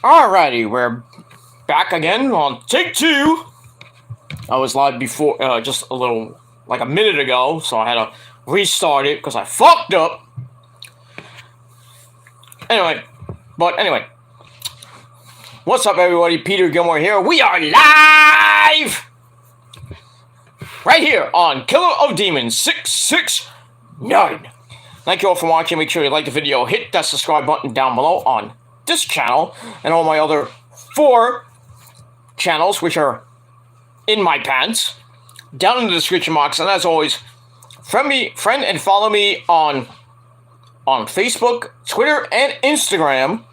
Alrighty, we're back again on take two. I was live before, just like a minute ago, so I had to restart it because I fucked up. Anyway, what's up, everybody? Peter Gilmore here. We are live right here on Killer of Demons 669. Thank you all for watching. Make sure you like the video, hit that subscribe button down below on this channel and all my other 4 channels, which are in my pants, down in the description box. And as always, friend and follow me on Facebook, Twitter, and Instagram.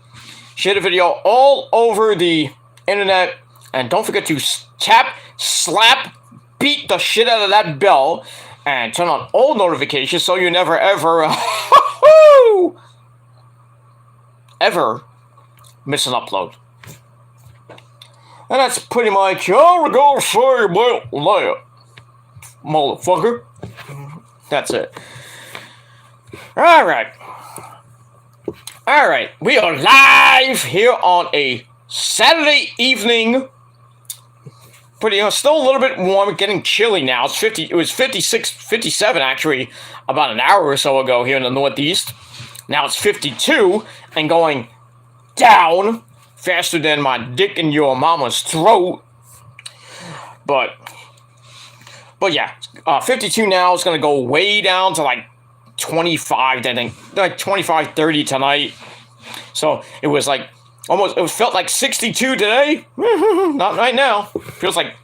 Share the video all over the internet, and don't forget to tap, slap, beat the shit out of that bell, and turn on all notifications so you never ever ever miss an upload. And that's pretty much all we're gonna say about that, motherfucker. That's it. Alright, we are live here on a Saturday evening. Still a little bit warm, getting chilly now. It was 56, 57 actually about an hour or so ago here in the Northeast. Now it's 52 and going down faster than my dick in your mama's throat. But yeah, 52 now. It's gonna go way down to like 25, I think, like 25, 30 tonight. So it was like it felt like 62 today. Not right now. Feels like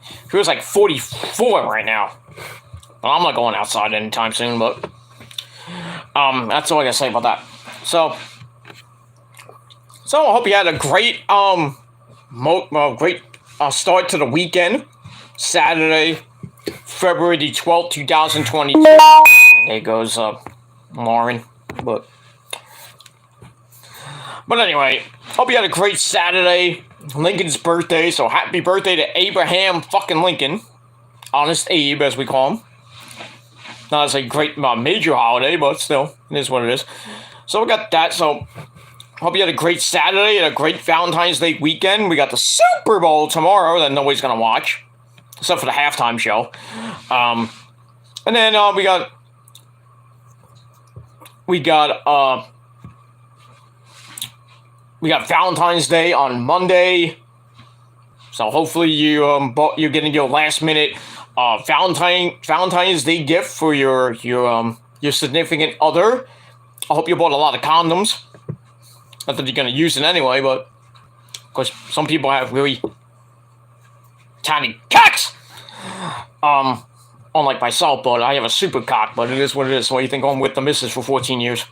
44 right now. Well, I'm not going outside anytime soon, but that's all I gotta say about that. So I hope you had a great start to the weekend. Saturday, February the 12th, 2022. And there goes Lauren. But anyway, hope you had a great Saturday. Lincoln's birthday, so happy birthday to Abraham fucking Lincoln. Honest Abe, as we call him. Not as a great major holiday, but still, it is what it is. So we got that, so hope you had a great Saturday and a great Valentine's Day weekend. We got the Super Bowl tomorrow that nobody's gonna watch, except for the halftime show. And then we got Valentine's Day on Monday, so hopefully you're getting your last minute Valentine's Day gift for your significant other. I hope you bought a lot of condoms. Not that you're gonna use it anyway, but of course some people have really tiny cocks. Unlike myself, but I have a super cock. But it is what it is. So you think I'm with the missus for 14 years?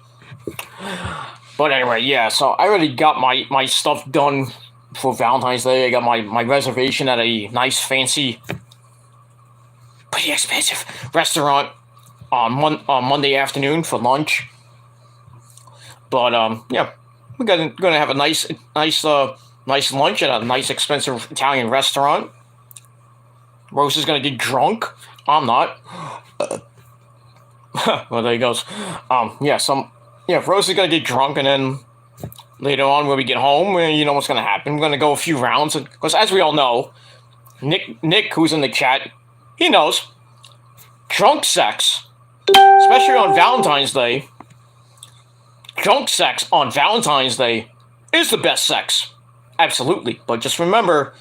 But anyway, yeah, so I already got my stuff done for Valentine's Day. I got my reservation at a nice, fancy, pretty expensive restaurant on Monday afternoon for lunch. But, yeah, we're gonna have a nice lunch at a nice, expensive Italian restaurant. Rose is gonna get drunk. I'm not. Well, there he goes. Rose is gonna get drunk, and then later on when we get home, you know what's gonna happen. We're gonna go a few rounds, because as we all know, Nick, who's in the chat, he knows drunk sex, especially on Valentine's Day. Drunk sex on Valentine's Day is the best sex, absolutely. But just remember,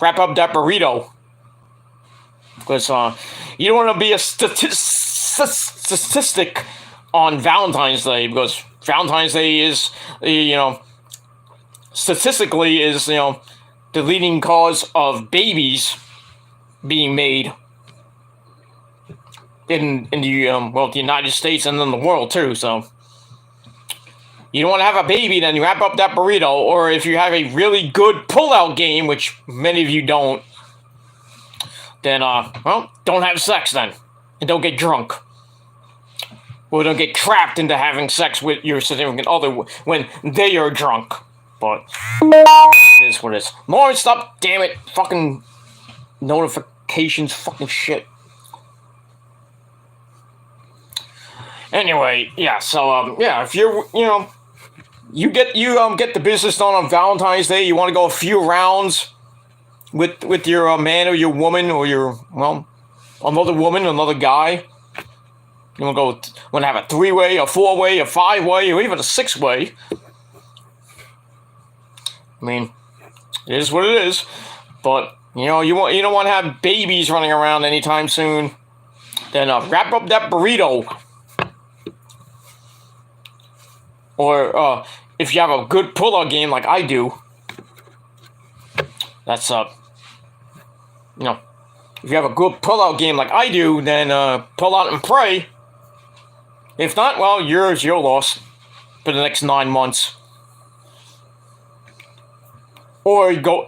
wrap up that burrito, because you don't want to be a statistic on Valentine's Day, because Valentine's Day is, statistically is, the leading cause of babies being made in the United States and in the world too. So you don't want to have a baby, then you wrap up that burrito. Or if you have a really good pull-out game, which many of you don't, then don't have sex then, and don't get drunk. Or don't get trapped into having sex with your significant other when they are drunk. But it is what it is. Lauren, stop, damn it. Fucking notifications, fucking shit. Anyway, yeah, so, if you're, you get the business done on Valentine's Day. You want to go a few rounds with your man or your woman or your another woman, another guy. You want to have a 3-way, a 4-way, a 5-way, or even a 6-way. I mean, it is what it is. But you don't want to have babies running around anytime soon. Then wrap up that burrito. Or if you have a good pull-out game like I do, that's if you have a good pull-out game like I do, then pull out and pray. If not, well, your loss for the next 9 months. Or go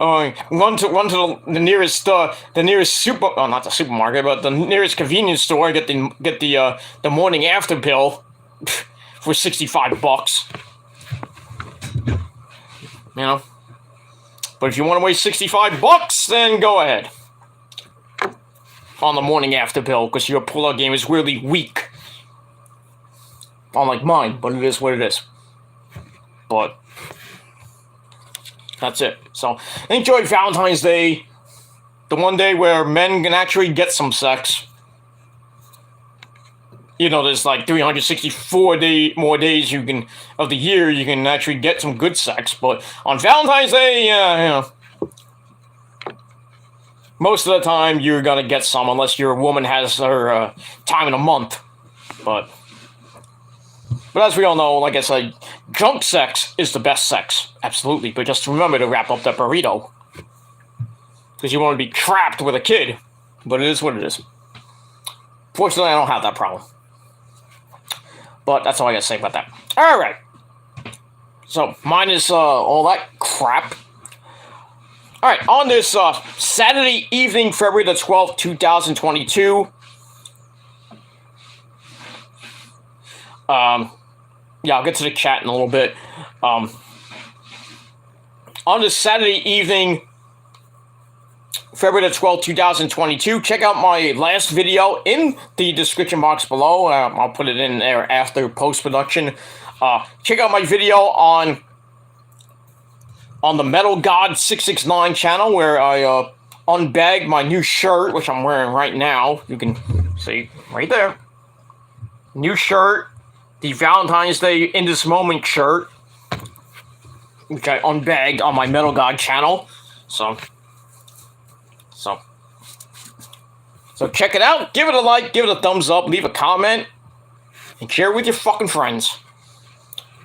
run to the nearest not the supermarket, but the nearest convenience store. Get the morning after pill for $65. But if you want to waste $65, then go ahead on the morning after pill, because your pull-out game is really weak. Unlike mine, but it is what it is. But that's it. So, enjoy Valentine's Day. The one day where men can actually get some sex. There's like 364 more days of the year you can actually get some good sex. But on Valentine's Day, most of the time you're gonna get some, unless your woman has her time in a month. But as we all know, like I said, drunk sex is the best sex. Absolutely. But just remember to wrap up that burrito. Because you want to be trapped with a kid. But it is what it is. Fortunately, I don't have that problem. But that's all I got to say about that. Alright. So, minus all that crap. Alright, on this Saturday evening, February the 12th, 2022. Yeah, I'll get to the chat in a little bit. On this Saturday evening, February the 12th, 2022, check out my last video in the description box below. I'll put it in there after post-production. Check out my video on the Metal God 669 channel, where I unbagged my new shirt, which I'm wearing right now. You can see right there. New shirt. The Valentine's Day In This Moment shirt, which I unbagged on my Metal God channel. So check it out. Give it a like, give it a thumbs up, leave a comment, and share it with your fucking friends.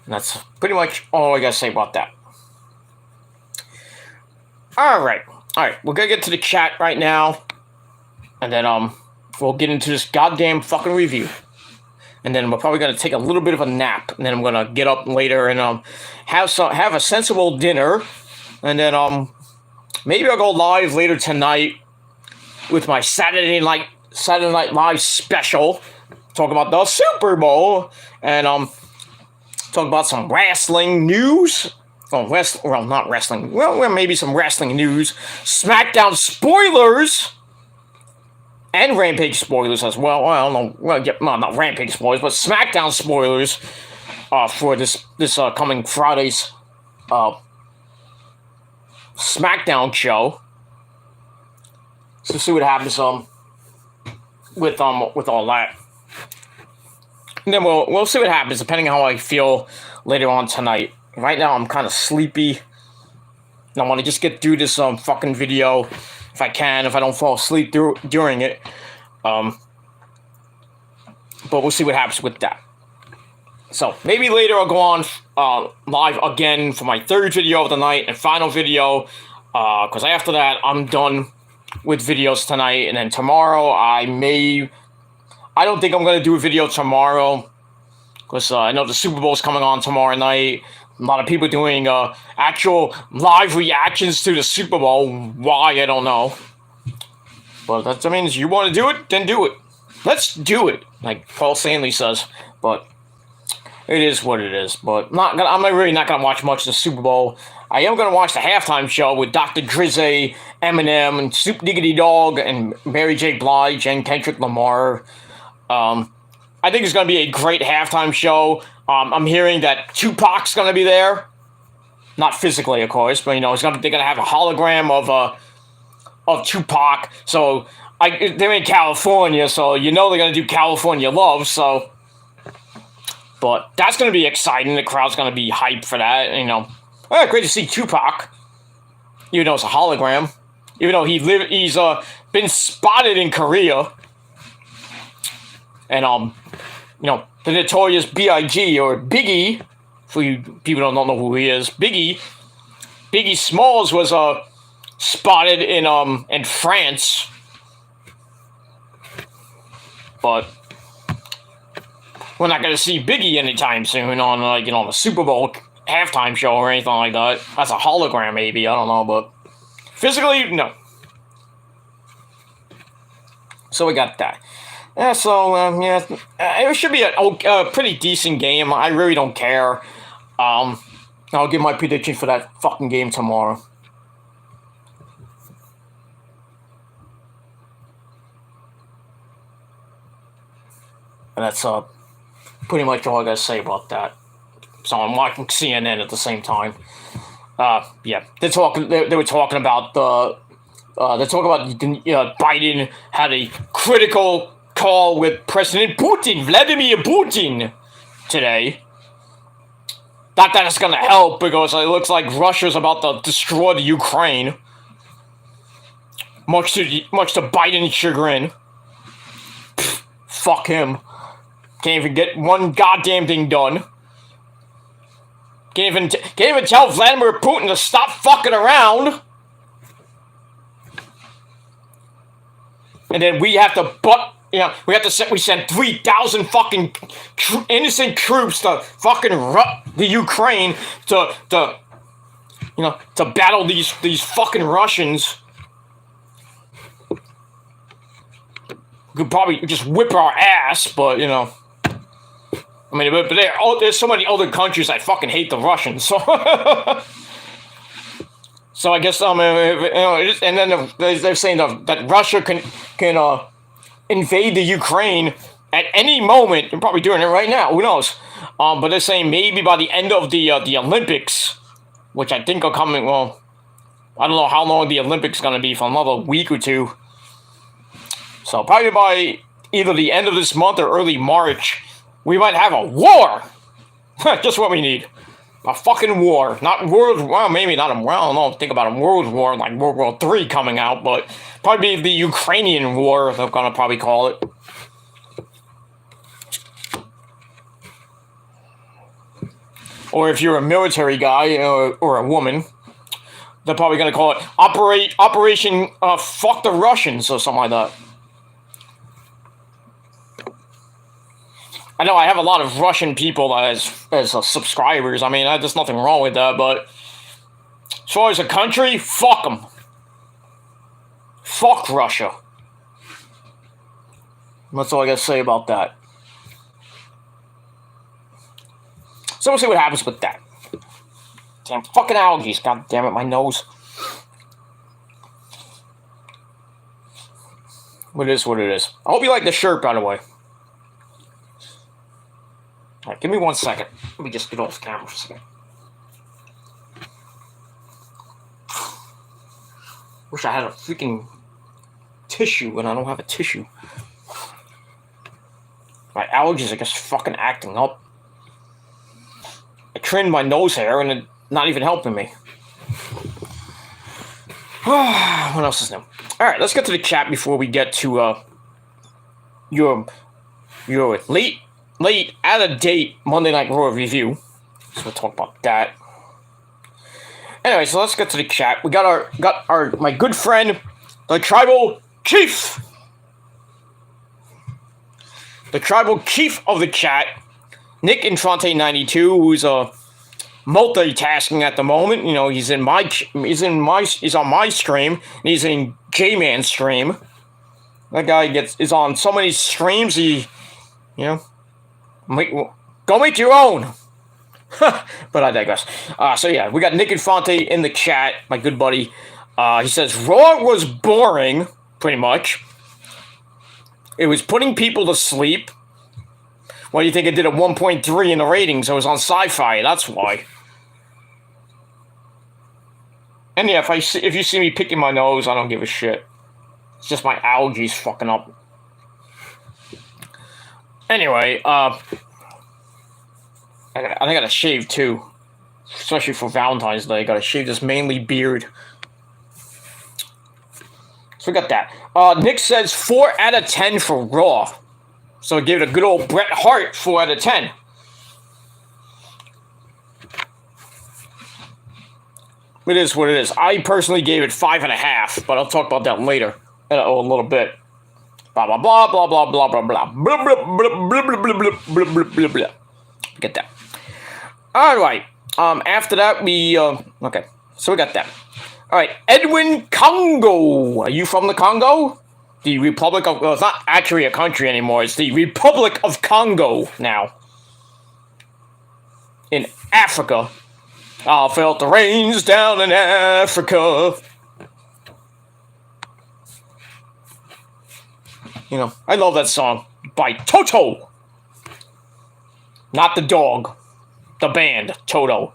And that's pretty much all I gotta say about that. Alright, we're gonna get to the chat right now, and then we'll get into this goddamn fucking review. And then we're probably going to take a little bit of a nap. And then I'm going to get up later and have a sensible dinner. And then maybe I'll go live later tonight with my Saturday Night Live special. Talk about the Super Bowl. And talk about some wrestling news. Not wrestling. Well, maybe some wrestling news. SmackDown spoilers. And Rampage spoilers as well. I don't know. Well, yeah, no, not Rampage spoilers, but SmackDown spoilers for this coming Friday's SmackDown show. So see what happens with all that. And then we'll see what happens depending on how I feel later on tonight. Right now I'm kind of sleepy. And I want to just get through this fucking video. If I can, if I don't fall asleep during it. But we'll see what happens with that. So, maybe later I'll go on live again for my third video of the night and final video. Because after that, I'm done with videos tonight. And then tomorrow, I don't think I'm going to do a video tomorrow. Because I know the Super Bowl's coming on tomorrow night. A lot of people doing actual live reactions to the Super Bowl. Why, I don't know. But that means you want to do it, then do it. Let's do it, like Paul Stanley says. But it is what it is. But I'm really not going to watch much of the Super Bowl. I am going to watch the halftime show with Dr. Drizzy, Eminem, and Snoop Diggity Dogg, and Mary J. Blige, and Kendrick Lamar. I think it's going to be a great halftime show. I'm hearing that Tupac's gonna be there. Not physically, of course, but they're gonna have a hologram of Tupac. So they're in California, so they're gonna do California Love. So, but that's gonna be exciting. The crowd's gonna be hyped for that. Great to see Tupac. Even though it's a hologram, even though he's been spotted in Korea, and the notorious B.I.G. or Biggie. For you people who don't know who he is, Biggie Smalls was spotted in France, but we're not gonna see Biggie anytime soon on the Super Bowl halftime show or anything like that. That's a hologram, maybe, I don't know, but physically, no. So we got that. It should be a pretty decent game. I really don't care. I'll give my prediction for that fucking game tomorrow. And that's pretty much all I gotta say about that. So I'm watching CNN at the same time. They were talking about Biden had a critical call with President Putin, Vladimir Putin, today. Not that it's gonna help, because it looks like Russia's about to destroy the Ukraine. Much to Biden's chagrin. Fuck him. Can't even get one goddamn thing done. Can't even tell Vladimir Putin to stop fucking around. And then we have to we send 3,000 fucking innocent troops to fucking the Ukraine to battle these fucking Russians. We could probably just whip our ass, but but there's so many other countries that fucking hate the Russians, so. So I guess and then they're saying that Russia can invade the Ukraine at any moment. They're probably doing it right now. Who knows? But they're saying maybe by the end of the Olympics, which I think are coming. Well, I don't know how long the Olympics going to be, for another week or two. So probably by either the end of this month or early March, we might have a war. Just what we need. A fucking war. Not world. Well, maybe not a. Well, I don't know. Think about a world war like World War III coming out, but probably the Ukrainian war. They're gonna probably call it. Or if you're a military guy or a woman, they're probably gonna call it Operation Fuck the Russians or something like that. I know I have a lot of Russian people as subscribers. I mean, there's nothing wrong with that, but as far as a country, fuck them. Fuck Russia. That's all I gotta say about that. So we'll see what happens with that. Damn fucking allergies, god damn it, my nose. What it is, what it is. I hope you like the shirt, by the way. Alright, give me 1 second. Let me just get off camera for a second. Wish I had a freaking tissue, and I don't have a tissue. My allergies are just fucking acting up. I trimmed my nose hair, and it's not even helping me. What else is new? Alright, let's get to the chat before we get to your late out of date Monday Night Raw review. So we'll talk about that. Anyway, so let's get to the chat. We got my good friend, the Tribal Chief. The Tribal Chief of the chat, Nick Infante 92, who's multitasking at the moment. He's on my stream, and he's in J-Man's stream. That guy is on so many streams. Go make your own. But I digress. So yeah, we got Nick Infante in the chat, my good buddy. He says Raw was boring, pretty much. It was putting people to sleep. Why do you think it did a 1.3 in the ratings? It was on Sci-Fi. That's why. And yeah, if you see me picking my nose, I don't give a shit. It's just my allergies fucking up. Anyway, I gotta shave too. Especially for Valentine's Day. I gotta shave this manly beard. So we got that. Nick says 4 out of 10 for Raw. So give it a good old Bret Hart 4 out of 10. It is what it is. I personally gave it 5.5, but I'll talk about that later. A little bit. Blah blah blah blah blah blah blah blah blah blah blah blah blah blah blah blah blah. Get that. Alright. After that we okay. So we got that. Alright, Edwin Congo. Are you from the Congo? The Republic of, well, it's not actually a country anymore. It's the Republic of Congo now. In Africa. I felt the rains down in Africa. You know, I love that song by Toto. Not the dog. The band, Toto.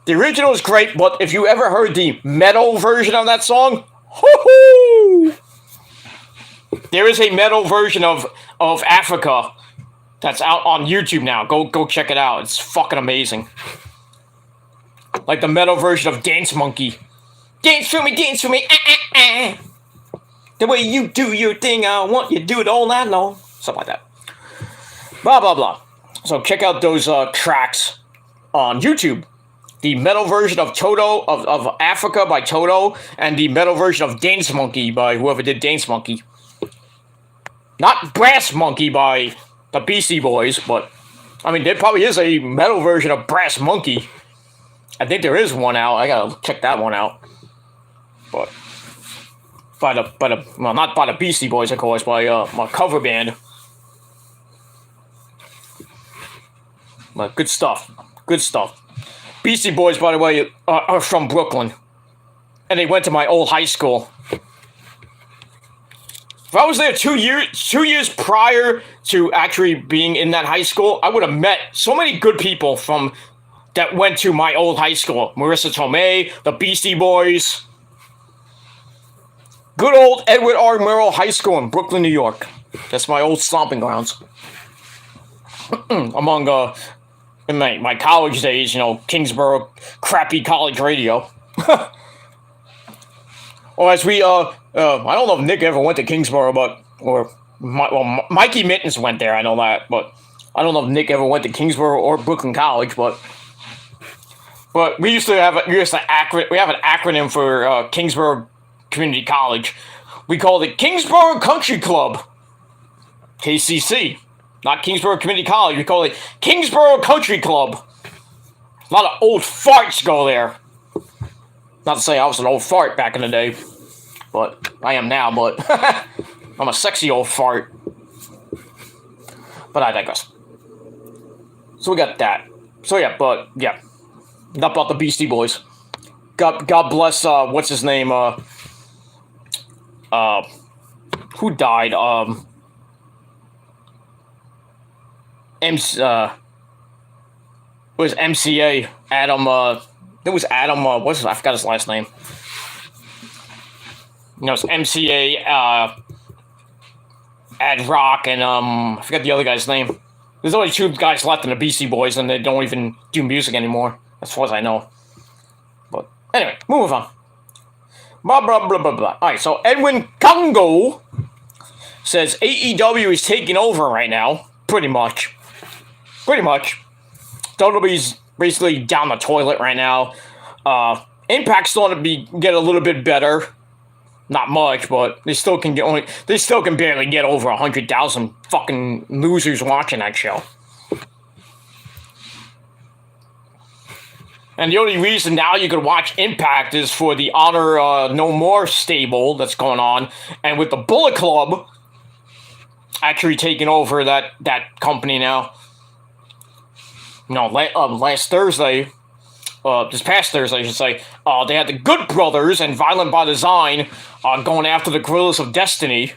The original is great, but if you ever heard the metal version of that song, hoo-hoo! There is a metal version of Africa that's out on YouTube now. Go check it out. It's fucking amazing. Like the metal version of Dance Monkey. Dance for me, the way you do your thing, I want you to do it all night long. Something like that. Blah, blah, blah. So check out those tracks on YouTube. The metal version of Toto, of Africa by Toto, and the metal version of Dance Monkey by whoever did Dance Monkey. Not Brass Monkey by the Beastie Boys, but, I mean, there probably is a metal version of Brass Monkey. I think there is one out. I gotta check that one out. But, well, not by the Beastie Boys, of course, by my cover band. But good stuff. Good stuff. Beastie Boys, by the way, are from Brooklyn. And they went to my old high school. If I was there 2 years prior to actually being in that high school, I would have met so many good people that went to my old high school. Marissa Tomei, the Beastie Boys. Good old Edward R. Murrow High School in Brooklyn, New York. That's my old stomping grounds. Among, in my college days, you know, Kingsborough crappy college radio. Or as we, I don't know if Nick ever went to Kingsborough, Mikey Mittens went there, I know that, but I don't know if Nick ever went to Kingsborough or Brooklyn College, but we used to have an acronym for Kingsborough Community College. We called it Kingsborough Country Club, KCC. Not Kingsborough Community College. We call it Kingsborough Country Club. A lot of old farts go there. Not to say I was an old fart back in the day, but I am now, but I'm a sexy old fart. But I digress. So we got that. So yeah, not about the Beastie Boys. God bless, what's his name, who died, was MCA, Adam, it was Adam, I forgot his last name. You know, it's MCA, Ad Rock, and, I forgot the other guy's name. There's only 2 guys left in the Beastie Boys, and they don't even do music anymore, as far as I know. But, anyway, move on. Blah, blah, blah, blah, blah. Alright, so Edwin Congo says AEW is taking over right now. Pretty much. WWE's basically down the toilet right now. Impact's starting to get a little bit better. Not much, but they still can barely get over 100,000 fucking losers watching that show. And the only reason now you can watch Impact is for the Honor No More stable that's going on, and with the Bullet Club actually taking over that company now. You know, last Thursday, this past Thursday, I should say, they had the Good Brothers and Violent by Design going after the Guerrillas of Destiny.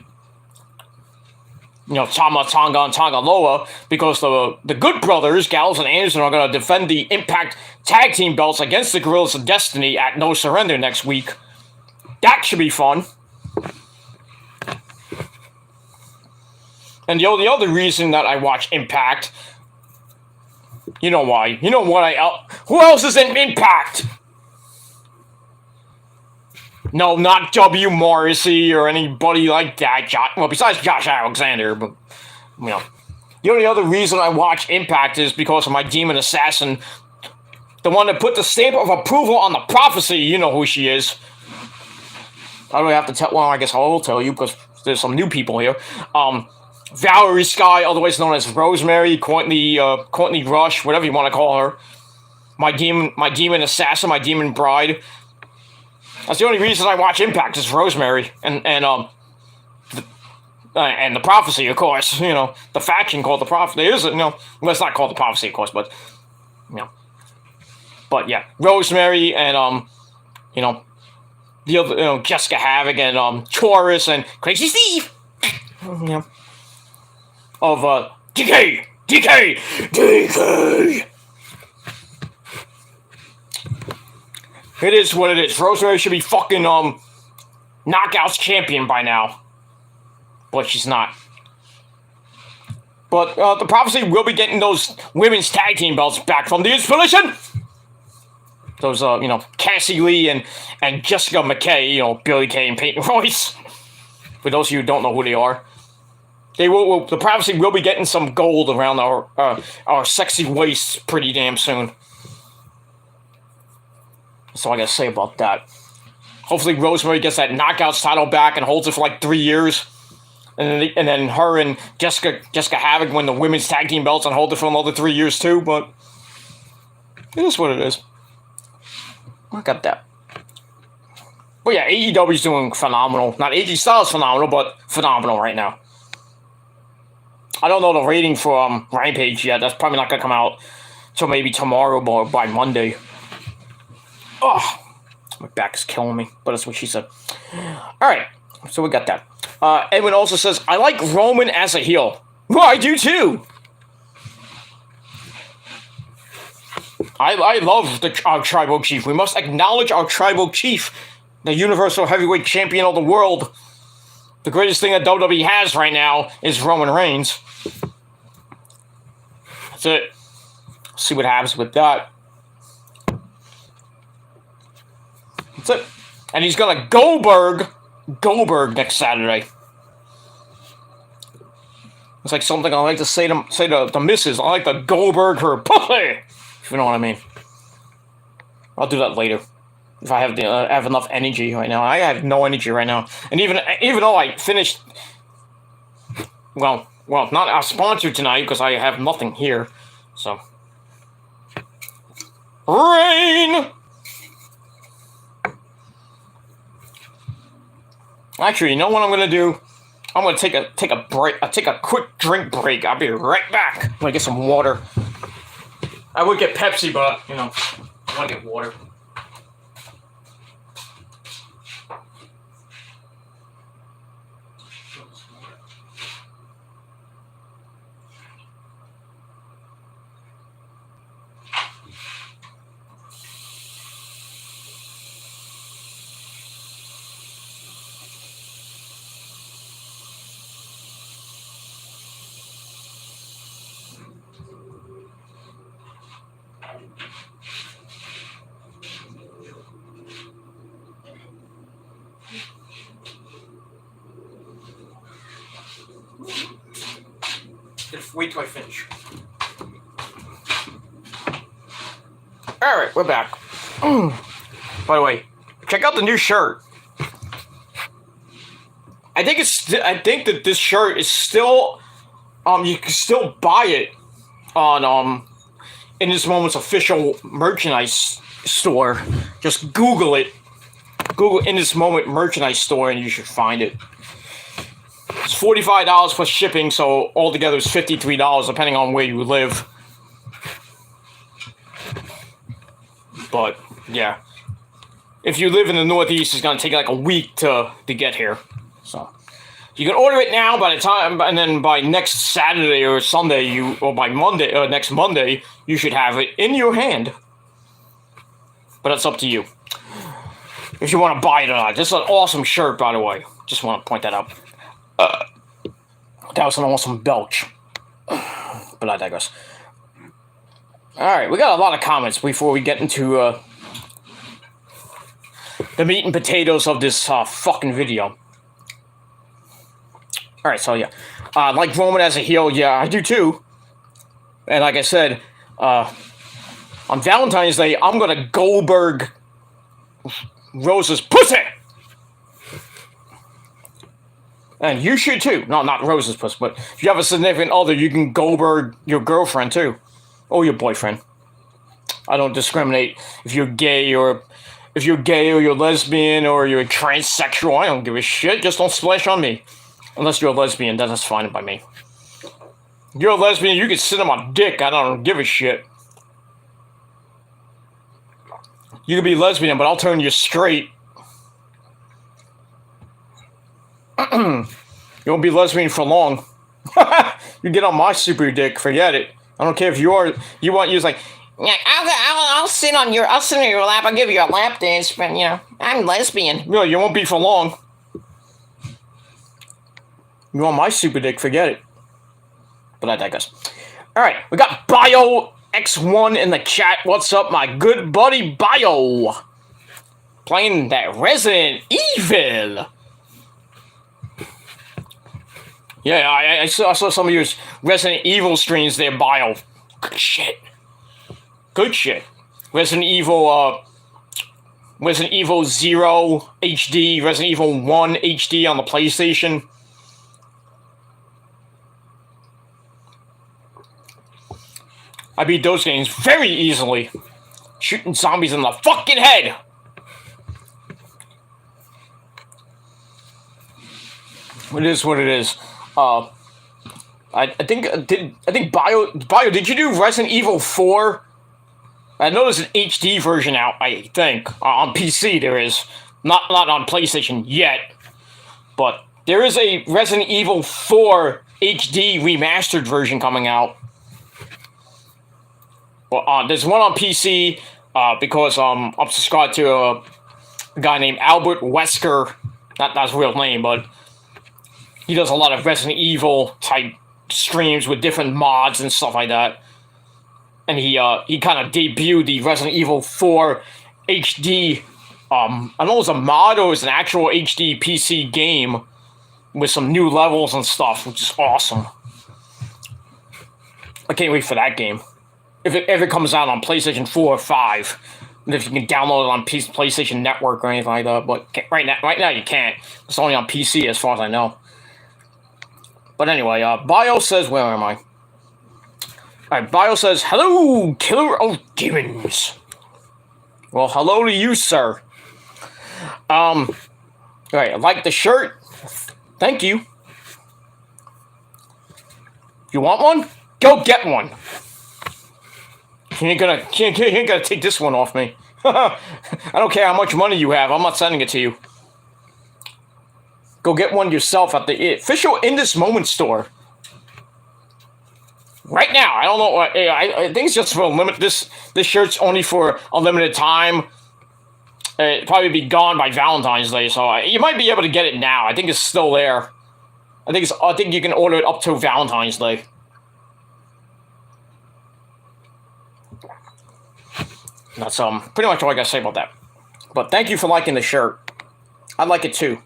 Tama Tonga and Tonga Loa, because the Good Brothers, Gallows and Anderson, are going to defend the Impact Tag Team belts against the Guerrillas of Destiny at No Surrender next week. That should be fun. And the other reason that I watch Impact, you know why. You know what who else is in Impact? No, not W. Morrissey or anybody like that. Well, besides Josh Alexander, but, The only other reason I watch Impact is because of my Demon Assassin, the one that put the stamp of approval on the Prophecy. You know who she is. I don't have to tell, well, I guess I will tell you, because there's some new people here. Valerie Sky, otherwise known as Rosemary, Courtney Rush, whatever you want to call her. My demon assassin, my demon bride. That's the only reason I watch Impact is Rosemary and the Prophecy, of course. The faction called the Prophecy. It is, well, it's not called the Prophecy, of course, but But yeah, Rosemary and the other, Jessica Havoc and Taurus and Crazy Steve. Of DK. It is what it is. Rosemary should be fucking Knockouts champion by now, but she's not. But the Prophecy will be getting those women's tag team belts back from the Inspiration. Those Cassie Lee and Jessica McKay, Billy Kay and Peyton Royce. For those of you who don't know who they are. The Prophecy will be getting some gold around our sexy waists pretty damn soon. That's all I gotta say about that. Hopefully Rosemary gets that Knockouts title back and holds it for like 3 years. And then her and Jessica Havoc win the women's tag team belts and hold it for another 3 years too, but it is what it is. I got that. But yeah, AEW's doing phenomenal. Not AJ Styles phenomenal, but phenomenal right now. I don't know the rating for Rampage yet. That's probably not going to come out till maybe tomorrow or by Monday. Oh, my back is killing me, but that's what she said. Alright, so we got that. Edwin also says, I like Roman as a heel. Well, I do too. I love our Tribal Chief. We must acknowledge our Tribal Chief, the Universal Heavyweight Champion of the world. The greatest thing that WWE has right now is Roman Reigns. That's it. See what happens with that. That's it. And he's gonna Goldberg next Saturday. It's like something I like to say to the missus. I like to Goldberg her pussy, if you know what I mean. I'll do that later. If I have enough energy right now. I have no energy right now. And even though I finished, well, not our sponsor tonight because I have nothing here. So, Rain. Actually, you know what I'm gonna do? I'm gonna take a break. Take a quick drink break. I'll be right back. I'm gonna get some water. I would get Pepsi, but I want to get water. Wait till I finish. Alright, we're back. By the way, check out the new shirt. I think that this shirt is still you can still buy it on In This Moment's official merchandise store. Just Google it. Google In This Moment merchandise store and you should find it. It's $45 plus shipping, so altogether it's $53 depending on where you live. But yeah, if you live in the Northeast, it's gonna take like a week to get here. So You can order it now by the time, and then by next Saturday or Sunday, or by Monday, or next Monday, you should have it in your hand. But that's up to you. If you want to buy it or not. This is an awesome shirt, by the way. Just want to point that out. That was an awesome belch. But I digress. Alright, we got a lot of comments before we get into the meat and potatoes of this fucking video. Alright, so yeah. Like Roman as a heel, yeah, I do too. And like I said, on Valentine's Day, I'm gonna Goldberg Rose's pussy! And you should too. No, not Rose's pussy, but if you have a significant other, you can Goldberg your girlfriend too. Or your boyfriend. I don't discriminate if you're gay or you're lesbian or you're transsexual. I don't give a shit. Just don't splash on me. Unless you're a lesbian, that's fine by me. If you're a lesbian, you can sit on my dick. I don't give a shit. You can be lesbian, but I'll turn you straight. You won't be lesbian for long. You get on my super dick, forget it. I don't care if you want use like, yeah, I'll sit on your lap, I'll give you a lap dance, but you know, I'm lesbian. No, you won't be for long. You want my super dick, forget it. But I digress. Alright, we got Bio X1 in the chat. What's up, my good buddy Bio? Playing that Resident Evil. Yeah, I saw some of your Resident Evil streams there, Bio. Good shit. Good shit. Resident Evil 0 HD, Resident Evil 1 HD on the PlayStation. I beat those games very easily. Shooting zombies in the fucking head. It is what it is. I think Bio, did you do Resident Evil 4? I know there's an HD version out, I think. On PC there is. Not on PlayStation yet. But there is a Resident Evil 4 HD remastered version coming out. Well, there's one on PC, because I'm subscribed to a guy named Albert Wesker. Not his real name, but he does a lot of Resident Evil type streams with different mods and stuff like that. And he kind of debuted the Resident Evil 4 HD. I don't know if it's a mod or it's an actual HD PC game with some new levels and stuff, which is awesome. I can't wait for that game. If it comes out on PlayStation 4 or 5, and if you can download it on PlayStation Network or anything like that, but right now you can't. It's only on PC as far as I know. But anyway, Bio says, where am I? Alright, Bio says, hello, killer of demons. Well, hello to you, sir. Alright, I like the shirt. Thank you. You want one? Go get one. You ain't gonna take this one off me. I don't care how much money you have. I'm not sending it to you. Go get one yourself at the official In This Moment store. Right now. I don't know what. I think it's just for a limit. This shirt's only for a limited time. It'll probably be gone by Valentine's Day, so you might be able to get it now. I think it's still there. I think you can order it up to Valentine's Day. That's pretty much all I gotta say about that. But thank you for liking the shirt. I like it too.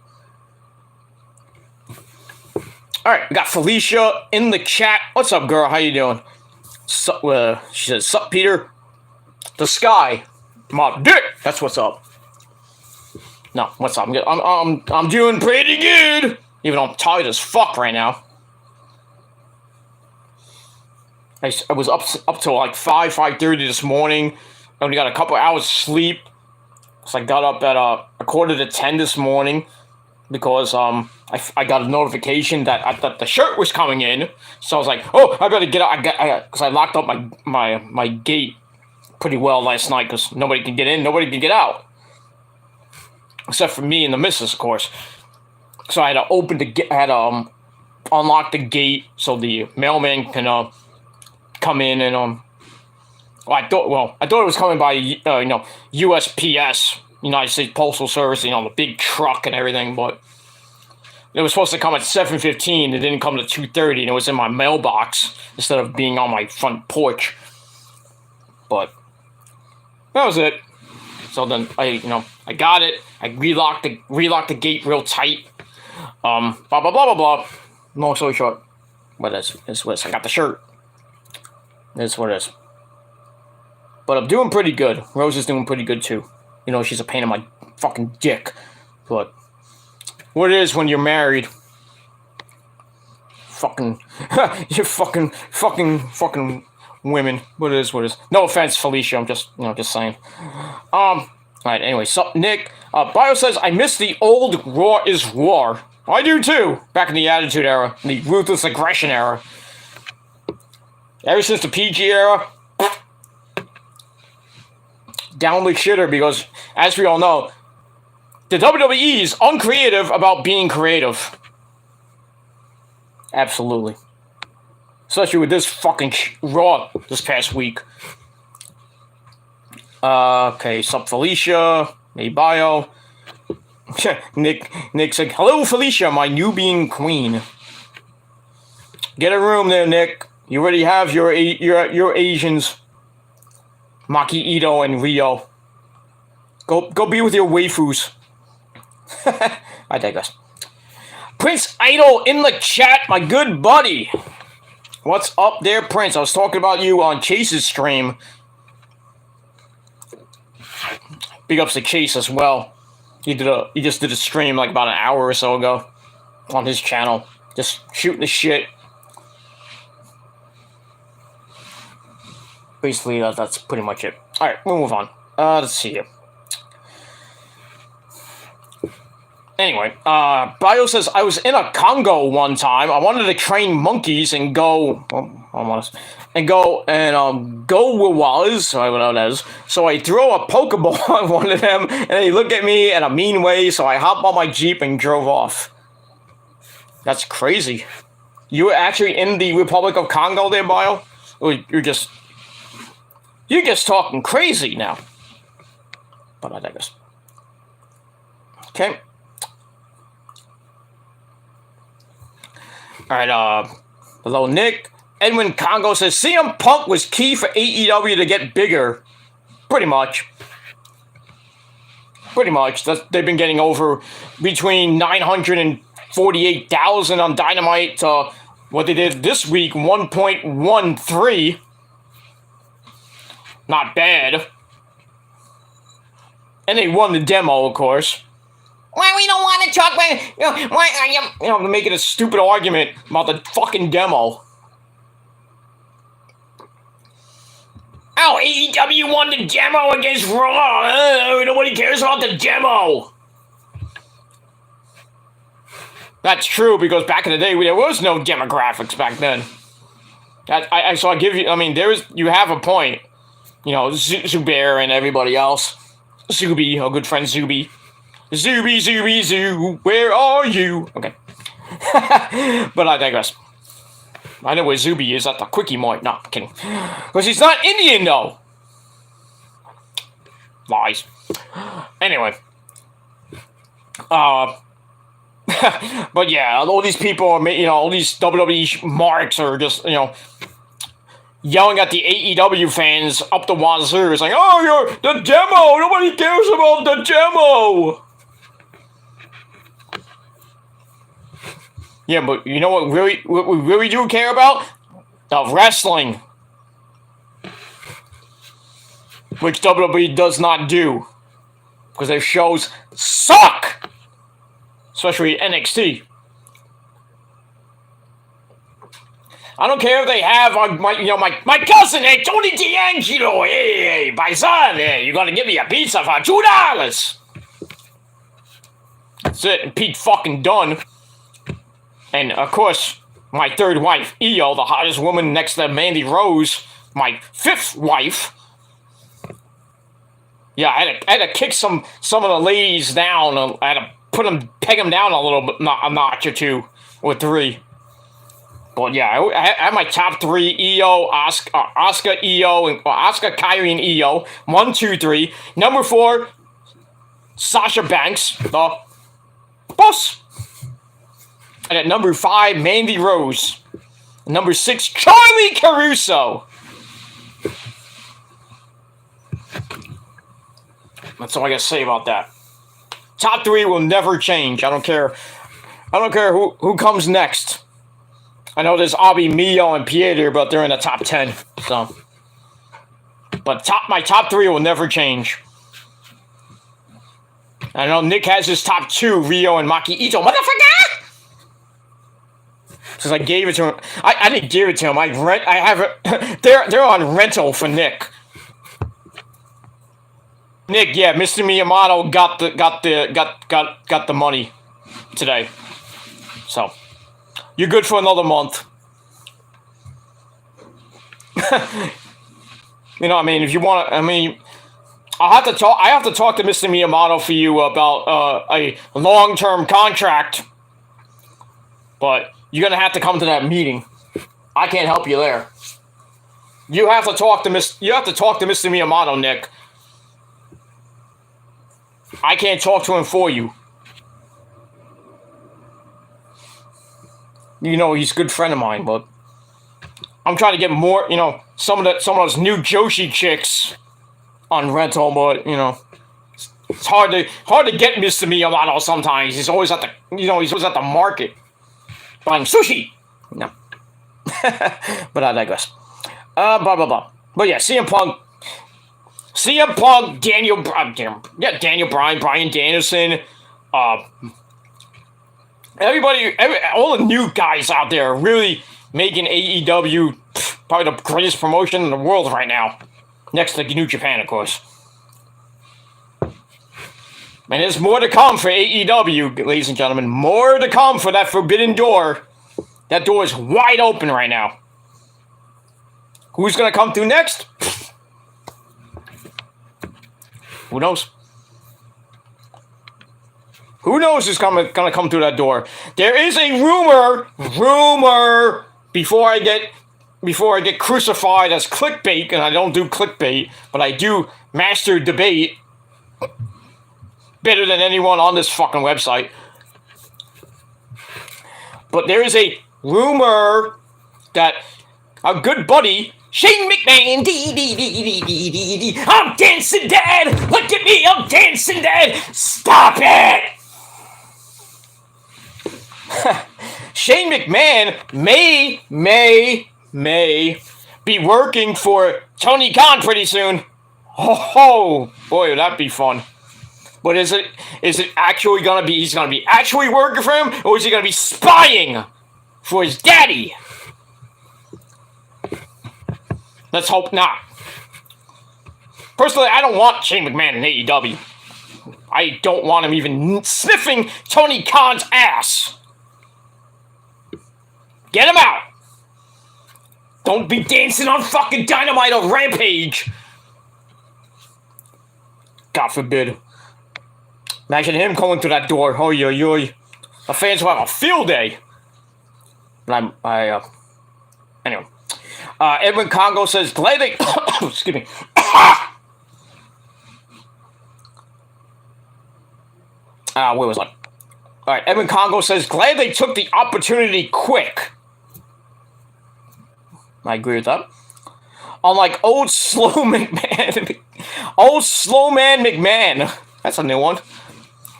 Alright, we got Felicia in the chat. What's up, girl? How you doing? She says, sup, Peter? The sky. My dick. That's what's up. No, what's up? I'm doing pretty good. Even though I'm tired as fuck right now. I was up till like 5:30 this morning. I only got a couple hours sleep. So I got up at a quarter to 10 this morning because I got a notification that the shirt was coming in. So I was like, oh, I better get out. Because I locked up my gate pretty well last night because nobody can get in, nobody can get out. Except for me and the missus, of course. So I had to open the gate, unlock the gate so the mailman can come in and well, I thought it was coming by USPS, United States Postal Service, the big truck and everything, but it was supposed to come at 7:15. It didn't come to 2:30, and it was in my mailbox instead of being on my front porch. But that was it. So then I got it. I relocked the gate real tight. Blah blah blah blah blah. Long story short, what is this? I got the shirt. This is what it is. But I'm doing pretty good. Rose is doing pretty good too. She's a pain in my fucking dick. But what it is when you're married. Fucking you're fucking women. What it is. No offense, Felicia. I'm just saying. Alright, anyway, so Nick, Bio says, I miss the old Raw is War. I do too. Back in the Attitude Era, the Ruthless Aggression Era. Ever since the PG era, down the shitter, because, as we all know, the WWE is uncreative about being creative. Absolutely. Especially with this fucking Raw this past week. Okay, sup Felicia, hey Bio. Nick said, hello Felicia, my Nubian queen. Get a room there, Nick. You already have your Asians. Maki Ito and Rio. Go be with your waifus. I digress. Prince Idol in the chat, my good buddy. What's up there, Prince? I was talking about you on Chase's stream. Big ups to Chase as well. He just did a stream like about an hour or so ago on his channel. Just shooting the shit. Basically, that's pretty much it. Alright, we'll move on. Let's see here. Anyway, Bio says, I was in a Congo one time. I wanted to train monkeys and go... go Wawas, whatever that is. So I throw a Pokeball at one of them, and they look at me in a mean way, so I hop on my Jeep and drove off. That's crazy. You were actually in the Republic of Congo there, Bio? Or you're just talking crazy now. But I digress. Okay. Alright, hello Nick. Edwin Congo says, CM Punk was key for AEW to get bigger. Pretty much. They've been getting over between 948,000 on Dynamite to what they did this week, 1.13. Not bad. And they won the demo, of course. Why we don't want to talk about, I'm making a stupid argument about the fucking demo. Oh, AEW won the demo against Raw. Nobody cares about the demo. That's true, because back in the day, there was no demographics back then. So I give you, you have a point. Zubair and everybody else. Zuby, our good friend Zuby. Zuby, Zoo, where are you? Okay. But I digress. I know where Zuby is, at the Quickie Mart. No, I'm kidding. Because he's not Indian, though. Lies. Anyway. But yeah, all these people are, all these WWE marks are just, yelling at the AEW fans up the wazoo. It's like, oh, you're the demo! Nobody cares about the demo! Yeah, but you know what we really do care about? The wrestling. Which WWE does not do. Because their shows suck! Especially NXT. I don't care if they have my cousin, hey, Tony D'Angelo, hey, Bison, hey, you're gonna give me a pizza for $2. That's it, and Pete fucking Dunne. And, of course, my third wife, Io, the hottest woman next to Mandy Rose, my fifth wife. Yeah, I had to kick some of the ladies down. I had to peg him down a little bit, a notch or two, or three. But yeah, I have my top three: Io, Asuka, Io, and Asuka, Kairi, and Io. 1, 2, 3. Number 4, Sasha Banks, the boss. And at number 5, Mandy Rose. Number 6, Charlie Caruso. That's all I gotta say about that. Top 3 will never change. I don't care. I don't care who comes next. I know there's Abi, Mio, and Pieter, but they're in the top 10. So, but my top 3 will never change. I know Nick has his top 2, Rio and Maki Ito. Motherfucker! Since I gave it to him, I didn't give it to him. I have it. They're on rental for Nick. Nick, yeah, Mr. Miyamoto got the money today. So you're good for another month. You know, I mean, if you want to, I mean, I have to talk to Mr. Miyamoto for you about a long-term contract. But you're gonna have to come to that meeting. I can't help you there. You have to talk to Mr. Miyamoto, Nick. I can't talk to him for you. You know, he's a good friend of mine, but I'm trying to get more, you know, some of those new Joshi chicks on rental, but you know, it's hard to get Mr. Miyamoto sometimes. He's always at the market buying sushi. No. But I digress. Blah blah blah. But yeah, CM Punk, Daniel Bryan, Bryan Danielson, all the new guys out there are really making AEW probably the greatest promotion in the world right now. Next to New Japan, of course. And there's more to come for AEW, ladies and gentlemen. More to come for that forbidden door. That door is wide open right now. Who's going to come through next? Who knows? Who knows who's going to come through that door? There is a rumor, before I get crucified as clickbait, and I don't do clickbait, but I do master debate better than anyone on this fucking website. But there is a rumor that a good buddy, Shane McMahon, I'm dancing dead! Look at me, I'm dancing dead! Stop it! Shane McMahon may be working for Tony Khan pretty soon. Oh boy, would that be fun. But is it actually gonna be, he's gonna be actually working for him, or is he gonna be spying for his daddy? Let's hope not. Personally, I don't want Shane McMahon in AEW. I don't want him even sniffing Tony Khan's ass. Get him out! Don't be dancing on fucking Dynamite or Rampage! God forbid. Imagine him going through that door. Oh, yo. The fans will have a field day. But anyway. Edwin Congo says, glad they... excuse me. Where was I? Alright, Edwin Congo says, glad they took the opportunity quick. I agree with that. Unlike old slow McMahon. Old slow man McMahon. That's a new one.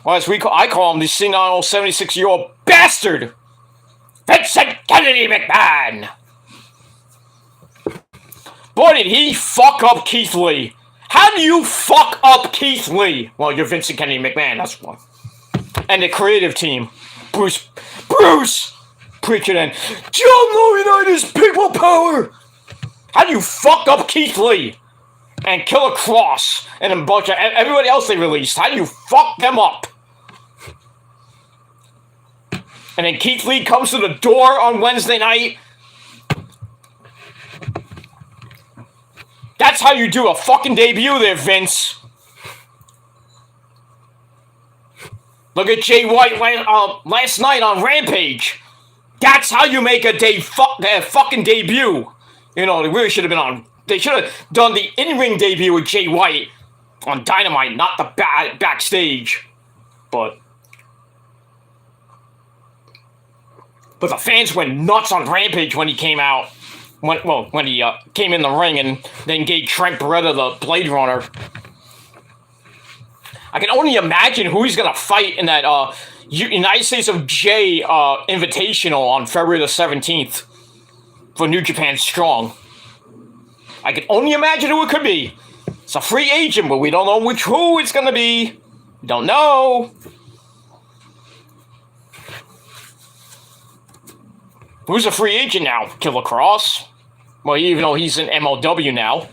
Or as I call him, the senile 76-year-old bastard. Vincent Kennedy McMahon. Boy, did he fuck up Keith Lee. How do you fuck up Keith Lee? Well, you're Vincent Kennedy McMahon, that's one. And the creative team. Bruce Pritchard and John Laurinaitis People Power. How do you fuck up Keith Lee? And Killer Cross and a bunch of everybody else they released. How do you fuck them up? And then Keith Lee comes to the door on Wednesday night. That's how you do a fucking debut there, Vince. Look at Jay White last night on Rampage. That's how you make a fucking debut. You know, they really should have been on. They should have done the in-ring debut with Jay White on Dynamite, not the backstage. But the fans went nuts on Rampage when he came out. When he came in the ring and then gave Trent Beretta the Blade Runner. I can only imagine who he's gonna fight in that United States of J Invitational on February the 17th for New Japan Strong. I can only imagine who it could be. It's a free agent, but we don't know who it's gonna be. We don't know. Who's a free agent now? Killer Cross? Well, even though he's in MLW now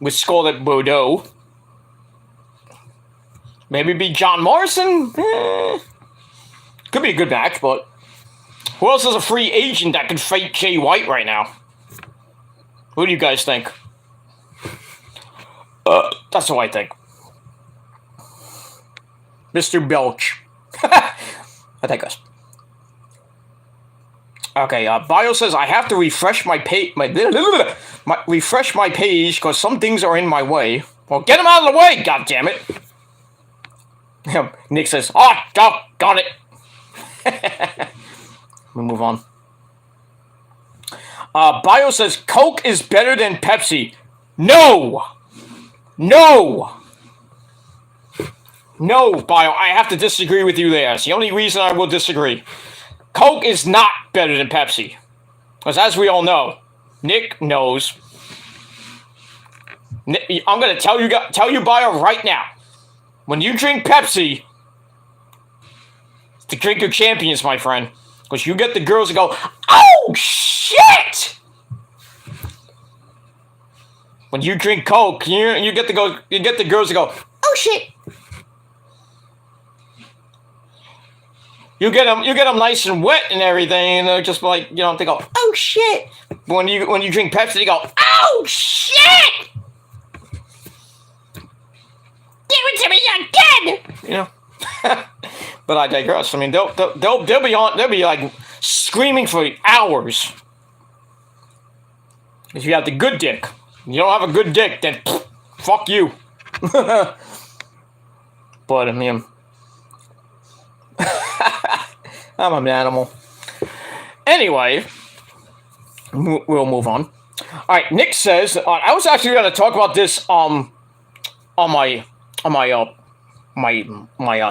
with Scarlett Bordeaux. Maybe be John Morrison? Could be a good match, but who else is a free agent that can fight Jay White right now? Who do you guys think? That's what I think. Mr. Belch. I think us. Okay, Bio says I have to refresh my page. Refresh my page because some things are in my way. Well, get them out of the way, goddammit. Nick says, "Oh, got it." We'll move on. Bio says Coke is better than Pepsi. No, Bio. I have to disagree with you there. It's the only reason I will disagree. Coke is not better than Pepsi. Because as we all know, Nick knows. I'm going to tell you, Bio, right now. When you drink Pepsi, it's the drink of champions, my friend. Because you get the girls that go, "Oh, shit!" When you drink Coke, you get the girls that go, "Oh, shit!" You get them nice and wet and everything, and they're just like, they go, "Oh shit!" When you drink Pepsi, they go, "Oh shit! Give it to me again!" But I digress. I mean, they'll be like screaming for hours. If you have the good dick, you don't have a good dick, then fuck you. But I mean. I'm an animal. Anyway, we'll move on. All right, Nick says I was actually going to talk about this on my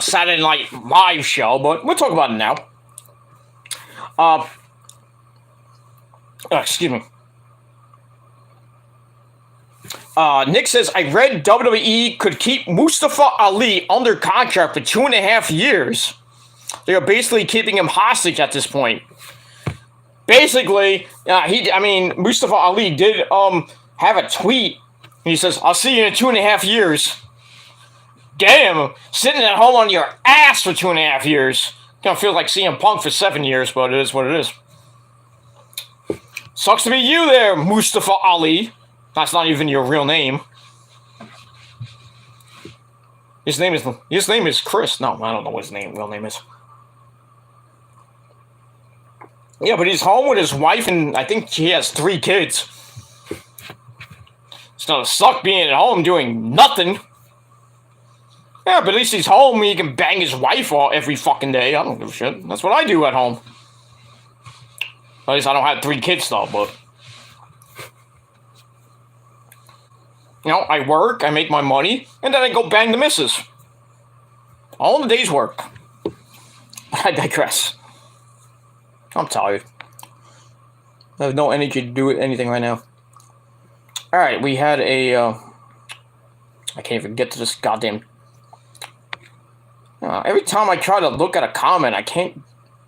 Saturday Night Live show, but we'll talk about it now. Excuse me. Nick says I read WWE could keep Mustafa Ali under contract for 2.5 years. They are basically keeping him hostage at this point. Basically, Mustafa Ali did have a tweet. He says, "I'll see you in 2.5 years." Damn, sitting at home on your ass for 2.5 years. Gonna feel like CM Punk for 7 years, but it is what it is. Sucks to be you there, Mustafa Ali. That's not even your real name. His name is Chris. No, I don't know what his real name is. Yeah, but he's home with his wife, and I think he has 3 kids. It's gonna suck being at home doing nothing. Yeah, but at least he's home. He can bang his wife all every fucking day. I don't give a shit. That's what I do at home. At least I don't have 3 kids, though, but... I work, I make my money, and then I go bang the missus. All in the day's work. I digress. I'm tired. I have no energy to do anything right now. Alright, we had a... I can't even get to this goddamn... every time I try to look at a comment, I can't...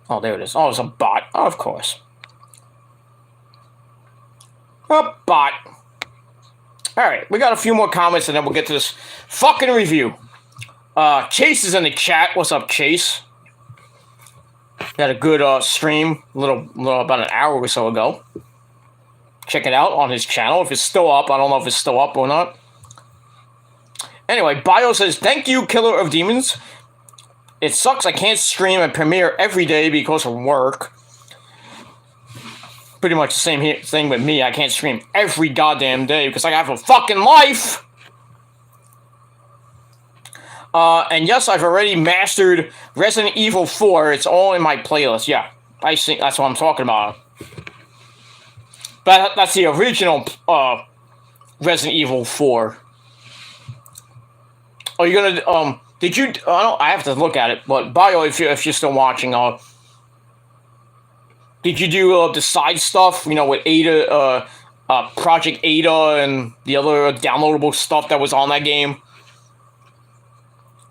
Oh, there it is. Oh, it's a bot. Oh, of course. A bot. Alright, we got a few more comments and then we'll get to this fucking review. Chase is in the chat. What's up, Chase? He had a good stream little about an hour or so ago. Check it out on his channel if it's still up. I don't know if it's still up or not. Anyway, Bio says, "Thank you, Killer of Demons. it sucks I can't stream and premiere every day because of work. Pretty much the same thing with me. I can't stream every goddamn day because I have a fucking life. And yes, I've already mastered Resident Evil 4. It's all in my playlist. Yeah, I think that's what I'm talking about. But that's the original Resident Evil 4. Are you gonna did you? I have to look at it. But Bio, if you're still watching, did you do the side stuff? You know, with Ada, Project Ada, and the other downloadable stuff that was on that game?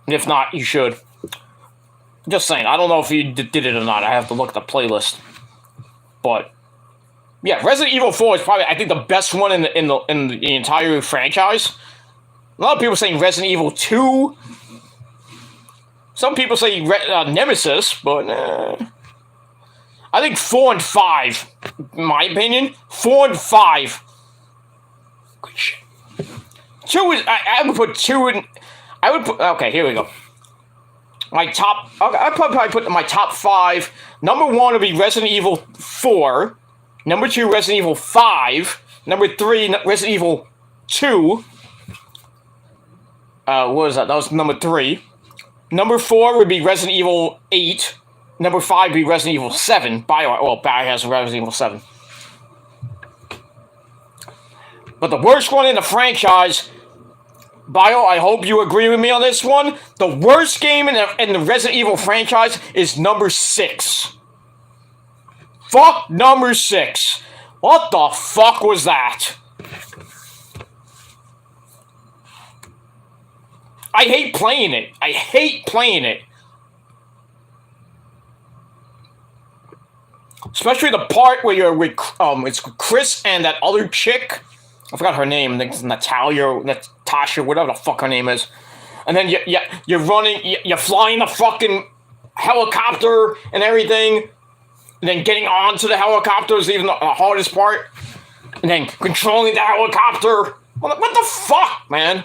And if not, you should. Just saying. I don't know if you did it or not. I have to look at the playlist. But yeah, Resident Evil 4 is probably, I think, the best one in the entire franchise. A lot of people saying Resident Evil 2. Some people say Nemesis, but I think 4 and 5, in my opinion. 4 and 5. Good shit. 2 is, I would put 2 in, I would put, okay, here we go. My top, okay, I'd probably put my top 5. Number 1 would be Resident Evil 4. Number 2, Resident Evil 5. Number 3, Resident Evil 2. What was that? That was number 3. Number 4 would be Resident Evil 8. Number 5 would be Resident Evil 7. Bio has Resident Evil 7. But the worst one in the franchise, Bio, I hope you agree with me on this one. The worst game in the Resident Evil franchise is number 6. Fuck number 6. What the fuck was that? I hate playing it. I hate playing it. Especially the part where you're with, it's Chris and that other chick. I forgot her name. It's Natalia or Natasha, whatever the fuck her name is. And then you're running, you're flying the fucking helicopter and everything. And then getting onto the helicopter is even the hardest part. And then controlling the helicopter. What the fuck, man?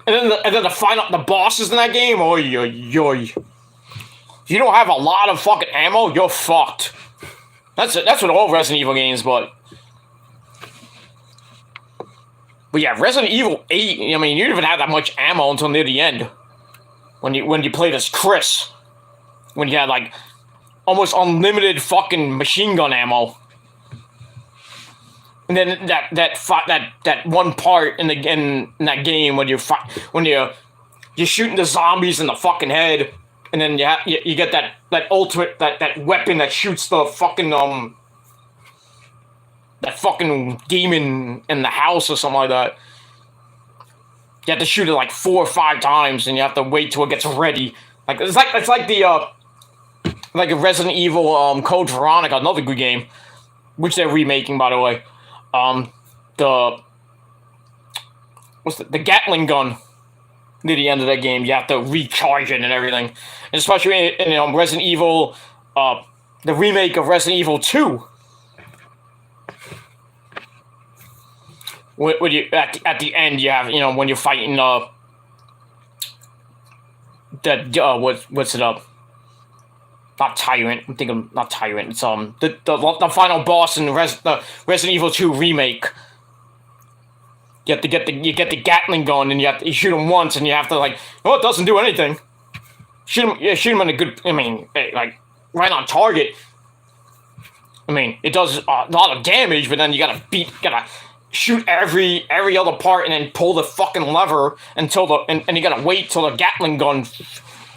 And then the bosses in that game. Oy, oy, oy. If you don't have a lot of fucking ammo, you're fucked. That's what all Resident Evil games, but yeah, Resident Evil 8. I mean, you didn't even have that much ammo until near the end. When you played as Chris, when you had like almost unlimited fucking machine gun ammo. And then that one part in that game when you're shooting the zombies in the fucking head, and then you get that ultimate that weapon that shoots the fucking that fucking demon in the house or something like that. You have to shoot it like 4 or 5 times, and you have to wait till it gets ready. Like it's like the like a Resident Evil Code Veronica, another good game, which they're remaking, by the way. The Gatling gun near the end of that game, you have to recharge it and everything. And especially in Resident Evil, the remake of Resident Evil 2. When you at the end, you have, when you're fighting what's it up? Not Tyrant. I'm thinking not Tyrant. It's the final boss in the Resident Evil 2 remake. You have to get the Gatling gun, and you shoot him once, and you have to it doesn't do anything. Shoot him in a good. I mean, like right on target. I mean, it does a lot of damage, but then you gotta shoot every other part, and then pull the fucking lever until and you gotta wait till the Gatling gun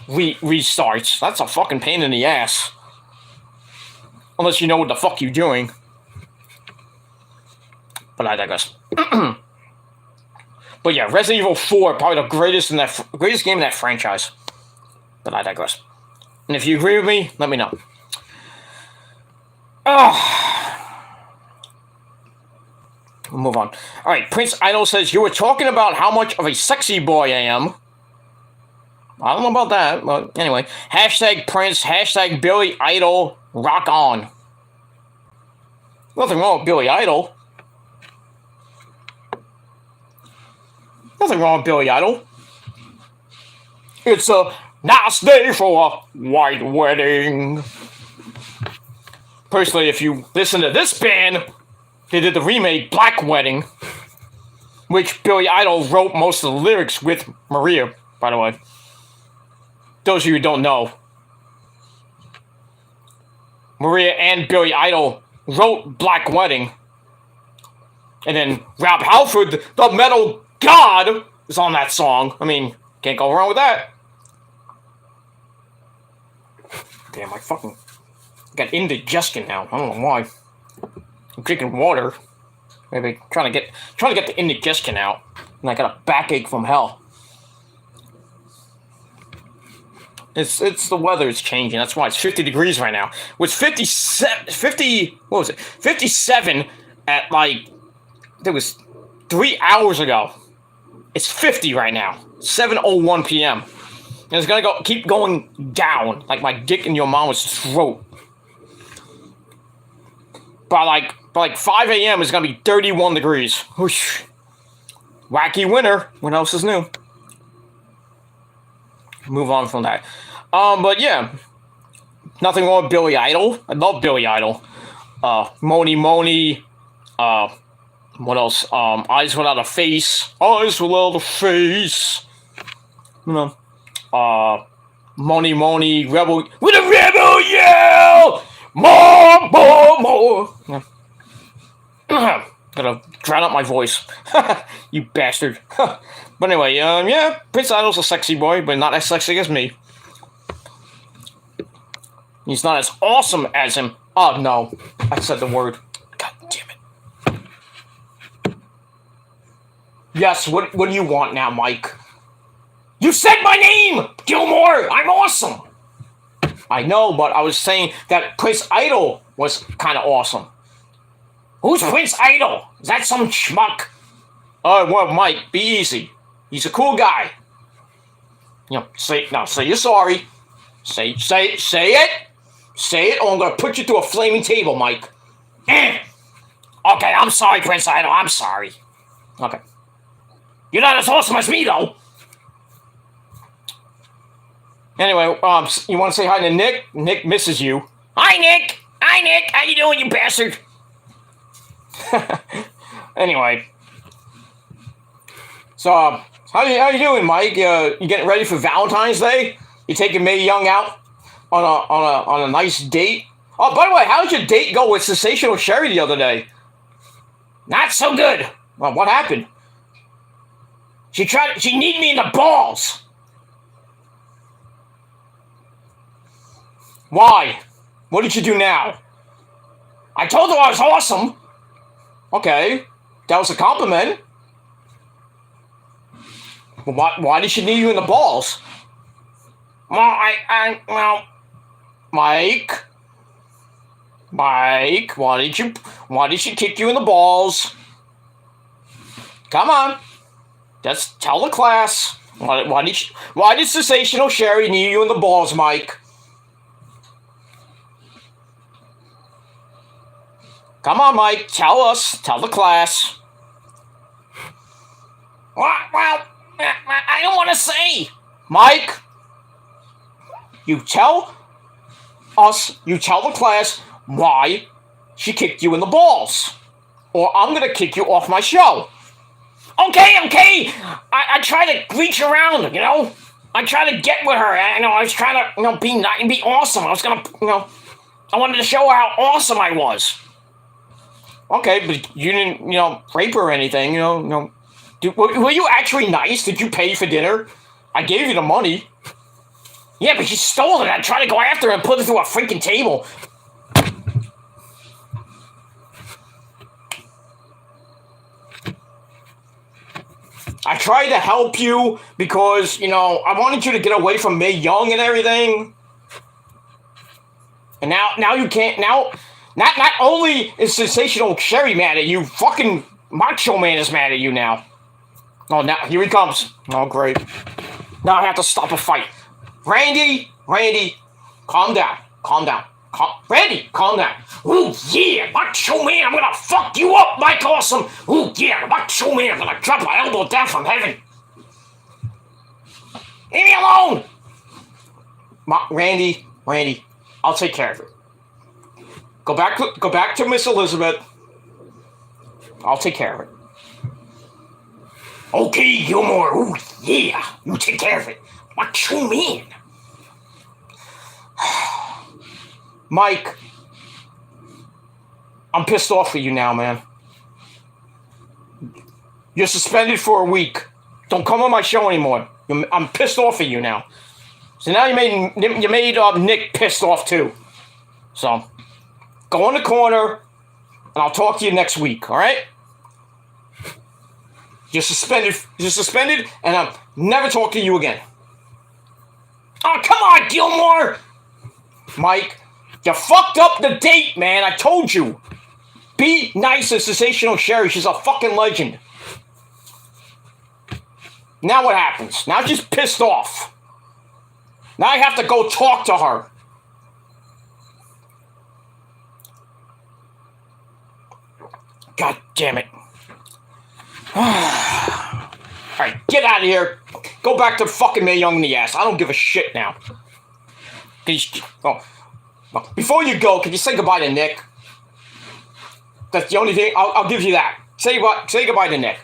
restarts. That's a fucking pain in the ass. Unless you know what the fuck you're doing. But I digress. But yeah, Resident Evil 4, probably the greatest game in that franchise. But I digress. And if you agree with me, let me know. We'll move on. Alright, Prince Idol says, you were talking about how much of a sexy boy I am. I don't know about that, but anyway. Hashtag Prince, hashtag Billy Idol, rock on. Nothing wrong with Billy Idol. Nothing wrong with Billy Idol. It's a nice day for a white wedding. Personally, if you listen to this band, they did the remake Black Wedding, which Billy Idol wrote most of the lyrics with Maria, by the way. Those of you who don't know. Maria and Billy Idol wrote Black Wedding. And then Rob Halford, the metal god, is on that song. I mean, can't go wrong with that. Damn, I fucking got indigestion now. I don't know why. I'm drinking water. Maybe trying to get the indigestion out. And I got a backache from hell. It's the weather is changing. That's why it's 50 degrees right now. It's 57 at like, it was 3 hours ago. It's 50 right now. 7:01 p.m. And it's gonna keep going down, like my dick in your mama's throat. By like 5 a.m. it's gonna be 31 degrees. Whoosh. Wacky winter. What else is new? Move on from that. But yeah, nothing wrong with Billy Idol. I love Billy Idol. Moni Moni. What else? Eyes Without a Face. Eyes Without a Face. You know. Moni Moni. Rebel. With a rebel yell! More! Yeah. Gotta drown out my voice. You bastard. But anyway, yeah, Prince Idol's a sexy boy, but not as sexy as me. He's not as awesome as him. Oh, no. I said the word. God damn it. Yes, what do you want now, Mike? You said my name! Gilmore! I'm awesome! I know, but I was saying that Prince Idol was kind of awesome. Who's Prince Idol? Is that some schmuck? Well, Mike, be easy. He's a cool guy. You know, say you're sorry. Say it. Say it, or I'm gonna put you through a flaming table, Mike. Okay, I'm sorry, Prince Idol. I'm sorry. Okay. You're not as awesome as me, though. Anyway, you want to say hi to Nick? Nick misses you. Hi, Nick. Hi, Nick. How you doing, you bastard? Anyway, so how you doing, Mike? You getting ready for Valentine's Day? You taking Mae Young out on a nice date? Oh, by the way, how did your date go with Sensational Sherry the other day? Not so good. Well, what happened? She kneed me in the balls. Why? What did you do now? I told her I was awesome. Okay, that was a compliment. But why did she knee you in the balls? Well, Mike, why did she kick you in the balls? Come on, just tell the class. Why did Sensational Sherry knee you in the balls, Mike? Come on, Mike, tell the class. Well, I don't want to say. Mike, you tell the class why she kicked you in the balls. Or I'm going to kick you off my show. Okay. I try to reach around, you know. I try to get with her. I was trying to, be awesome. I was going to, I wanted to show her how awesome I was. Okay, but you didn't, rape her or anything, were you actually nice? Did you pay for dinner? I gave you the money. Yeah, but you stole it. I tried to go after her and put her through a freaking table. I tried to help you because, I wanted you to get away from Mae Young and everything. And now you can't, Not only is Sensational Sherry mad at you, fucking Macho Man is mad at you now. Oh, now, here he comes. Oh, great. Now I have to stop a fight. Randy, calm down. Randy, calm down. Ooh, yeah, Macho Man, I'm gonna fuck you up, Mike Awesome. Ooh, yeah, Macho Man, I'm gonna drop my elbow down from heaven. Leave me alone! Randy, I'll take care of it. Go back to Miss Elizabeth. I'll take care of it. Okay, Gilmore. Oh, yeah. You take care of it. What you mean? Mike, I'm pissed off at you now, man. You're suspended for a week. Don't come on my show anymore. I'm pissed off at you now. So now you made Nick pissed off too. So go in the corner, and I'll talk to you next week. All right? You're suspended. And I'll never talk to you again. Oh, come on, Gilmore! Mike, you fucked up the date, man. I told you. Be nice to Sensational Sherry. She's a fucking legend. Now what happens? Now she's pissed off. Now I have to go talk to her. God damn it. Alright, get out of here. Go back to fucking Mae Young in the ass. I don't give a shit now. Before you go, can you say goodbye to Nick? That's the only thing. I'll give you that. Say goodbye to Nick.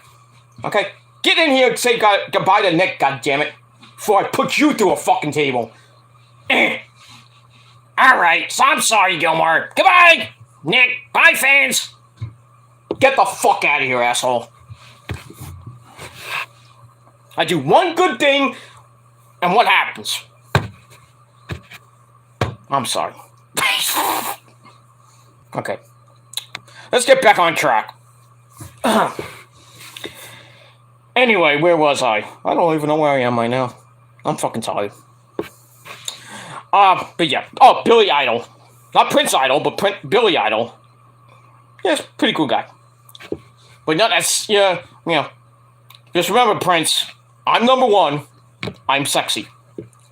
Okay? Get in here and say goodbye to Nick, goddammit. Before I put you through a fucking table. Alright, so I'm sorry, Gilmore. Goodbye, Nick. Bye, fans. Get the fuck out of here, asshole. I do one good thing, and what happens? I'm sorry. Okay. Let's get back on track. Anyway, where was I? I don't even know where I am right now. I'm fucking tired. But yeah. Oh, Billy Idol. Not Prince Idol, but Billy Idol. Yeah, pretty cool guy. But not as, yeah, you know. Just remember, Prince, I'm number one. I'm sexy.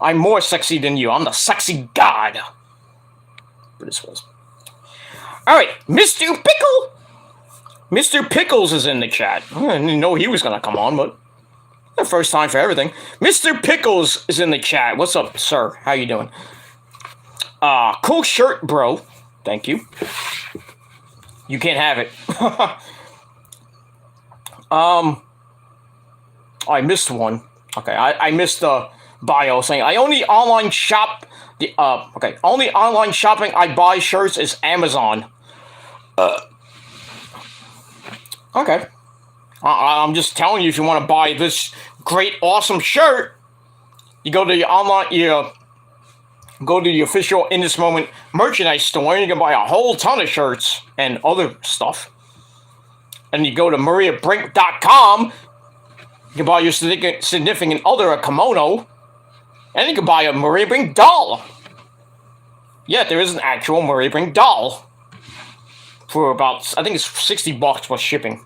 I'm more sexy than you. I'm the sexy god. But this was. Alright, Mr. Pickle! Mr. Pickles is in the chat. I didn't know he was gonna come on, but the first time for everything. Mr. Pickles is in the chat. What's up, sir? How you doing? Cool shirt, bro. Thank you. You can't have it. I missed one. Okay, I missed the bio saying I only online shop. Only online shopping I buy shirts is Amazon. Okay. I'm just telling you, if you want to buy this great, awesome shirt, you go to the online, go to the official In This Moment merchandise store, and you can buy a whole ton of shirts and other stuff. And you go to mariabrink.com, you can buy your significant other a kimono, and you can buy a Maria Brink doll. Yeah, there is an actual Maria Brink doll. For about, I think it's $60 plus shipping.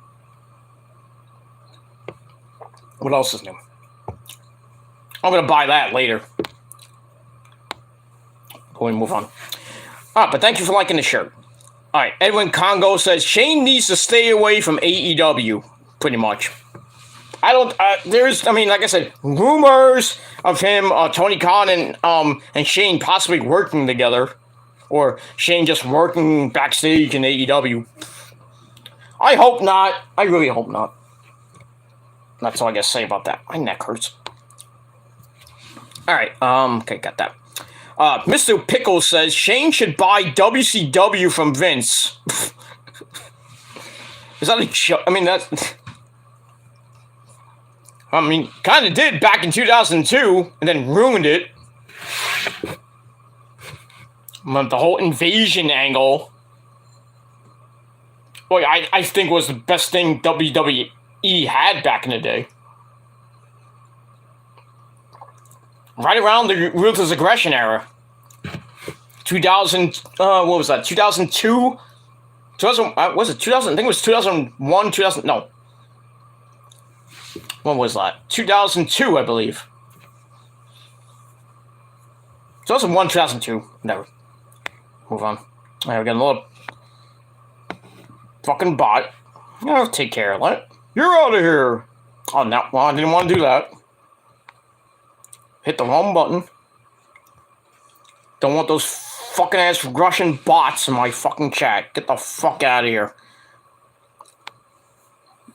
What else is new? I'm going to buy that later. Go and move on. But thank you for liking the shirt. Alright, Edwin Congo says, Shane needs to stay away from AEW. Pretty much. Like I said, rumors of him, Tony Khan and Shane possibly working together. Or Shane just working backstage in AEW. I hope not. I really hope not. That's all I gotta say about that. My neck hurts. Alright, okay, got that. Mr. Pickles says, Shane should buy WCW from Vince. Is that a joke? Kind of did back in 2002, and then ruined it. The whole invasion angle, boy, I think was the best thing WWE had back in the day. Right around the Ruthless Aggression era. 2000, what was that? 2002? 2000, was it 2000? I think it was 2001, 2000, no. When was that? 2002, I believe. 2001, 2002, never. Move on. Alright, we got another fucking bot. Oh, take care of that. You're out of here. Oh, no. Well, I didn't want to do that. Hit the wrong button. Don't want those fucking ass Russian bots in my fucking chat. Get the fuck out of here.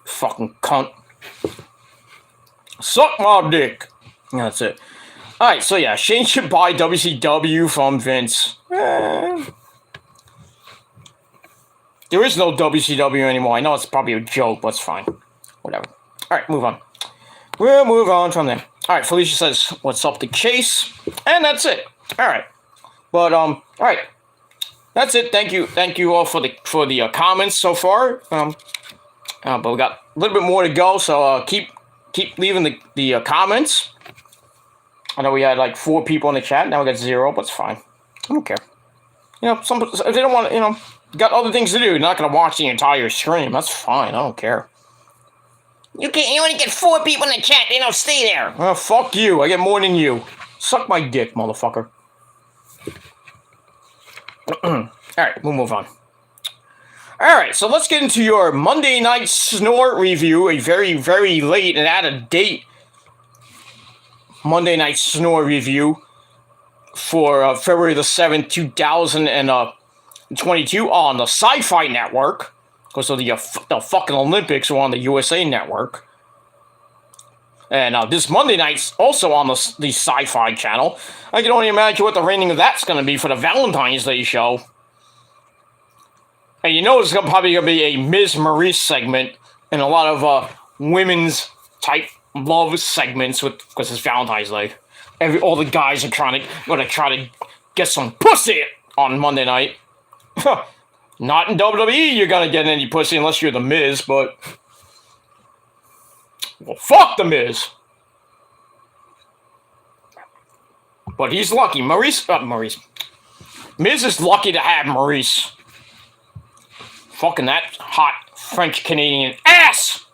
Fucking cunt. Suck my dick. That's it. Alright, so yeah, Shane should buy WCW from Vince. There is no WCW anymore. I know it's probably a joke, but it's fine. Whatever. Alright, move on. We'll move on from there. Alright, Felicia says, what's up to Chase? And that's it. Alright. But, alright. That's it. Thank you all for the comments so far. But we got a little bit more to go, so keep leaving the comments. I know we had like 4 people in the chat. Now we got 0, but it's fine. I don't care. You know, if they don't want to, got other things to do. You're not going to watch the entire stream. That's fine. I don't care. You only get 4 people in the chat. They don't stay there. Fuck you. I get more than you. Suck my dick, motherfucker. Alright, we'll move on. Alright, so let's get into your Monday Night Snore review. A very, very late and out of date Monday Night Snore review for February the 7th, 2022 on the Sci-Fi Network. Because of the fucking Olympics were on the USA Network. And this Monday night's also on the Sci-Fi channel. I can only imagine what the rating of that's going to be for the Valentine's Day show. And you know it's probably going to be a Ms. Maurice segment and a lot of women's type love segments because it's Valentine's Day. All the guys are going to try to get some pussy on Monday night. Not in WWE you're going to get any pussy unless you're the Miz, but... Well, fuck the Miz. But he's lucky. Miz is lucky to have Maurice. Fucking that hot French-Canadian ass!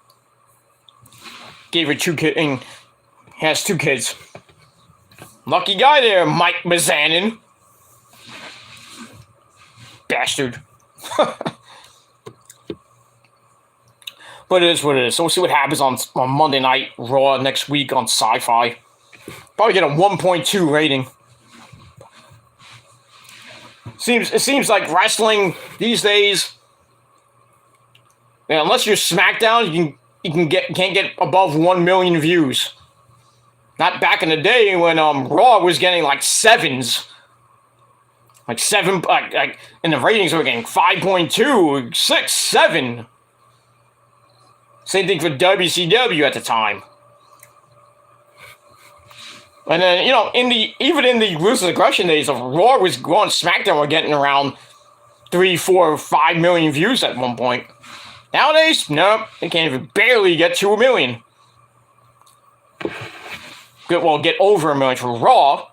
Gave her 2 kids and has 2 kids. Lucky guy there, Mike Mizanin. Bastard. But it is what it is. So we'll see what happens on Monday Night Raw next week on Sci-Fi. Probably get a 1.2 rating. It seems like wrestling these days, unless you're SmackDown, you can't get above 1 million views. Not back in the day when Raw was getting like 7s. Like 7, and the ratings were getting 5.2, 6, 7. Same thing for WCW at the time. And then, even in the Ruthless Aggression days, of Raw was going, SmackDown were getting around 3, 4, 5 million views at one point. Nowadays, nope, they can't even barely get to 1 million. Get over 1 million for Raw.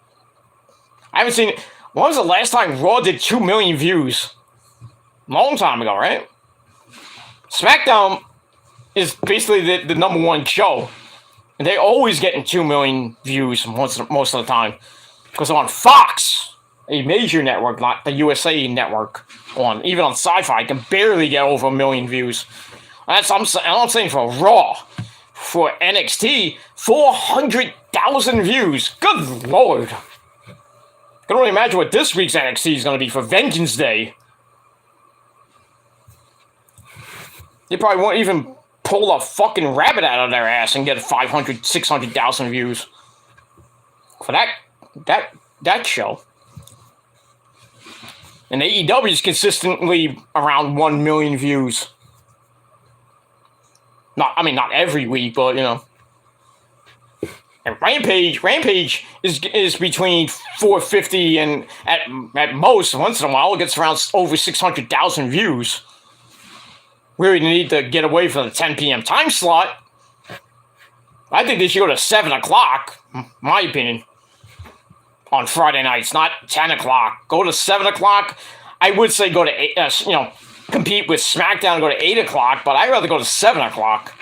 I haven't seen... When was the last time Raw did 2 million views? Long time ago, right? SmackDown is basically the number 1 show. And they're always getting 2 million views most of the time. Because on Fox, a major network, not the USA network, even on Sci-Fi, can barely get over 1 million views. I'm saying for Raw. For NXT, 400,000 views. Good Lord. I can only imagine what this week's NXT is going to be for Vengeance Day. They probably won't even pull a fucking rabbit out of their ass and get 500, 600,000 views for that show. And AEW is consistently around 1 million views. Not every week, but And Rampage is between 450 and at most once in a while it gets around over 600,000 views. We really need to get away from the 10 p.m. time slot. I think they should go to 7 o'clock, my opinion, on Friday nights, not 10 o'clock. Go to 7 o'clock. I would say go to 8, compete with SmackDown and go to 8 o'clock, but I'd rather go to 7 o'clock.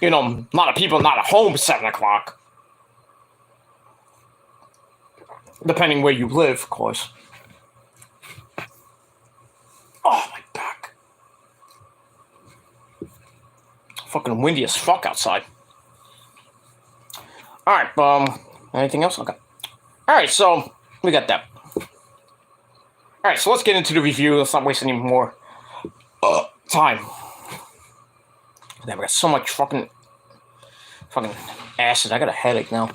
A lot of people not at home at 7 o'clock. Depending where you live, of course. Oh, my back. Fucking windy as fuck outside. Alright, anything else? Okay. Alright, so we got that. Alright, so let's get into the review. Let's not waste any more time. Damn, I got so much fucking acid. I got a headache now.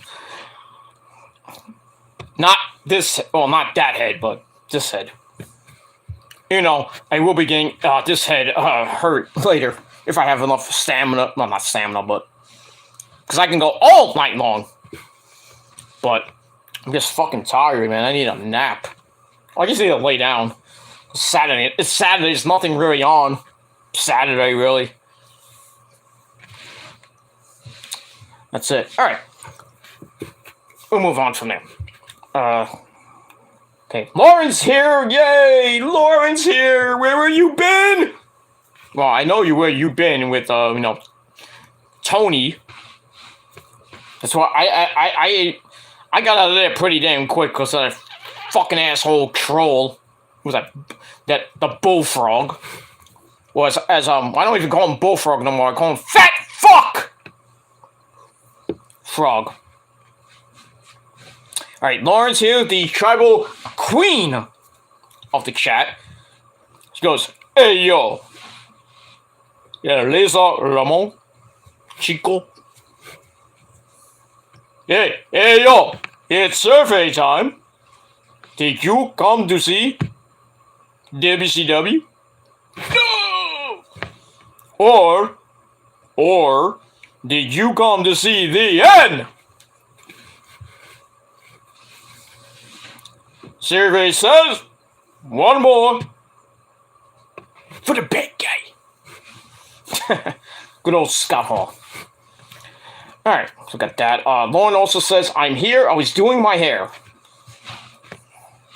Not this, well, not that head, but this head. You know, I will be getting this head hurt later if I have enough stamina. Well, not stamina, but because I can go all night long. But I'm just fucking tired, man. I need a nap. I just need to lay down. It's Saturday. There's nothing really on. Saturday, really. That's it. All right. We'll move on from there. Okay. Lauren's here. Yay! Lauren's here. Where have you been? Well, I know where you've been with, Tony. That's why I got out of there pretty damn quick because of that fucking asshole troll. Who was that the bullfrog? Was I don't even call him bullfrog no more. I call him fat fuck frog. All right, Lauren's here, the tribal queen of the chat. She goes, "Hey yo, yeah, Lisa Ramon, Chico. Hey yo, it's survey time. Did you come to see WCW? No! Or did you come to see the end? Survey says, one more for the big guy." Good old Scott Hall. Alright, so got that. Lauren also says, "I'm here. I was doing my hair."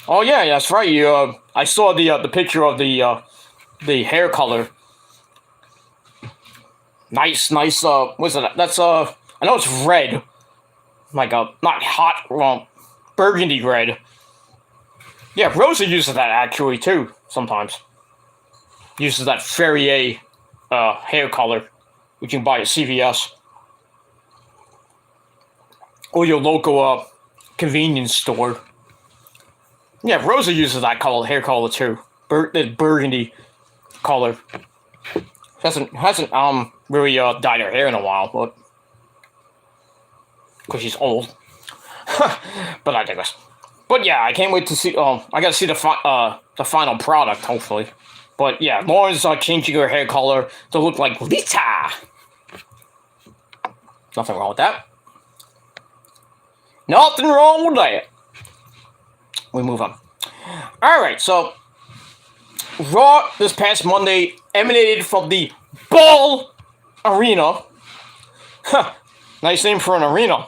Oh yeah, that's right. You, I saw the picture of the hair color. Nice. What's that? That's I know it's red, like not hot, well, burgundy red. Yeah, Rosa uses that actually too sometimes. Uses that Ferrier hair color, which you can buy at CVS or your local convenience store. Yeah, Rosa uses that hair color too. That burgundy color. Hasn't really dyed her hair in a while, but because she's old. But I digress. But yeah, I can't wait to see. I gotta see the final product, hopefully. But yeah, Lauren's changing her hair color to look like Lita. Nothing wrong with that. Nothing wrong with that. We move on. Alright, so Raw this past Monday emanated from the Ball Arena. Nice name for an arena.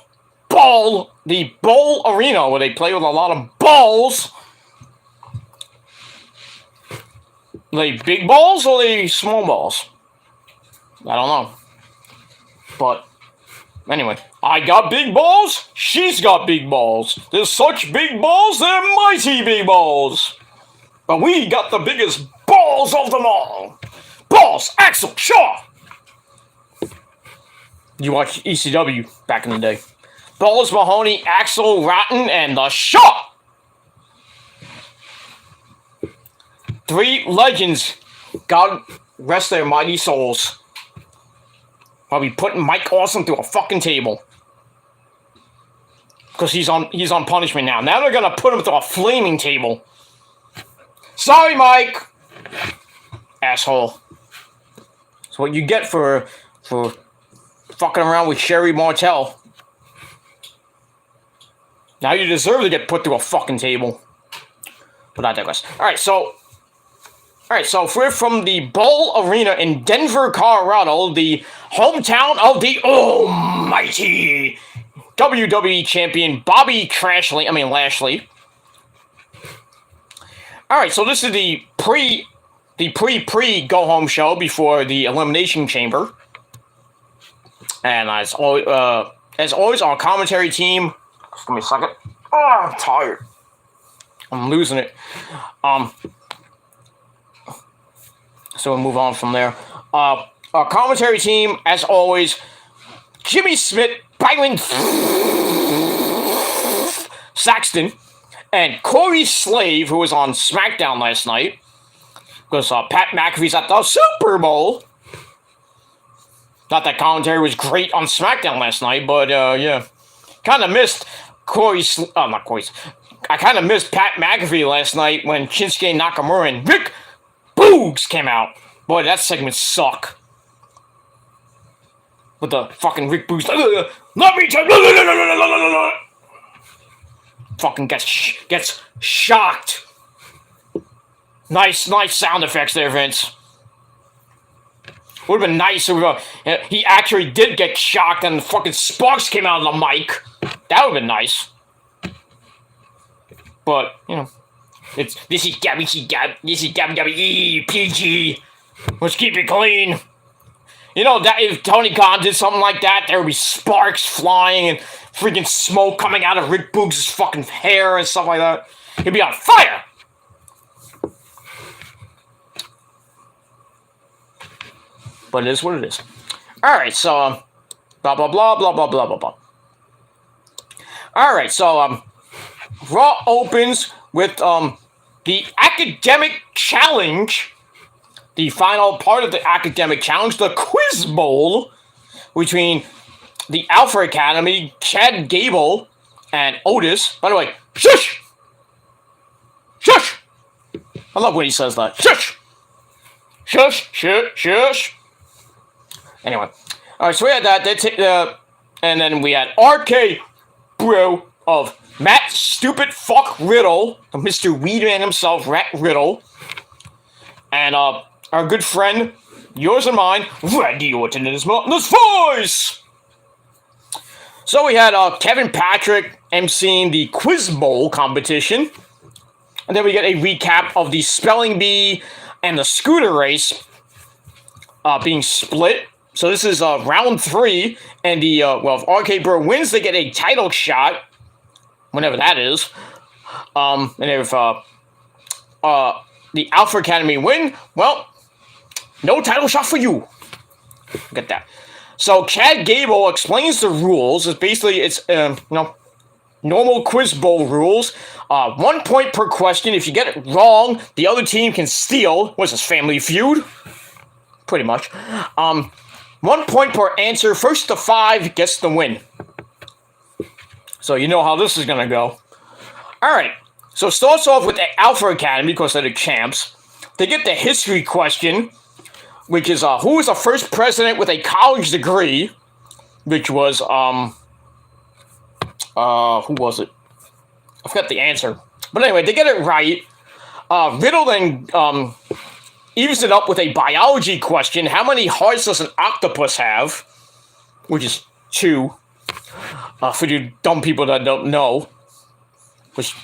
The Bowl Arena, where they play with a lot of balls. Are they big balls or are they small balls? I don't know. But anyway, I got big balls. She's got big balls. There's such big balls, they're mighty big balls. But we got the biggest balls of them all. Balls, Axel, Shaw. You watched ECW back in the day. Balls, Mahoney, Axel, Rotten, and the Shaw. 3 legends. God rest their mighty souls. I'll be putting Mike Awesome through a fucking table. Because he's on punishment now. Now they're gonna put him through a flaming table. Sorry, Mike! Asshole. That's what you get for fucking around with Sherry Martel. Now you deserve to get put through a fucking table. But I digress. Alright, so we're from the Bowl Arena in Denver, Colorado, the hometown of the almighty WWE champion Bobby Lashley. Alright, so this is the pre go home show before the Elimination Chamber. And as always, our commentary team. Just give me a second. Oh, I'm tired. I'm losing it. So we'll move on from there. Our commentary team, as always, Jimmy Smith, Byron Saxton, and Corey Slave, who was on SmackDown last night, because Pat McAfee's at the Super Bowl. Not that commentary was great on SmackDown last night, but yeah. Kind of missed I kind of missed Pat McAfee last night when Shinsuke Nakamura and Rick Boogs came out. Boy, that segment sucked. With the fucking Rick Boogs. Let me tell you. Fucking gets shocked. Nice sound effects there, Vince. Would have been nice if he actually did get shocked and the fucking sparks came out of the mic. That would have been nice. But, you know, this is WWE, PG. Let's keep it clean. You know, that if Tony Khan did something like that, there would be sparks flying and freaking smoke coming out of Rick Boogs' fucking hair and stuff like that. He'd be on fire. But it is what it is. Alright, so, blah, blah, blah, blah, blah, blah, blah, blah. Alright, so, Raw opens with, the Academic Challenge. The final part of the Academic Challenge, the Quiz Bowl, between the Alpha Academy, Chad Gable, and Otis. By the way, shush! Shush! I love when he says that. Shush! Shush, shush, shush. Anyway, alright, so we had that. And then we had RK Bro of Matt Stupid Fuck Riddle, Mr. Weedman himself, Rat Riddle, and our good friend, yours and mine, Randy Orton in his mountainous voice. So we had Kevin Patrick emceeing the Quiz Bowl competition, and then we get a recap of the Spelling Bee and the Scooter Race being split. So this is round 3, and the if RK Bro wins, they get a title shot, whenever that is. And if the Alpha Academy win, well, no title shot for you. Get that. So Chad Gable explains the rules. It's normal Quiz Bowl rules. 1 point per question. If you get it wrong, the other team can steal. What's this, Family Feud? Pretty much. 1 point per answer. First to 5 gets the win. So you know how this is going to go. Alright. So it starts off with the Alpha Academy, because they're the champs. They get the history question, which is, who was the first president with a college degree? Which was, who was it? I forgot the answer. But anyway, they get it right. Riddle then, evens it up with a biology question. How many hearts does an octopus have? Which is 2. For you dumb people that don't know. Which,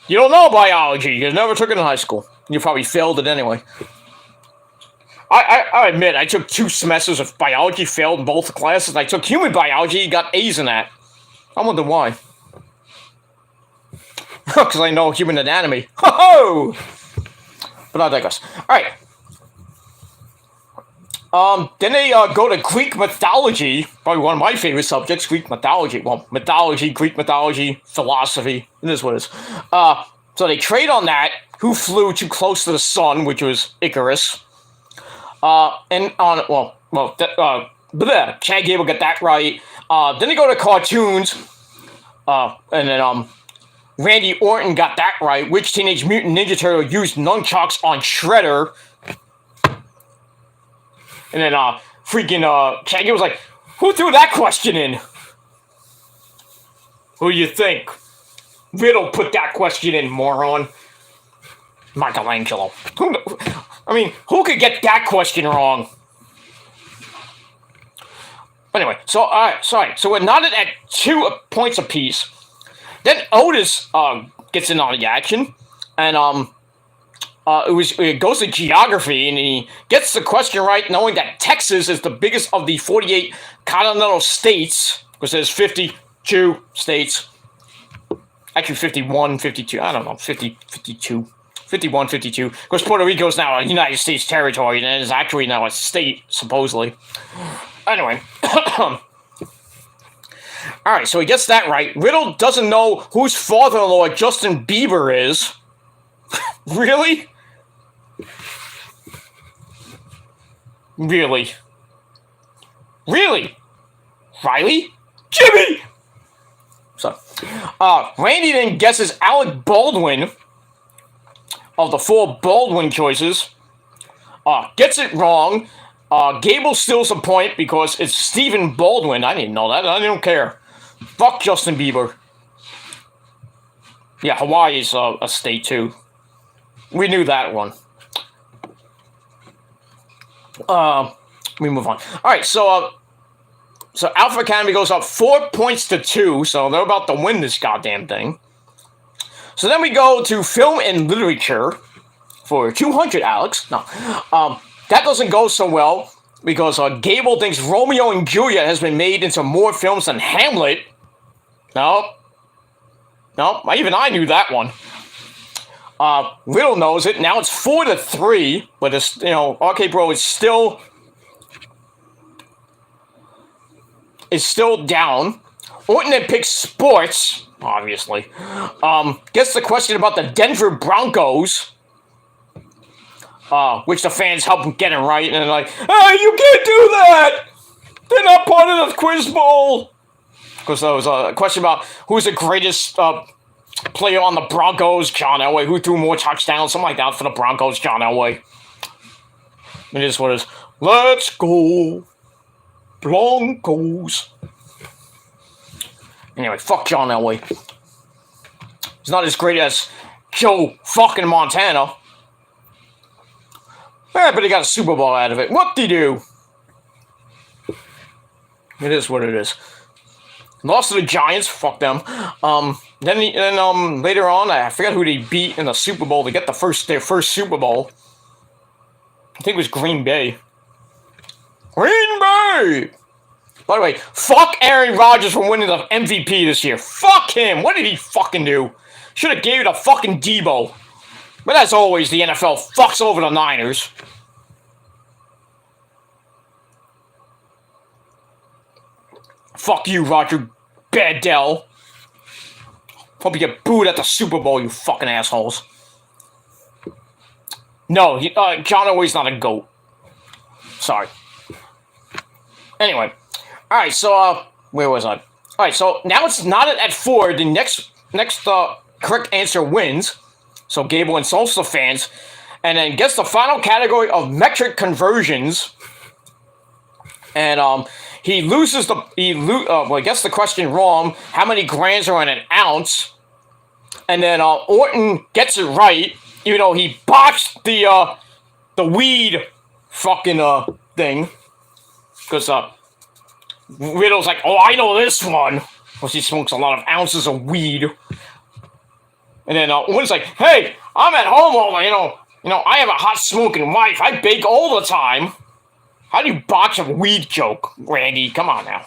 you don't know biology. You never took it in high school. You probably failed it anyway. I admit, I took 2 semesters of biology, failed in both classes. I took human biology, got A's in that. I wonder why. Because I know human anatomy. Ho-ho! But I digress. Alright. Then they go to Greek mythology, probably one of my favorite subjects, Greek mythology. Well, mythology, Greek mythology, philosophy, it is what it is. So they trade on that, who flew too close to the sun, which was Icarus. And on, Chad Gable got that right. Then they go to cartoons, and then, Randy Orton got that right. Which Teenage Mutant Ninja Turtle used nunchucks on Shredder? And then, Chad Gable was like, who threw that question in? Who do you think? Riddle put that question in, moron. Michelangelo. Who could get that question wrong? Anyway, so, sorry. So we're knotted at 2 points apiece. Then Otis, gets in on the action. And, it goes to geography, and he gets the question right, knowing that Texas is the biggest of the 48 continental states, because there's 52 states. Actually, 51, 52, I don't know, 50, 52. 51, 52. Of course, Puerto Rico is now a United States territory, and it is actually now a state, supposedly. Anyway. Alright, so he gets that right. Riddle doesn't know whose father-in-law Justin Bieber is. Really? Really? Really? Riley? Jimmy! So, Randy then guesses Alec Baldwin of the 4 Baldwin choices. Gets it wrong. Gable steals a point because it's Stephen Baldwin. I didn't know that. I don't care. Fuck Justin Bieber. Yeah, Hawaii is a state too. We knew that one. We move on. Alright, so Alpha Academy goes up 4 points to 2, so they're about to win this goddamn thing. So then we go to film and literature for 200, Alex. No. That doesn't go so well because Gable thinks Romeo and Juliet has been made into more films than Hamlet. No, even I knew that one. Riddle knows it. Now it's 4-3, but it's, RK Bro is still down. Orton then picks sports, obviously. Gets the question about the Denver Broncos. Which the fans help him get it right, and they're like, hey, you can't do that! They're not part of the quiz bowl! Because there was a question about who's the greatest player on the Broncos, John Elway. Who threw more touchdowns, something like that for the Broncos, John Elway. It is what it is. Let's go, Broncos. Anyway, fuck John Elway. He's not as great as Joe fucking Montana. But he got a Super Bowl out of it. Whoop-de-doo. It is what it is. Lost to the Giants. Fuck them. Then later on, I forgot who they beat in the Super Bowl to get their first Super Bowl. I think it was Green Bay. Green Bay! By the way, fuck Aaron Rodgers for winning the MVP this year. Fuck him. What did he fucking do? Should have gave it to fucking Debo. But as always, the NFL fucks over the Niners. Fuck you, Roger Goodell. Hope you get booed at the Super Bowl, you fucking assholes. No, John Elway's not a GOAT. Sorry. Anyway. Alright, so, where was I? Alright, so now it's not at 4. The next correct answer wins. So Gable insults the fans, and then gets the final category of metric conversions. And he gets the question wrong. How many grams are in an ounce? And then Orton gets it right, even though he botched the weed fucking thing. Because Riddle's like, oh, I know this one. Because he smokes a lot of ounces of weed. And then Orton's like, hey, I'm at home all day, I have a hot smoking wife. I bake all the time. How do you botch a weed joke, Randy? Come on now.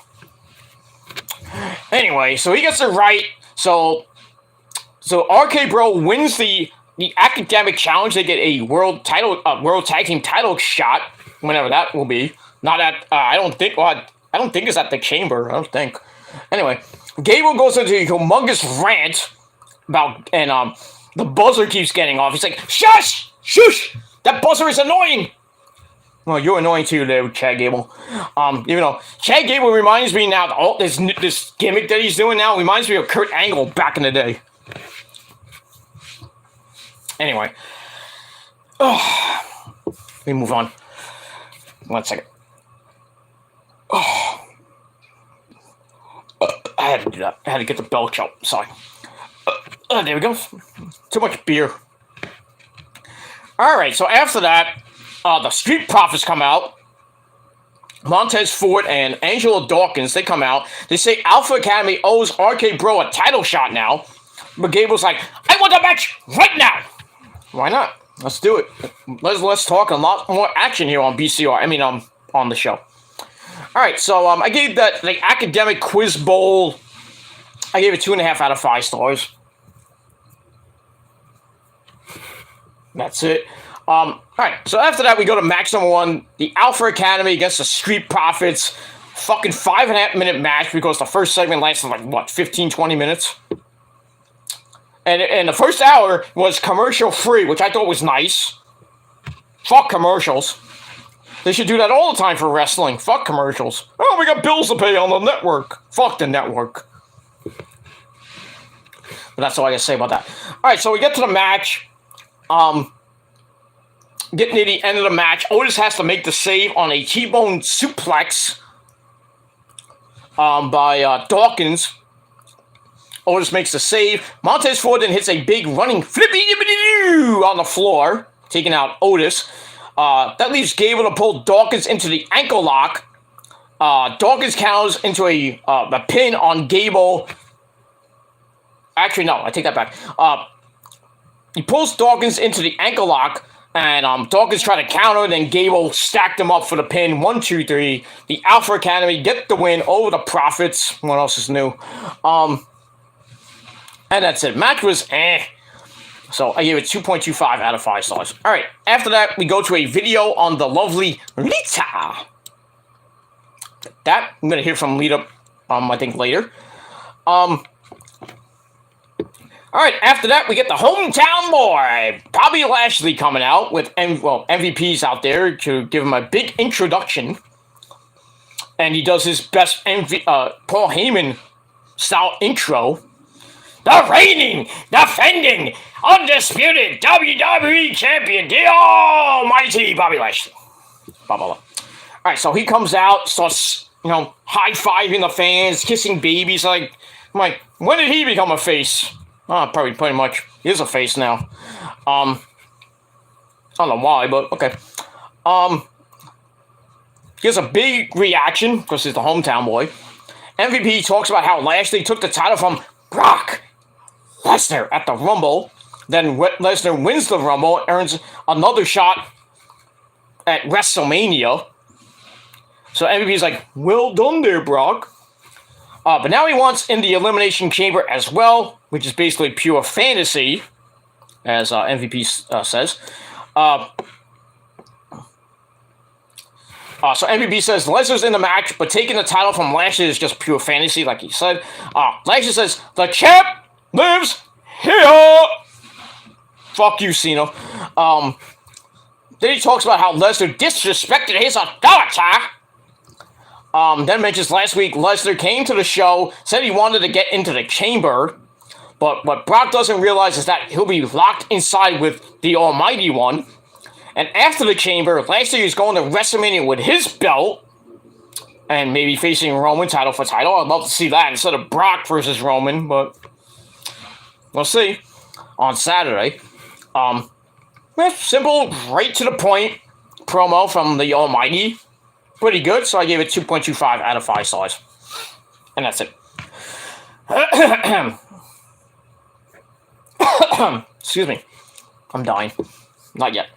Anyway, so he gets it right. So RK Bro wins the academic challenge. They get a world tag team title shot, whenever that will be. Not at I don't think it's at the Chamber. I don't think. Anyway, Gable goes into a humongous rant about, and the buzzer keeps getting off. He's like, shush! Shush! That buzzer is annoying! Well, you're annoying too, there, Chad Gable. Chad Gable reminds me now, this gimmick that he's doing now reminds me of Kurt Angle back in the day. Anyway. Let me move on. 1 second. I had to do that. I had to get the belch out. Sorry. There we go. Too much beer. Alright, so after that, the Street Profits come out. Montez Ford and Angelo Dawkins, they come out. They say Alpha Academy owes RK Bro a title shot now. But Gable's like, I want the match right now! Why not? Let's do it. Let's talk a lot more action here on BCR. On the show. Alright, so I gave the academic quiz bowl, I gave it 2.5 out of 5 stars. That's it. Alright, so after that we go to match number 1, the Alpha Academy against the Street Profits. fucking 5.5-minute match because the first segment lasted like, what, 15, 20 minutes? And the first hour was commercial free, which I thought was nice. Fuck commercials. They should do that all the time for wrestling. Fuck commercials. Oh, we got bills to pay on the network. Fuck the network. But that's all I gotta say about that. Alright, so we get to the match. Getting near the end of the match, Otis has to make the save on a T-bone suplex by Dawkins. Otis makes the save. Montez Ford then hits a big running flippy-dippity-doo on the floor, taking out Otis. That leaves Gable to pull Dawkins into the ankle lock. Dawkins counters into a pin on Gable. Actually, no, I take that back. He pulls Dawkins into the ankle lock, and Dawkins tried to counter, then Gable stacked him up for the pin. 1, 2, 3. The Alpha Academy get the win over the Profits. What else is new? And that's it. Match was So I gave it 2.25 out of 5 stars. Alright, after that, we go to a video on the lovely Lita. That, I'm going to hear from Lita, I think, later. Alright, after that, we get the hometown boy, Bobby Lashley, coming out with, MVPs out there to give him a big introduction. And he does his best Paul Heyman style intro. The reigning, defending, undisputed WWE champion, the almighty Bobby Lashley. Blah, blah, blah. Alright, so he comes out, starts, high-fiving the fans, kissing babies. I'm like, when did he become a face? Probably pretty much. He is a face now. I don't know why, but okay. He has a big reaction, because he's the hometown boy. MVP talks about how Lashley took the title from Brock Lesnar at the Rumble. Then Lesnar wins the Rumble, earns another shot at WrestleMania. So MVP's like, well done there, Brock. But now he wants in the Elimination Chamber as well, which is basically pure fantasy, as MVP says. So MVP says Lesnar's in the match, but taking the title from Lashley is just pure fantasy, like he said. Lashley says, the champ lives here! Fuck you, Cena. Then he talks about how Lesnar disrespected his authority. Then mentions last week Lesnar came to the show, said he wanted to get into the chamber, but what Brock doesn't realize is that he'll be locked inside with the Almighty One. And after the chamber, Lashley is going to WrestleMania with his belt, and maybe facing Roman title for title. I'd love to see that instead of Brock versus Roman, but we'll see on Saturday. Simple, right to the point promo from the Almighty. Pretty good, so I gave it 2.25 out of 5 stars. And that's it. Excuse me. I'm dying. Not yet.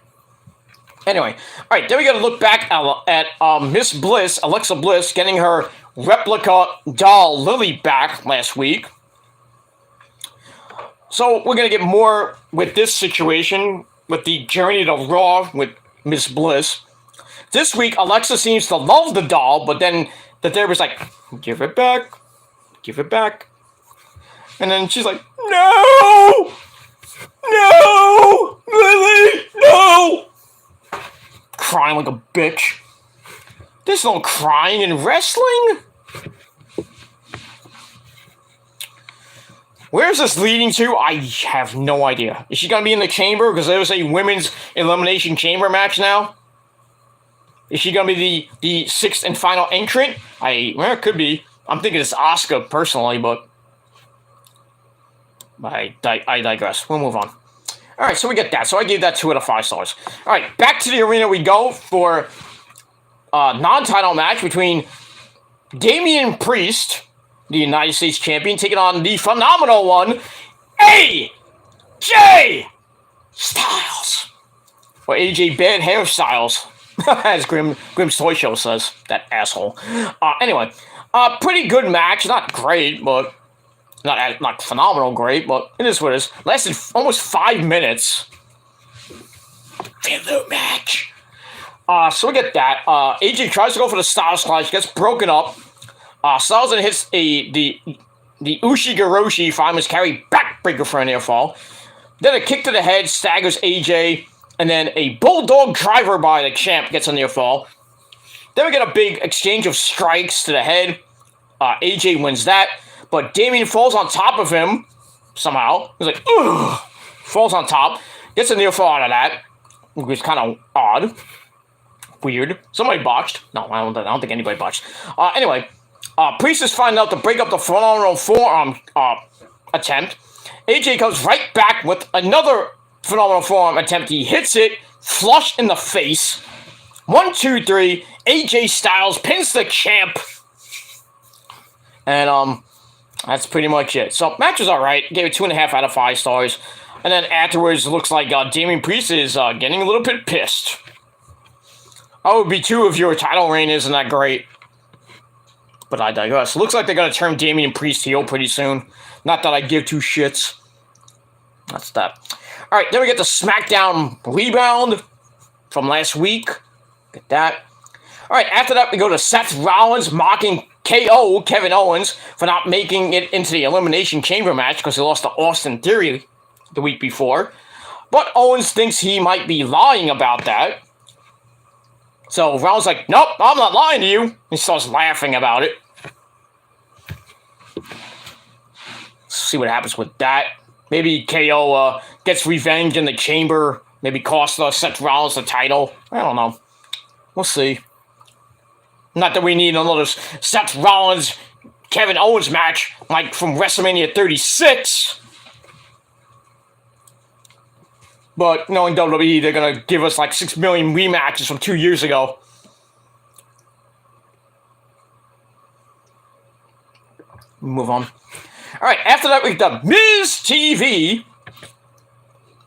Anyway, alright, then we gotta look back at Miss Bliss, Alexa Bliss, getting her replica doll Lily back last week. So we're gonna get more with this situation, with the journey to Raw with Miss Bliss. This week, Alexa seems to love the doll, but then the therapist's like, give it back. Give it back. And then she's like, no! No! Lily! No! Crying like a bitch. There's no crying in wrestling. Where's this leading to? I have no idea. Is she going to be in the chamber? Because there's a women's elimination chamber match now. Is she going to be the 6th and final entrant? Well, it could be. I'm thinking it's Asuka personally, but I digress. We'll move on. All right, so we get that. So I gave that 2 out of 5 stars. All right, back to the arena we go for a non-title match between Damian Priest, the United States champion, taking on the phenomenal one, AJ Styles. Or AJ Bad Hairstyles. As Grimm's Toy Show says, that asshole. Anyway, pretty good match. Not great, but not phenomenal great, but it is what it is. Lasted almost 5 minutes. Filler match. So we get that. AJ tries to go for the Styles Clash, gets broken up. Styles then hits the Ushigoroshi Fireman's Carry backbreaker for a near fall. Then a kick to the head staggers AJ, and then a Bulldog driver by the champ gets a near fall. Then we get a big exchange of strikes to the head. AJ wins that, but Damien falls on top of him somehow. He's like, ugh! Falls on top, gets a near fall out of that, which was kind of odd. Weird. Somebody botched. No, I don't think anybody botched. Anyway, Priest is finding out to break up the phenomenal forearm attempt. AJ comes right back with another phenomenal forearm attempt. He hits it flush in the face. 1, 2, 3. AJ Styles pins the champ. And that's pretty much it. So match was alright. Gave it 2.5 out of 5 stars. And then afterwards, it looks like Damian Priest is getting a little bit pissed. I would be too if your title reign isn't that great. But I digress. Looks like they're going to turn Damian Priest heel pretty soon. Not that I give two shits. That's that. Alright, then we get the SmackDown rebound from last week. Get that. Alright, after that we go to Seth Rollins mocking KO Kevin Owens for not making it into the Elimination Chamber match because he lost to Austin Theory the week before. But Owens thinks he might be lying about that. So Rollins like, nope, I'm not lying to you. He starts laughing about it. Let's see what happens with that. Maybe KO gets revenge in the chamber. Maybe costs Seth Rollins the title. I don't know. We'll see. Not that we need another Seth Rollins Kevin Owens match like from WrestleMania 36. But knowing WWE, they're going to give us like 6 million rematches from 2 years ago. Move on. Alright, after that we got Miz TV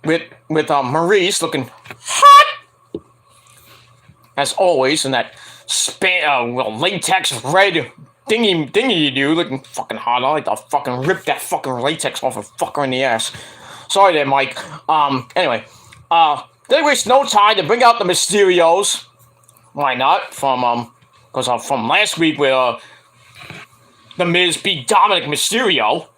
with Maurice looking hot as always in that latex red thingy you do, looking fucking hot. I like to fucking rip that fucking latex off and fuck her in the ass. Sorry there, Mike. Anyway, they waste no time to bring out the Mysterios. Why not? Because from last week where the Miz beat Dominic Mysterio.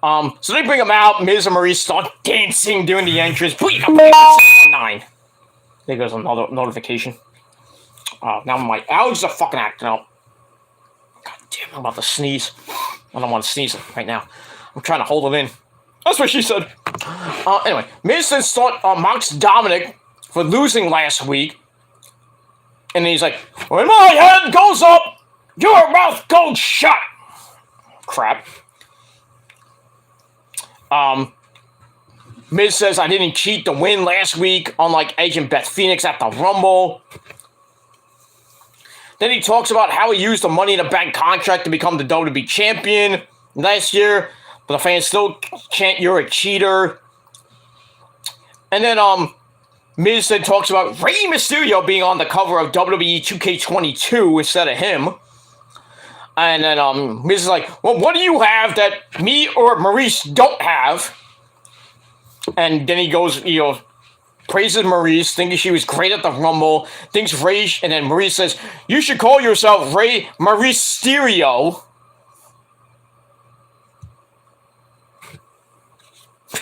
So they bring him out. Miz and Maurice start dancing during the entrance. Please, 9. There goes another notification. Now my allergies are fucking acting out. God damn, I'm about to sneeze. I don't want to sneeze right now. I'm trying to hold it in. That's what she said. Anyway, Miz then mocks Dominic for losing last week. And he's like, when my head goes up, your mouth goes shut. Crap. Miz says, I didn't cheat to win last week, unlike Agent Beth Phoenix at the Rumble. Then he talks about how he used the Money in the Bank contract to become the WWE champion last year, but the fans still chant, you're a cheater. And then, Miz then talks about Rey Mysterio being on the cover of WWE 2K22 instead of him. And then, Miz is like, well, what do you have that me or Maurice don't have? And then he goes, praises Maurice, thinking she was great at the Rumble, thinks Rey, and then Maurice says, you should call yourself Rey Mysterio.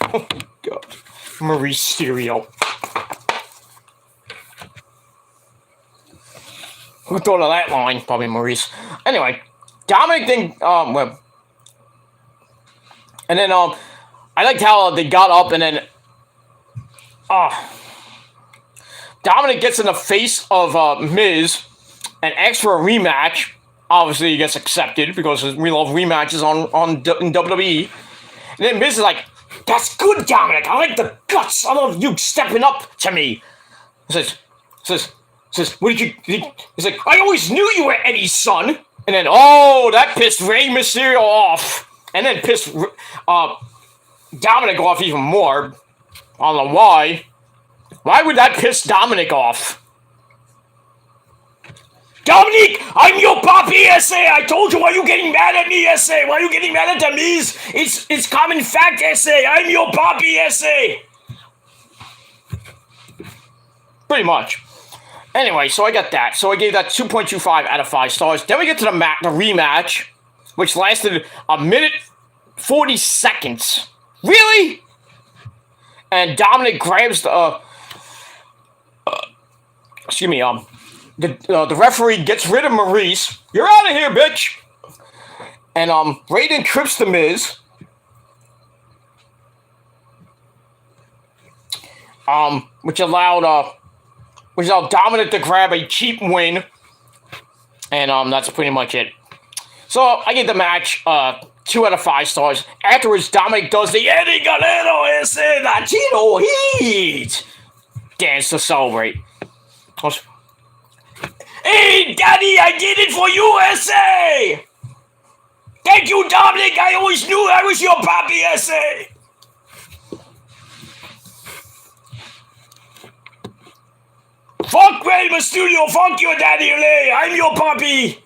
Oh my god. Maurice Mysterio. Who thought of that line? Probably Maurice. Anyway, Dominic then, and then, I liked how they got up and then, Dominic gets in the face of, Miz and asks for a rematch. Obviously, he gets accepted because we love rematches in WWE. And then Miz is like, that's good, Dominic. I like the guts. I love you stepping up to me. He says, what did you... He's like, I always knew you were Eddie's son. And then, that pissed Rey Mysterio off. And then pissed Dominic off even more. I don't know why. Why would that piss Dominic off? Dominic, I'm your papi, SA. I told you, why are you getting mad at me, SA? Why are you getting mad at the Miz? It's common fact, SA. I'm your papi, SA. Pretty much. Anyway, so I got that. So I gave that 2.25 out of 5 stars. Then we get to the rematch, which lasted a minute 40 seconds. Really? And Dominic grabs the excuse me, the referee gets rid of Maurice. You're out of here, bitch. And Raiden trips the Miz. Which allowed Dominic to grab a cheap win. And that's pretty much it. So I give the match 2 out of 5 stars. Afterwards, Dominic does the Eddie Guerrero es el Latino Heat dance to celebrate. Hey, Daddy, I did it for USA! Thank you, Dominic. I always knew I was your papi, USA. Fuck Rey Mysterio, fuck your daddy, LA. I'm your papi.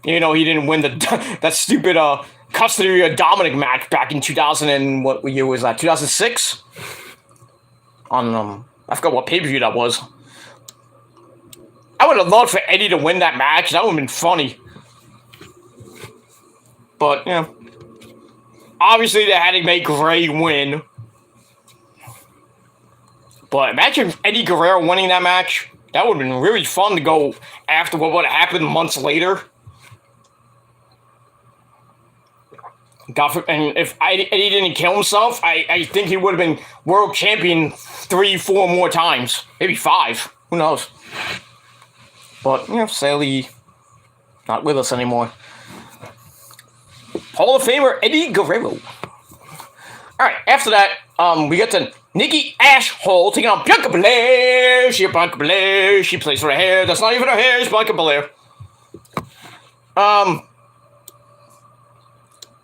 You know, he didn't win that stupid custody of Dominic match back in 2000 and what year was that? 2006? On I forgot what pay-per-view that was. I would have loved for Eddie to win that match. That would have been funny. But, you know, obviously they had to make Rey win. But imagine Eddie Guerrero winning that match. That would have been really fun to go after what would have happened months later. And if Eddie didn't kill himself, I think he would have been world champion 3-4 more times. Maybe 5. Who knows? But, you know, sadly, not with us anymore. Hall of Famer Eddie Guerrero. Alright, after that, we get to Nikki Ashhole taking on Bianca Belair. Bianca Belair. She plays for her hair. That's not even her hair. It's Bianca Belair.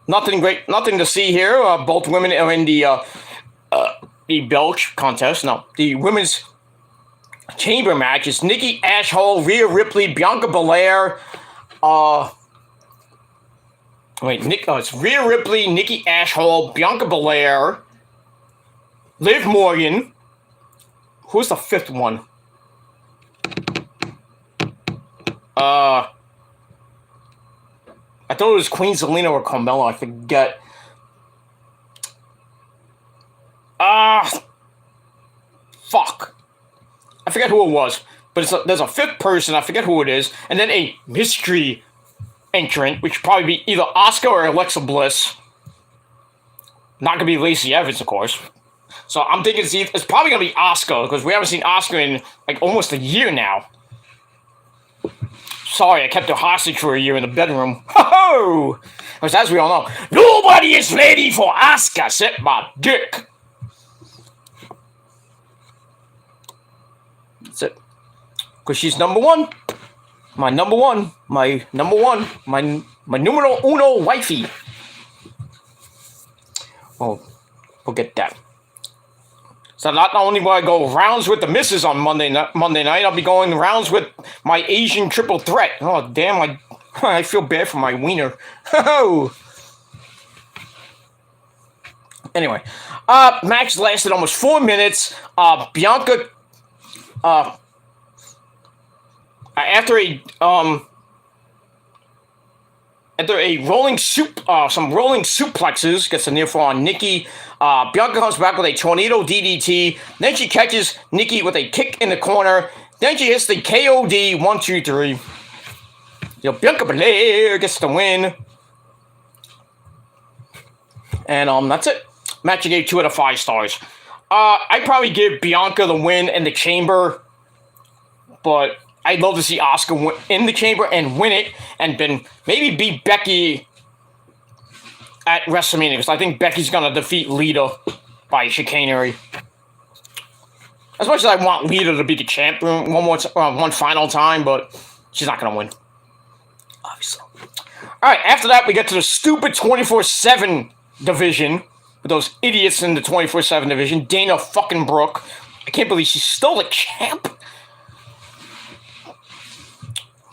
Nothing great. Nothing to see here. Both women are in the Belch contest. No, the women's chamber match is Nikki Ashhole, Rhea Ripley, Bianca Belair. It's Rhea Ripley, Nikki Ashhole, Bianca Belair, Liv Morgan. Who's the 5th one? I thought it was Queen Zelina or Carmella. I forget. Fuck. I forget who it was. But there's a 5th person. I forget who it is. And then a mystery entrant, which would probably be either Asuka or Alexa Bliss. Not going to be Lacey Evans, of course. So I'm thinking it's probably going to be Asuka, because we haven't seen Asuka in like almost a year now. Sorry, I kept her hostage for a year in the bedroom. Ho-ho! Because as we all know, nobody is ready for Asuka except my dick. That's it. Because she's number 1. My number 1. My number 1. My numero uno wifey. Well, we'll get that. So not only will I go rounds with the missus on Monday night, I'll be going rounds with my Asian triple threat. Oh, damn, I feel bad for my wiener. Anyway, match lasted almost 4 minutes. Bianca, after a rolling some rolling suplexes, gets a near fall on Nikki. Bianca comes back with a tornado DDT. Then she catches Nikki with a kick in the corner. Then she hits the KOD 1, 2, 3. Bianca Belair gets the win. And that's it. Match I gave 2 out of 5 stars. I'd probably give Bianca the win in the chamber, but I'd love to see Asuka in the chamber and win it, and then maybe beat Becky at WrestleMania, because I think Becky's going to defeat Lita by chicanery. As much as I want Lita to be the champion one final time, but she's not going to win. Obviously. Alright, after that, we get to the stupid 24/7 division, with those idiots in the 24/7 division. Dana fucking Brooke. I can't believe she's still the champ.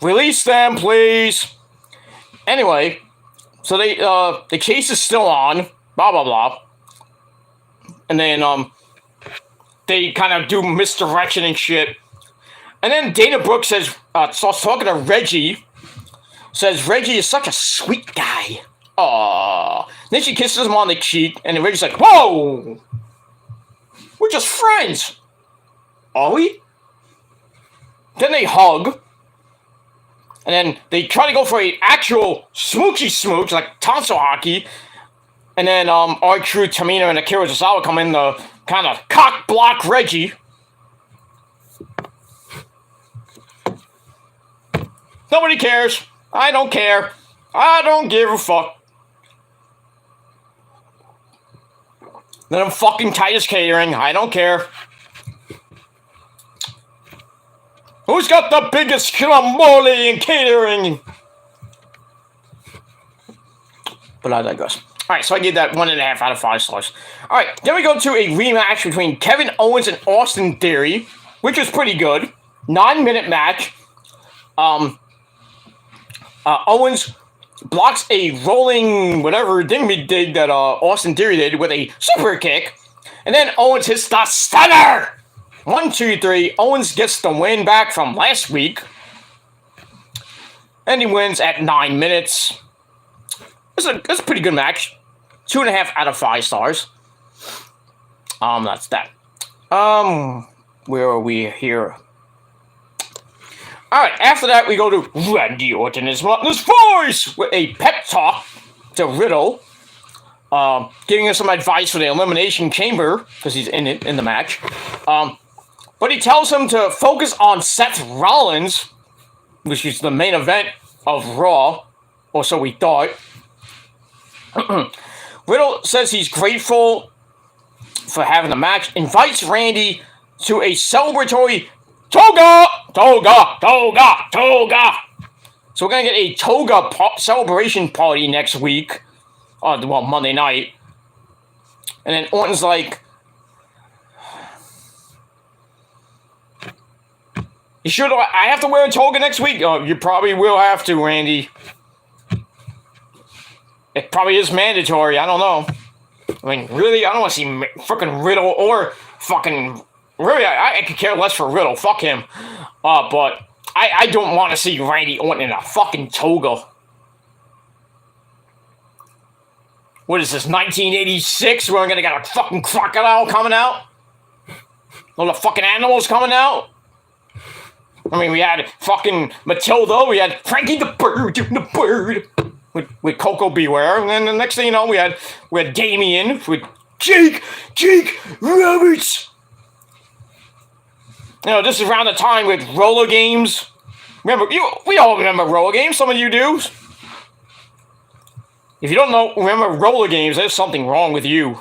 Release them, please. Anyway, so the case is still on. Blah blah blah. And then they kind of do misdirection and shit. And then Dana Brooke says, starts talking to Reggie. Says Reggie is such a sweet guy. Aww. Then she kisses him on the cheek, and then Reggie's like, whoa! We're just friends. Are we? Then they hug. And then they try to go for an actual smoochy smooch, like tonsil hockey. And then R-Truth, Tamina, and Akira Tozawa come in to kind of cock block Reggie. Nobody cares. I don't care. I don't give a fuck. Then I'm fucking Titus Catering. I don't care. Who's got the biggest cannoli in catering? But I digress. Alright, so I gave that 1.5 out of 5 stars. Alright, then we go to a rematch between Kevin Owens and Austin Theory, which was pretty good. 9-minute match. Owens blocks a rolling whatever thing we did that Austin Theory did with a super kick. And then Owens hits the stunner! 1, 2, 3. Owens gets the win back from last week. And he wins at 9 minutes. It's a pretty good match. 2.5 out of 5 stars. That's that. Where are we here? Alright, after that we go to Randy Orton is Mountain's voice with a pep talk to Riddle. Giving us some advice for the Elimination Chamber, because he's in it in the match. But he tells him to focus on Seth Rollins, which is the main event of Raw, or so we thought. Riddle says he's grateful for having the match, invites Randy to a celebratory toga. So we're going to get a toga celebration party next week, Monday night. And then Orton's like, I have to wear a toga next week? Oh, you probably will have to, Randy. It probably is mandatory. I don't know. I mean, really? I don't want to see fucking Riddle or fucking... Really, I could care less for Riddle. Fuck him. But I don't want to see Randy Orton in a fucking toga. What is this, 1986? We're gonna get a fucking crocodile coming out? All the fucking animals coming out? I mean, we had fucking Matilda, we had Frankie the Bird, with Coco Beware, and then the next thing you know, we had Damien with Jake Roberts. You know, this is around the time with roller games. We all remember roller games, some of you do. If you don't remember roller games, there's something wrong with you.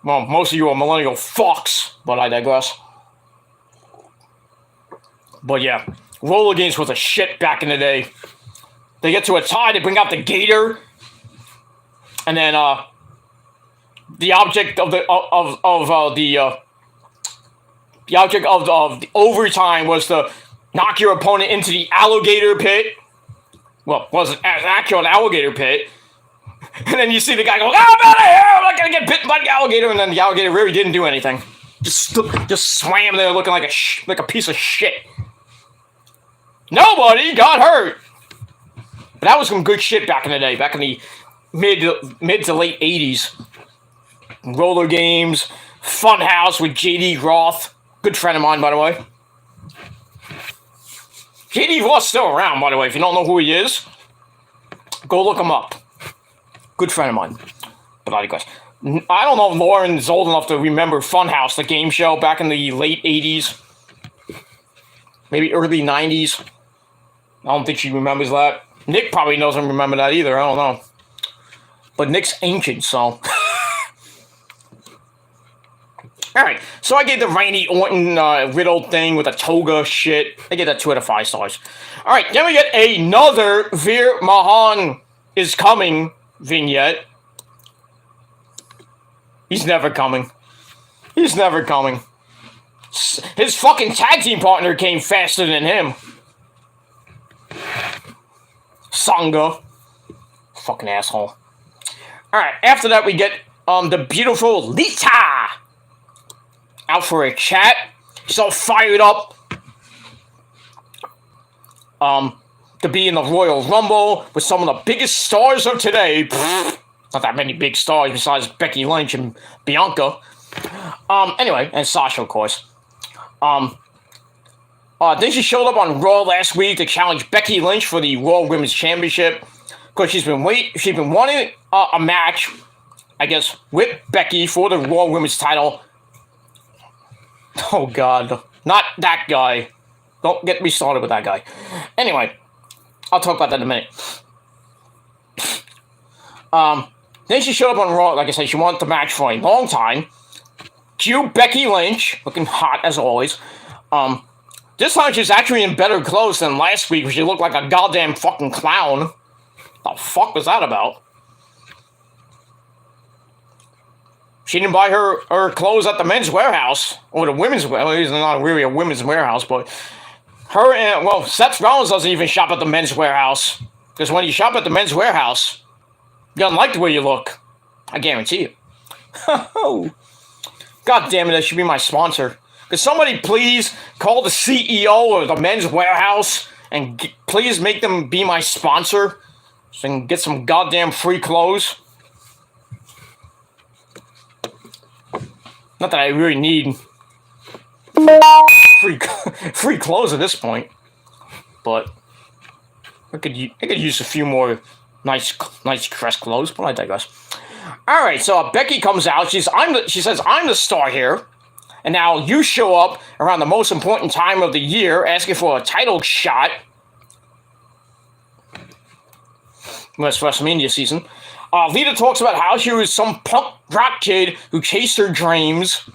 Well, most of you are millennial fucks, but I digress. But yeah, roller games was a shit back in the day. They get to a tie, they bring out the gator, and then the object of the overtime was to knock your opponent into the alligator pit. Well, it wasn't an actual alligator pit. And then you see the guy go, "I'm out of here! I'm not gonna get bitten by the alligator." And then the alligator really didn't do anything. Just swam there looking like a piece of shit. Nobody got hurt. But that was some good shit back in the day, back in the mid to late 80s. Roller games, Funhouse with J.D. Roth. Good friend of mine, by the way. J.D. Roth's still around, by the way. If you don't know who he is, go look him up. Good friend of mine. But I digress. I don't know if Lauren's old enough to remember Funhouse, the game show back in the late 80s. Maybe early 90s. I don't think she remembers that. Nick probably doesn't remember that either. I don't know. But Nick's ancient, so... Alright, so I gave the Randy Orton Riddle thing with a toga shit. I gave that 2 out of 5 stars. Alright, then we get another Veer Mahan is coming vignette. He's never coming. He's never coming. His fucking tag team partner came faster than him. Sangha. Fucking asshole. Alright, after that we get the beautiful Lita. out for a chat. She's all fired up to be in the Royal Rumble with some of the biggest stars of today. Not that many big stars besides Becky Lynch and Bianca. Anyway, and Sasha, of course. Then she showed up on Raw last week to challenge Becky Lynch for the Raw Women's Championship. Because she's been wanting a match, I guess, with Becky for the Raw Women's title. Oh God, not that guy. Don't get me started with that guy. Anyway, I'll talk about that in a minute. Then she showed up on Raw. Like I said, she wanted the match for a long time. Cue Becky Lynch, looking hot as always. This time she's actually in better clothes than last week, where she looked like a goddamn fucking clown. The fuck was that about? She didn't buy her clothes at the Men's Warehouse, or the Women's Warehouse. Well, it's not really a Women's Warehouse, but her and, well, Seth Rollins doesn't even shop at the Men's Warehouse. Because when you shop at the Men's Warehouse, you don't like the way you look. I guarantee you. God damn it, that should be my sponsor. Could somebody please call the CEO of the Men's Warehouse and please make them be my sponsor so I can get some goddamn free clothes? Not that I really need free clothes at this point, but I could use a few more nice dress clothes, but I digress. All right, so Becky comes out. She says, "I'm the star here." And now you show up around the most important time of the year asking for a title shot. Well, it's WrestleMania season. Lita talks about how she was some punk rock kid who chased her dreams.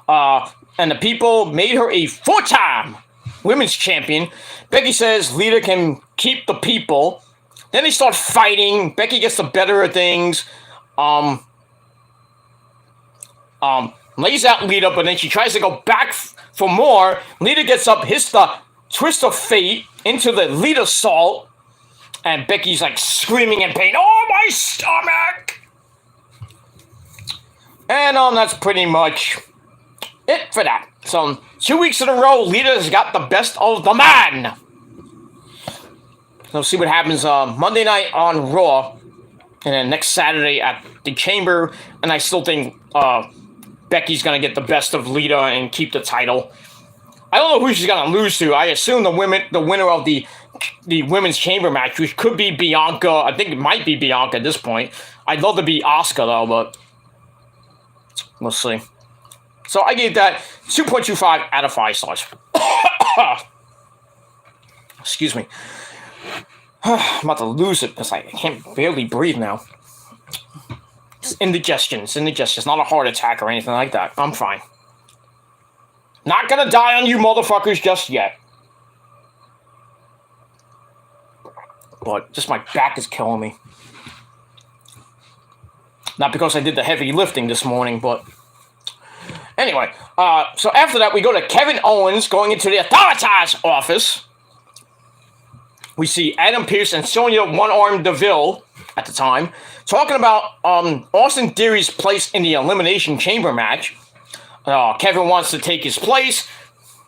And the people made her a 4-time women's champion. Becky says Lita can keep the people. Then they start fighting. Becky gets the better of things. Lays out Lita, but then she tries to go back for more. Lita gets up, hits the twist of fate into the Lita salt, and Becky's like screaming in pain. Oh, my stomach! And that's pretty much it for that. So 2 weeks in a row, Lita's got the best of the man. So we'll see what happens Monday night on Raw, and then next Saturday at the Chamber. And I still think Becky's going to get the best of Lita and keep the title. I don't know who she's going to lose to. I assume the winner of the Women's Chamber match, which could be Bianca. I think it might be Bianca at this point. I'd love to be Asuka, though, but we'll see. So I gave that 2.25 out of 5 stars. Excuse me. I'm about to lose it because I can't barely breathe now. It's indigestion. It's not a heart attack or anything like that. I'm fine. Not gonna die on you motherfuckers just yet. But just my back is killing me. Not because I did the heavy lifting this morning, but... Anyway, so after that, we go to Kevin Owens going into the Authority's office. We see Adam Pearce and Sonya One-Arm Deville at the time talking about Austin Theory's place in the Elimination Chamber match. Kevin wants to take his place.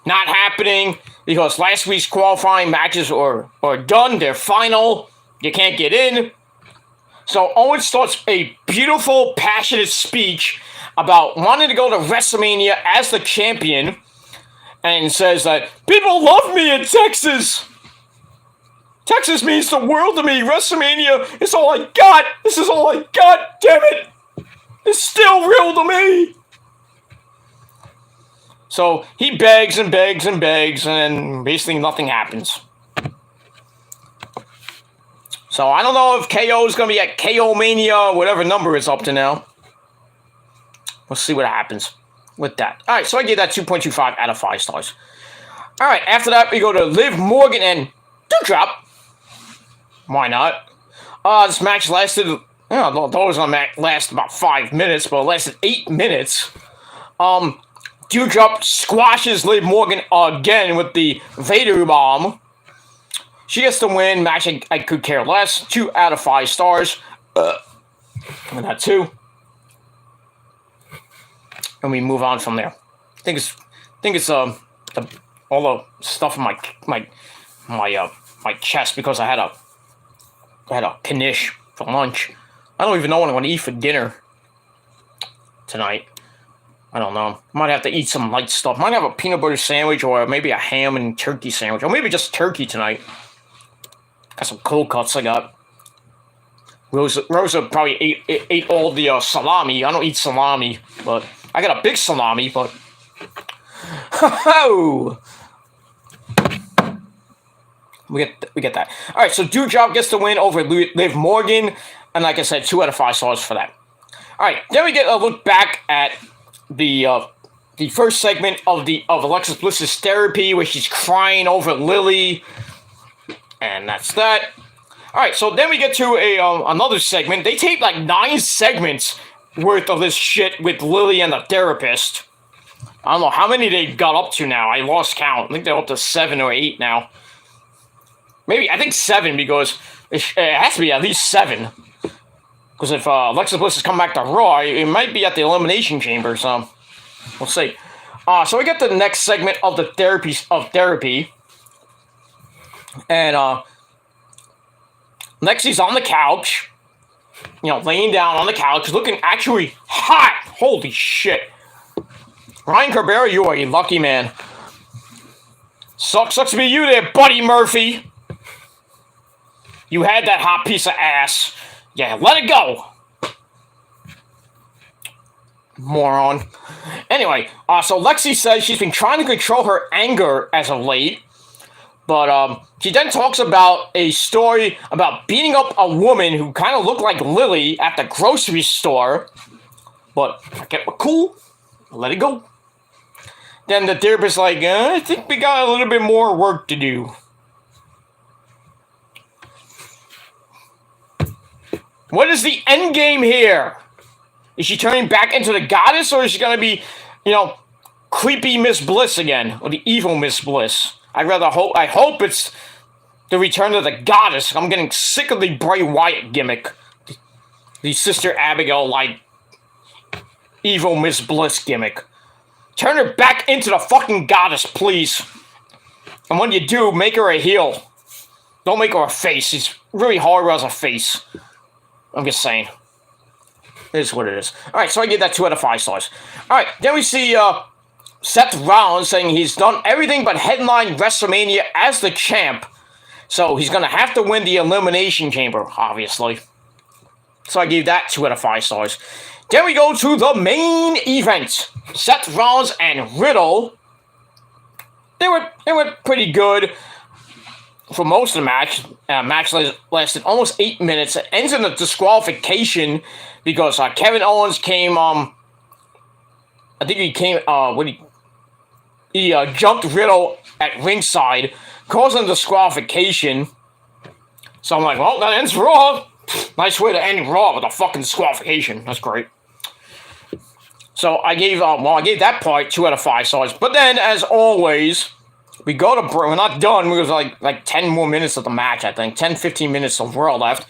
Not happening because last week's qualifying matches are done. They're final. You can't get in. So Owens starts a beautiful, passionate speech about wanting to go to WrestleMania as the champion and says that people love me in Texas. Texas means the world to me. WrestleMania is all I got. This is all I got. Damn it. It's still real to me. So he begs and begs and begs, and basically nothing happens. So I don't know if KO is going to be at KO Mania or whatever number it's up to now. We'll see what happens with that. All right, so I gave that 2.25 out of 5 stars. All right, after that, we go to Liv Morgan and Doudrop. Why not? This match lasted, I thought it was going to last about 5 minutes, but it lasted 8 minutes. Doudrop squashes Liv Morgan again with the Vader Bomb. She gets the win. Match I could care less. 2 out of 5 stars. And that 2. and we move on from there. I think it's all the stuff in my chest because I had a knish for lunch. I don't even know what I'm going to eat for dinner tonight. I don't know. Might have to eat some light stuff. Might have a peanut butter sandwich or maybe a ham and turkey sandwich. Or maybe just turkey tonight. Got some cold cuts I got. Rosa probably ate all the salami. I don't eat salami, but I got a big salami, but... Ho-ho! We get that. Alright, so Doudrop gets the win over Liv Morgan. And like I said, 2 out of 5 stars for that. Alright, then we get a look back at the first segment of Alexis Bliss's therapy, where she's crying over Lily. And that's that. Alright, so then we get to another segment. They taped like 9 segments worth of this shit with Lily and the therapist. I don't know how many they got up to now. I lost count. I think they're up to 7 or 8 now. Maybe, I think 7, because it has to be at least 7. Because if Alexa Bliss has come back to Raw, it might be at the Elimination Chamber, so we'll see. So we get to the next segment of the therapy. And Lexi's on the couch, laying down on the couch, looking actually hot. Holy shit. Ryan Cabrera, you are a lucky man. Sucks to be you there, Buddy Murphy. You had that hot piece of ass. Yeah, let it go. Moron. Anyway, so Lexi says she's been trying to control her anger as of late. But she then talks about a story about beating up a woman who kind of looked like Lily at the grocery store. But I kept it cool. Let it go. Then the therapist's like, I think we got a little bit more work to do. What is the end game here? Is she turning back into the goddess, or is she going to be, creepy Miss Bliss again, or the evil Miss Bliss? I hope it's the return of the goddess. I'm getting sick of the Bray Wyatt gimmick. The Sister Abigail, evil Miss Bliss gimmick. Turn her back into the fucking goddess, please. And when you do, make her a heel. Don't make her a face. She's really horrible as a face. I'm just saying. It is what it is. Alright, so I give that 2 out of 5 stars. Alright, then we see Seth Rollins saying he's done everything but headline WrestleMania as the champ. So he's going to have to win the Elimination Chamber, obviously. So I gave that 2 out of 5 stars. Then we go to the main event. Seth Rollins and Riddle. They were pretty good for most of the match. Match lasted almost 8 minutes. It ends in a disqualification because Kevin Owens came. I think he came. He jumped Riddle at ringside, causing disqualification. So I'm like, well, that ends Raw. Nice way to end Raw with a fucking disqualification. That's great. So I gave that part 2 out of 5 stars. But then, as always, we go to we're not done. We was like 10 more minutes of the match. I think 10-15 minutes of Raw left.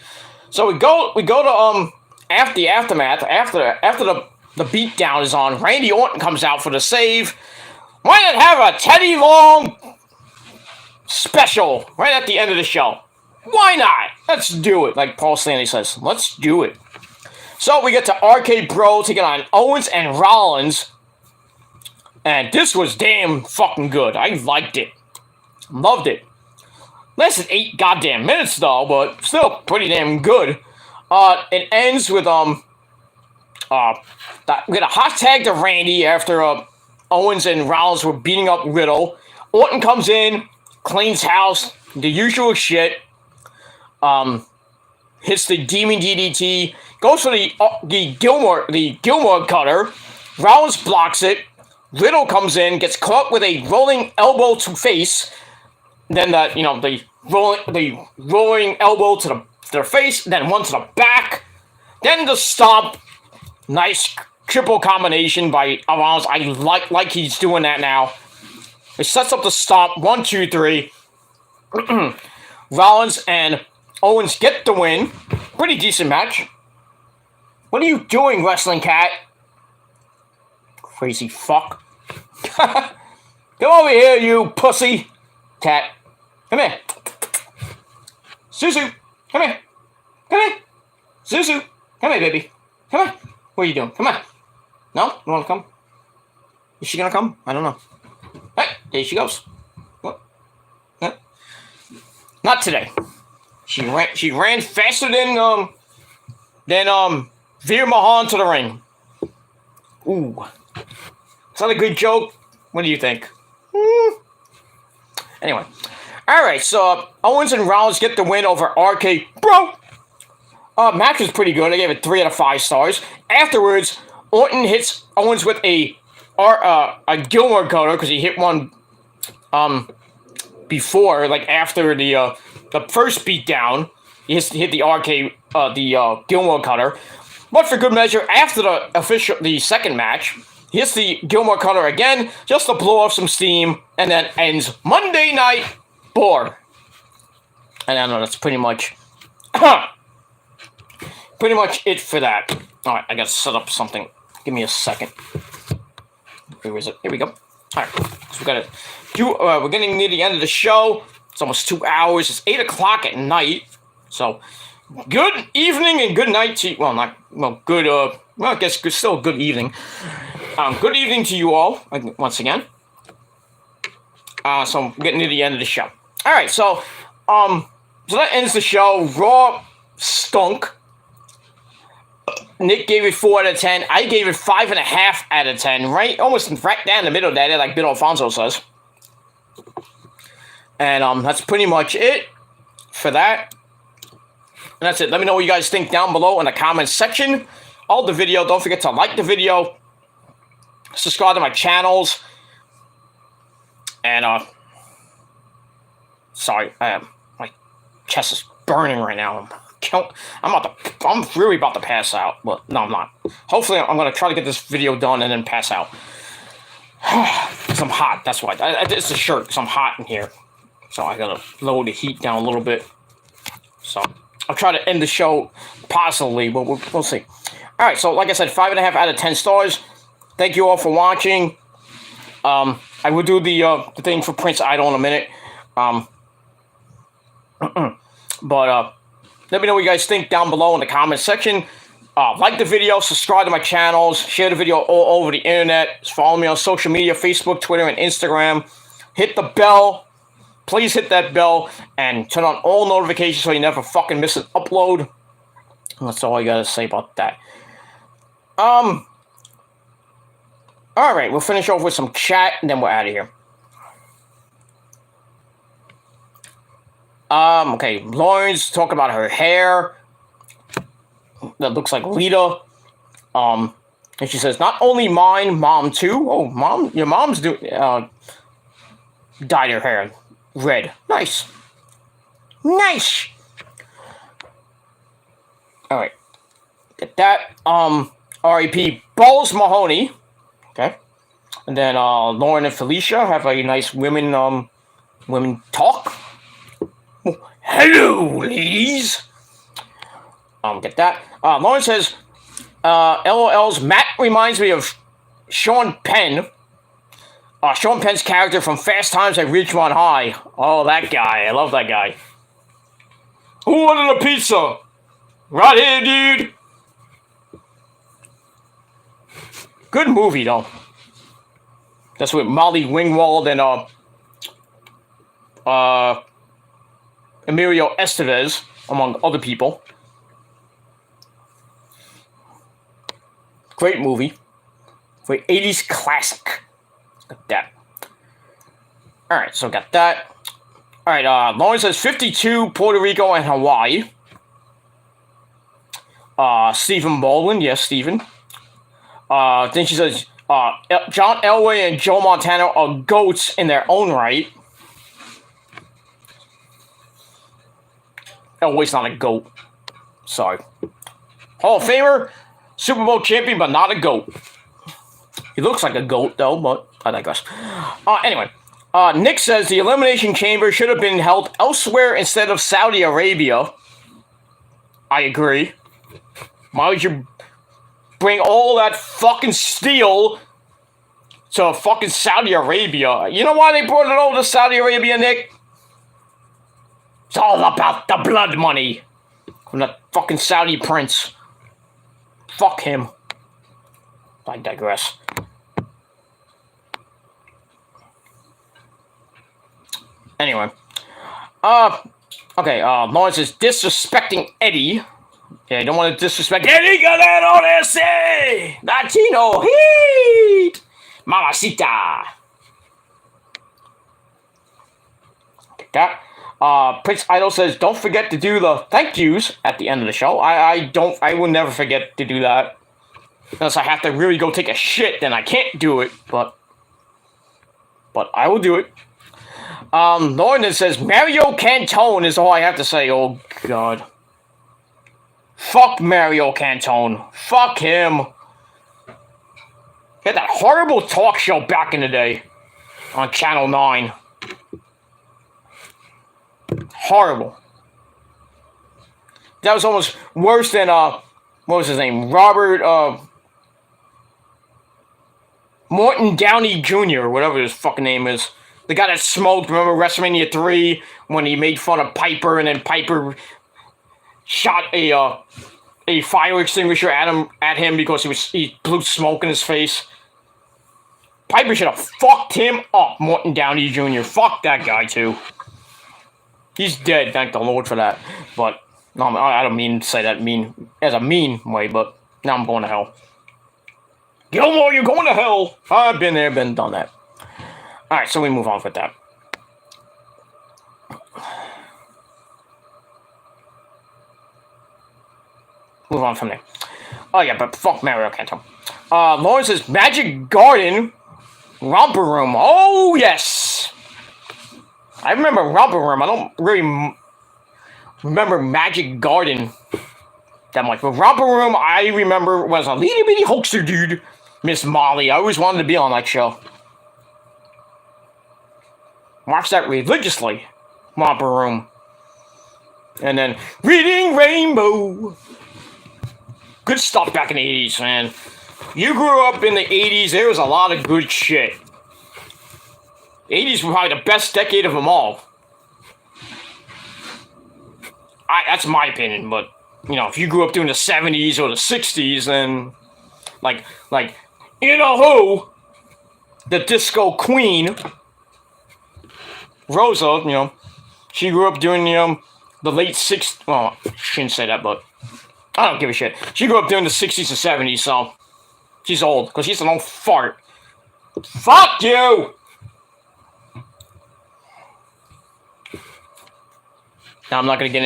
So we go to after the aftermath after the beatdown is on. Randy Orton comes out for the save. Why not have a Teddy Long special right at the end of the show? Why not? Let's do it, like Paul Stanley says. Let's do it. So we get to RK Bro taking on Owens and Rollins. And this was damn fucking good. I liked it. Loved it. Lasted 8 goddamn minutes though, but still pretty damn good. It ends with we got a hot tag to Randy after Owens and Rollins were beating up Riddle. Orton comes in, cleans house, the usual shit. Hits the Demon DDT, goes for the Gilmore cutter. Rollins blocks it. Riddle comes in, gets caught with a rolling elbow to face. Then the rolling elbow to their face. Then one to the back. Then the stomp. Nice triple combination by Rollins. I like he's doing that now. He sets up the stomp. 1, 2, 3. Rollins and Owens get the win. Pretty decent match. What are you doing, Wrestling Cat? Crazy fuck. Come over here, you pussy. Cat. Come here. Susu. Come here. Come here. Susu. Come here, baby. Come here. What are you doing? Come on. No? You want to come? Is she going to come? I don't know. Hey, there she goes. What? Huh? Not today. She ran faster than Veer Mahan to the ring. Ooh. Is that a good joke? What do you think? Anyway. Alright, so Owens and Rollins get the win over RK Bro. Match was pretty good. I gave it 3 out of 5 stars. Afterwards, Orton hits Owens with a Gilmore cutter because he hit one before, like after the first beatdown. He hit the Gilmore cutter. But for good measure, after the second match, he hits the Gilmore cutter again just to blow off some steam, and then ends Monday Night Bore. And I know that's pretty much it for that. All right, I gotta set up something. Give me a second. Where is it? Here we go. All right, so we gotta do. We're getting near the end of the show. It's almost 2 hours. It's 8 o'clock at night. So, good evening and good night to you. Good. I guess still good evening. Good evening to you all once again. So I'm getting near the end of the show. All right, so that ends the show. Raw stunk. Nick gave it 4 out of 10. I gave it 5.5 out of 10. Right, almost right down the middle there, like Bill Alfonso says. And that's pretty much it for that. And that's it. Let me know what you guys think down below in the comments section of the video. Don't forget to like the video, subscribe to my channels, and sorry, my chest is burning right now. I'm really about to pass out, but no, I'm not. Hopefully, I'm gonna try to get this video done and then pass out. Cause I'm hot. That's why. It's a shirt. Cause I'm hot in here, so I gotta lower the heat down a little bit. So I'll try to end the show positively, but we'll see. All right. So like I said, 5.5 out of 10 stars. Thank you all for watching. I will do the thing for Prince Idol in a minute. But let me know what you guys think down below in the comment section. Like the video, subscribe to my channels, share the video all over the internet. Follow me on social media, Facebook, Twitter, and Instagram. Hit the bell. Please hit that bell and turn on all notifications so you never fucking miss an upload. That's all I gotta say about that. Alright, we'll finish off with some chat and then we're out of here. Okay, Lauren's talking about her hair. That looks like Lita. And she says, not only mine, mom too. Oh, mom, your mom's dyed her hair red. Nice. Nice. Alright. Get that. R.I.P. Balls Mahoney. Okay. And then, Lauren and Felicia have a nice women talk. Hello, ladies. Get that. Lauren says, LOL's Matt reminds me of Sean Penn. Sean Penn's character from Fast Times at Ridgemont High. Oh, that guy. I love that guy. Who wanted a pizza? Right here, dude. Good movie, though. That's with Molly Ringwald and, Emilio Estevez, among other people. Great movie. Great 80s classic. Got that. Alright, so got that. Alright, Lauren says 52, Puerto Rico, and Hawaii. Stephen Baldwin, yes, Stephen. Then she says, John Elway and Joe Montana are goats in their own right. Elway's not a goat. Sorry. Hall of Famer, Super Bowl champion, but not a goat. He looks like a goat, though, but I digress. Anyway, Nick says the Elimination Chamber should have been held elsewhere instead of Saudi Arabia. I agree. Why would you bring all that fucking steel to fucking Saudi Arabia. You know why they brought it over to Saudi Arabia, Nick? It's all about the blood money from the fucking Saudi prince. Fuck him. I digress. Anyway. Okay, Lawrence is disrespecting Eddie. Yeah, you don't want to disrespect Eddie Guerrero ese! Latino heat! Mamacita! Get that. Prince Idol says, don't forget to do the thank yous at the end of the show. I will never forget to do that. Unless I have to really go take a shit, then I can't do it, but I will do it. Lauren says, Mario Cantone is all I have to say. Oh, God. Fuck Mario Cantone. Fuck him. He had that horrible talk show back in the day on Channel 9. Horrible. That was almost worse than, what was his name? Morton Downey Jr., whatever his fucking name is. The guy that smoked, remember WrestleMania 3, when he made fun of Piper, and then Piper shot a fire extinguisher at him because he blew smoke in his face. Piper should have fucked him up, Morton Downey Jr. Fuck that guy, too. He's dead, thank the Lord for that. But, no, I don't mean to say that as a mean way, but now I'm going to hell. Gilmore, you're going to hell! I've been there, done that. Alright, so we move on with that. Move on from there. Oh yeah, but fuck Mario Kanto. Lawrence says, Magic Garden Romper Room. Oh yes! I remember Romper Room. I don't really remember Magic Garden that much. But Romper Room, I remember, was a little bitty hoaxer dude. Miss Molly. I always wanted to be on that show. Watch that religiously. Romper Room. And then, Reading Rainbow. Good stuff back in the 80s, man. You grew up in the 80s, there was a lot of good shit. The 80s were probably the best decade of them all. That's my opinion, but, you know, if you grew up during the 70s or the 60s, then, like, you know who? The disco queen, Rosa, you know, she grew up during the late 60s. Well, I shouldn't say that, but I don't give a shit. She grew up during the 60s and 70s, so she's old, because she's an old fart. Fuck you! Now, I'm not going to get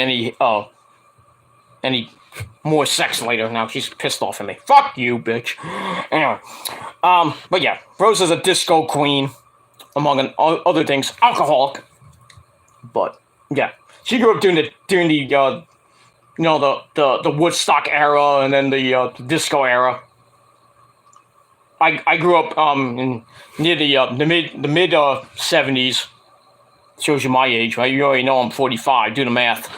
any more sex later. Now, she's pissed off at me. Fuck you, bitch. Anyway. But yeah, Rosa's a disco queen, among other things, alcoholic. But, yeah. She grew up during the the Woodstock era, and then the disco era. I grew up near the mid 70s. Shows you my age, right? You already know I'm 45. Do the math.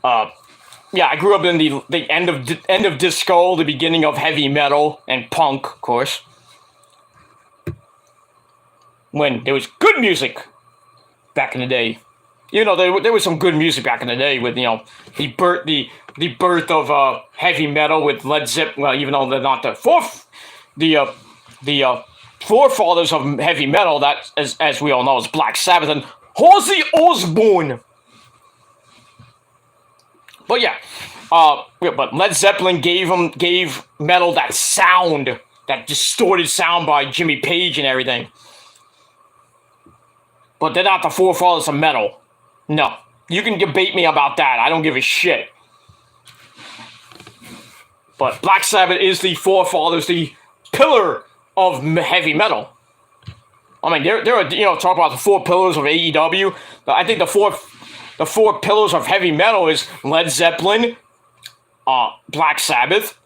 Yeah, I grew up in the end of disco, the beginning of heavy metal and punk, of course. When there was good music back in the day. You know, there was some good music back in the day with, you know, the birth of heavy metal with Led Zeppelin. Well, even though they're not the forefathers of heavy metal, that as we all know is Black Sabbath and Ozzy Osbourne. But yeah, but Led Zeppelin gave metal that sound, that distorted sound by Jimmy Page and everything. But they're not the forefathers of metal. No. You can debate me about that. I don't give a shit. But Black Sabbath is the forefathers, the pillar of heavy metal. I mean, there are, you know, talk about the four pillars of AEW. But I think the four pillars of heavy metal is Led Zeppelin, Black Sabbath,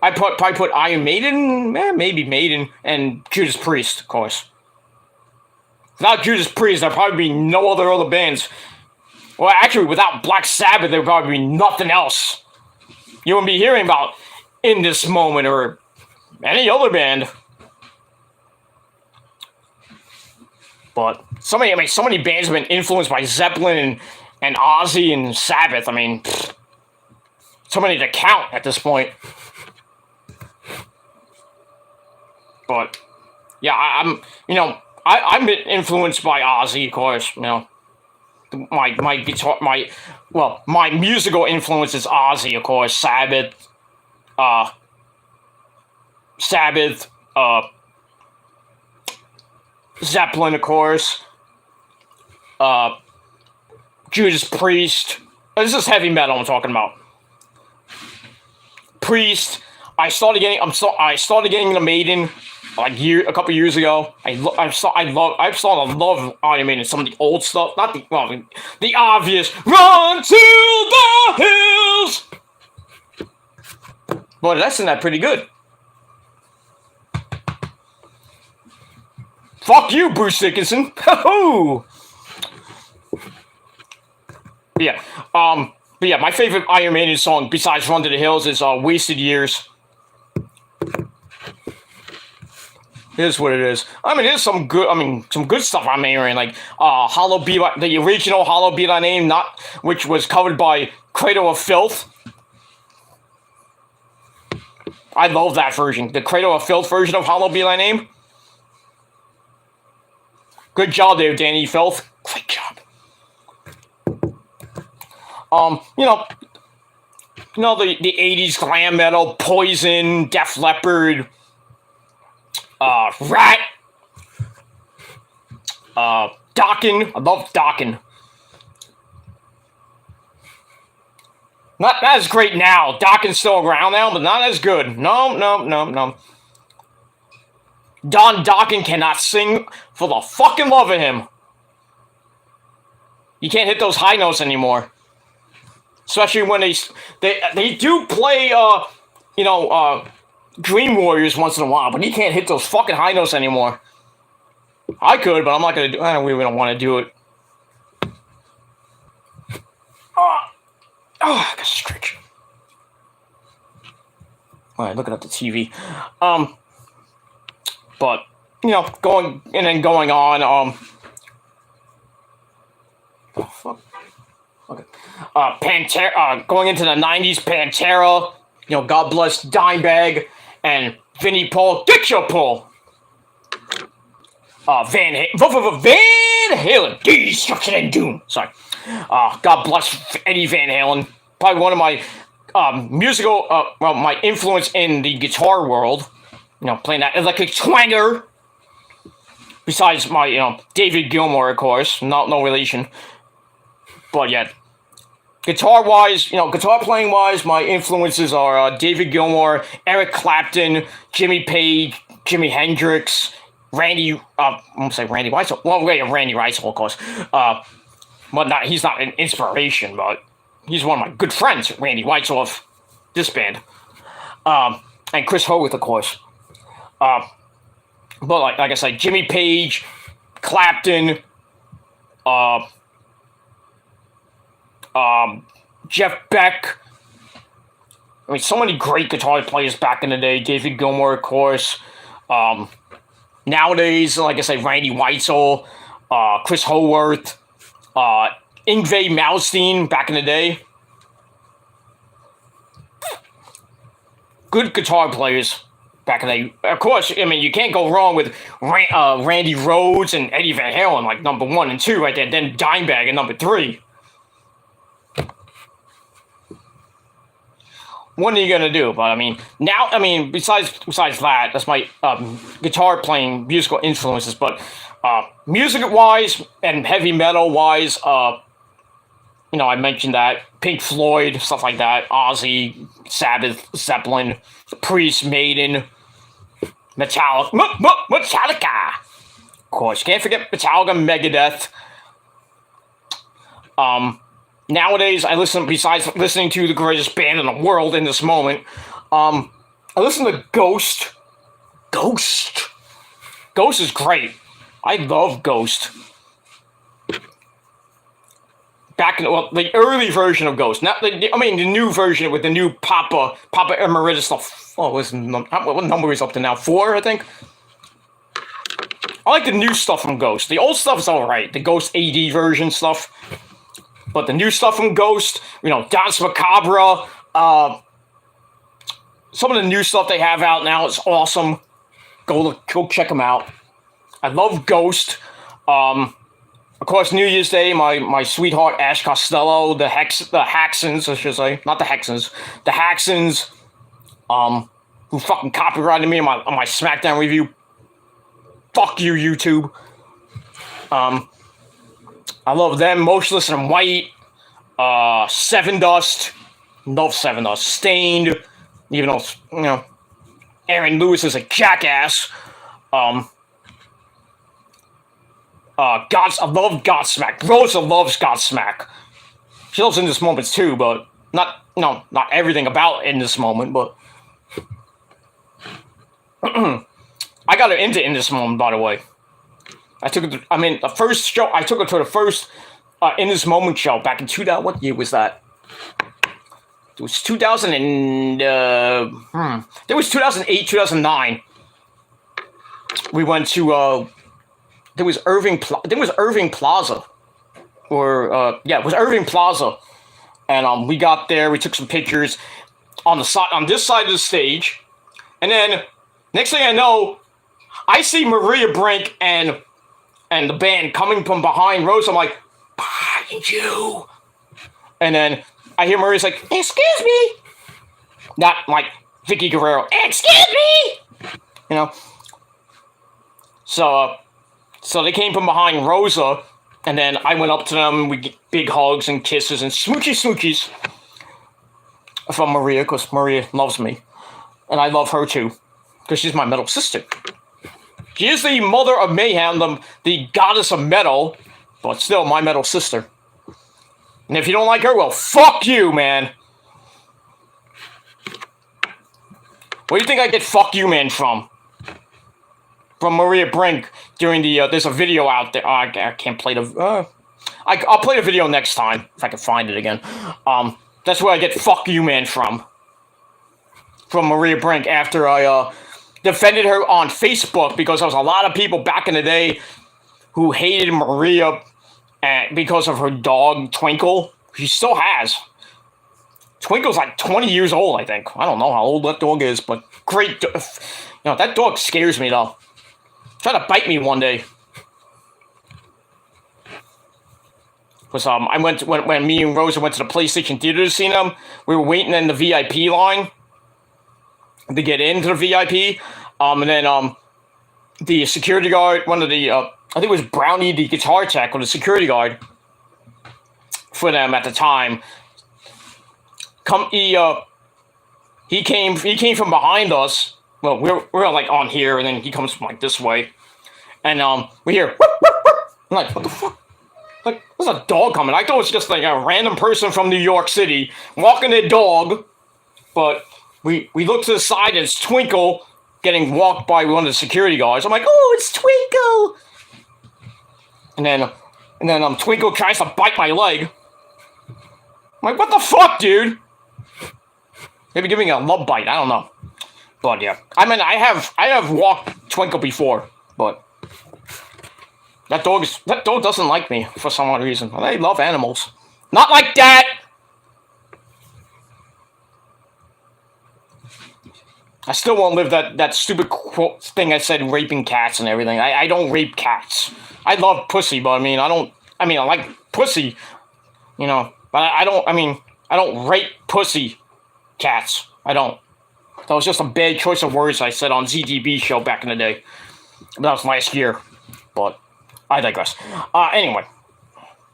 I probably put Iron Maiden, maybe Maiden, and Judas Priest, of course. Without Judas Priest, there'd probably be no other bands. Well, actually, without Black Sabbath, there'd probably be nothing else. You wouldn't be hearing about in this moment, or any other band. But so many bands have been influenced by Zeppelin and Ozzy and Sabbath. I mean, so many to count at this point. But yeah, I'm influenced by Ozzy, of course. My guitar, my musical influence is Ozzy, of course. Sabbath, Zeppelin, of course. Judas Priest. This is heavy metal I'm talking about. Priest. I started getting into Maiden a couple years ago. I started to love Iron Maiden, some of the old stuff, not the obvious "Run to the Hills." But that's not pretty good. Fuck you, Bruce Dickinson. Yeah. But yeah, my favorite Iron Maiden song besides "Run to the Hills" is "Wasted Years." Here's what it is. I mean, there's some good stuff I'm hearing, like "Hollow Be Thy," the original "Hollow Be Thy Name," which was covered by Cradle of Filth. I love that version, the Cradle of Filth version of "Hollow Be Thy Name." Good job there, Danny Filth. Great job. The 80s glam metal, Poison, Def Leppard, Rat, Dokken. I love Dokken. Not as great now. Dokken's still around now, but not as good. No. Don Dokken cannot sing for the fucking love of him. You can't hit those high notes anymore. Especially when they do play, Dream Warriors once in a while, but he can't hit those fucking high notes anymore. I could, but I'm not gonna do. I really don't want to do it. I got stretch. All right, looking at the TV. But going on. Oh, fuck. Okay. Pantera. Going into the '90s, Pantera. God bless Dimebag and Vinnie Paul. Get your pull. Van Halen. Destruction and Doom. Sorry. God bless Eddie Van Halen. Probably one of my my influence in the guitar world. Playing that electric twanger. Besides my, David Gilmour, of course. No relation. But yeah. Guitar playing wise, my influences are David Gilmour, Eric Clapton, Jimmy Page, Jimi Hendrix, I'm gonna say Randy Weissel. Well, Randy Weissel, of course. But he's not an inspiration, but he's one of my good friends, Randy Weissel of this band. And Chris Howarth, of course. But like I said, Jimmy Page, Clapton, Jeff Beck. I mean, so many great guitar players back in the day. David Gilmour, of course. Nowadays, like I said, Randy Weissel, Chris Howarth, Yngwie Malmsteen back in the day. Good guitar players back in the day. Of course, I mean, you can't go wrong with Randy Rhoads and Eddie Van Halen, like number 1 and 2 right there. Then Dimebag at number 3. What are you gonna do? But I mean, besides that, that's my guitar playing musical influences. But music wise and heavy metal wise, I mentioned that Pink Floyd, stuff like that, Ozzy, Sabbath, Zeppelin, Priest, Maiden, Metallica. Of course, can't forget Metallica, Megadeth. Nowadays, besides listening to the greatest band in the world in this moment, I listen to Ghost. Ghost is great. I love Ghost. back in the early version of Ghost, not the new version with the new Papa Emeritus stuff. Oh, what number is up to now? 4, I think. I like the new stuff from Ghost. The old stuff is alright, the Ghost AD version stuff. But the new stuff from Ghost, Dance Macabre, some of the new stuff they have out now is awesome. Go check them out. I love Ghost. Of course, New Year's Day, my sweetheart Ash Costello, the Haxons, I should say, not the Hexons, the Haxons, who fucking copyrighted me on my SmackDown review. Fuck you, YouTube. I love them. Motionless in White, Seven Dust, love Seven Dust, Stained, even though Aaron Lewis is a jackass. I love Godsmack. Rosa loves Godsmack. She loves In This Moment too, but not everything about In This Moment, but I got her into In This Moment, by the way. The first show, I took her to the first In This Moment show back in 2000, what year was that? It was 2000 and, it was 2008, 2009. We went to, there was Irving Plaza. It was Irving Plaza. And we got there, we took some pictures on this side of the stage. And then, next thing I know, I see Maria Brink and the band coming from behind Rose. I'm like, behind you. And then I hear Maria's like, excuse me. Not like Vicky Guerrero, excuse me. So they came from behind Rosa, and then I went up to them. We get big hugs and kisses and smoochies from Maria, because Maria loves me. And I love her too, because she's my metal sister. She is the mother of mayhem, the goddess of metal, but still my metal sister. And if you don't like her, well, fuck you, man. Where do you think I get fuck you, man, from? From Maria Brink during the, there's a video out there. I can't play the, I'll play the video next time, if I can find it again. That's where I get fuck you, man, from. From Maria Brink, after I, defended her on Facebook, because there was a lot of people back in the day who hated Maria because of her dog, Twinkle. She still has. Twinkle's like 20 years old, I think. I don't know how old that dog is, but great. That dog scares me, though. Try to bite me one day. Because when me and Rosa went to the PlayStation Theater to see them, we were waiting in the VIP line to get into the VIP, and then the security guard, one of the I think it was Brownie, the guitar tech, or the security guard for them at the time. He came from behind us. Well, we're like on here, and then he comes from like this way, and we hear. Whoop, whoop, whoop. I'm like, what the fuck? Like, there's a dog coming. I thought it was just like a random person from New York City walking their dog, but. We look to the side, and it's Twinkle getting walked by one of the security guards. I'm like, oh, it's Twinkle! And then Twinkle tries to bite my leg. I'm like, what the fuck, dude? Maybe giving a love bite, I don't know. But yeah, I have walked Twinkle before, but that dog doesn't like me for some odd reason. They love animals. Not like that! I still won't live that stupid quote thing I said, raping cats and everything. I don't rape cats. I love pussy, but I like pussy, but I don't rape pussy cats. I don't. That was just a bad choice of words I said on ZDB show back in the day. That was last year, but I digress. Anyway,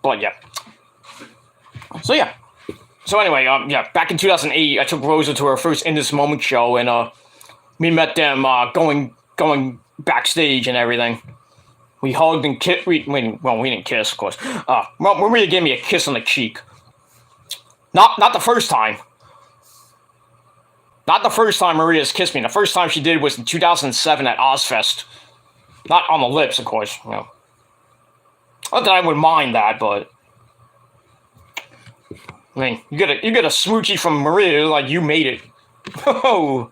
but yeah. So anyway, back in 2008, I took Rosa to her first In This Moment show, and we met them going backstage and everything. We hugged and kissed. We didn't kiss, of course. Maria gave me a kiss on the cheek. Not the first time. Not the first time Maria's kissed me. The first time she did was in 2007 at Ozfest. Not on the lips, of course. Not that I would mind that, but I mean, you get a smoochie from Maria, like you made it. Oh.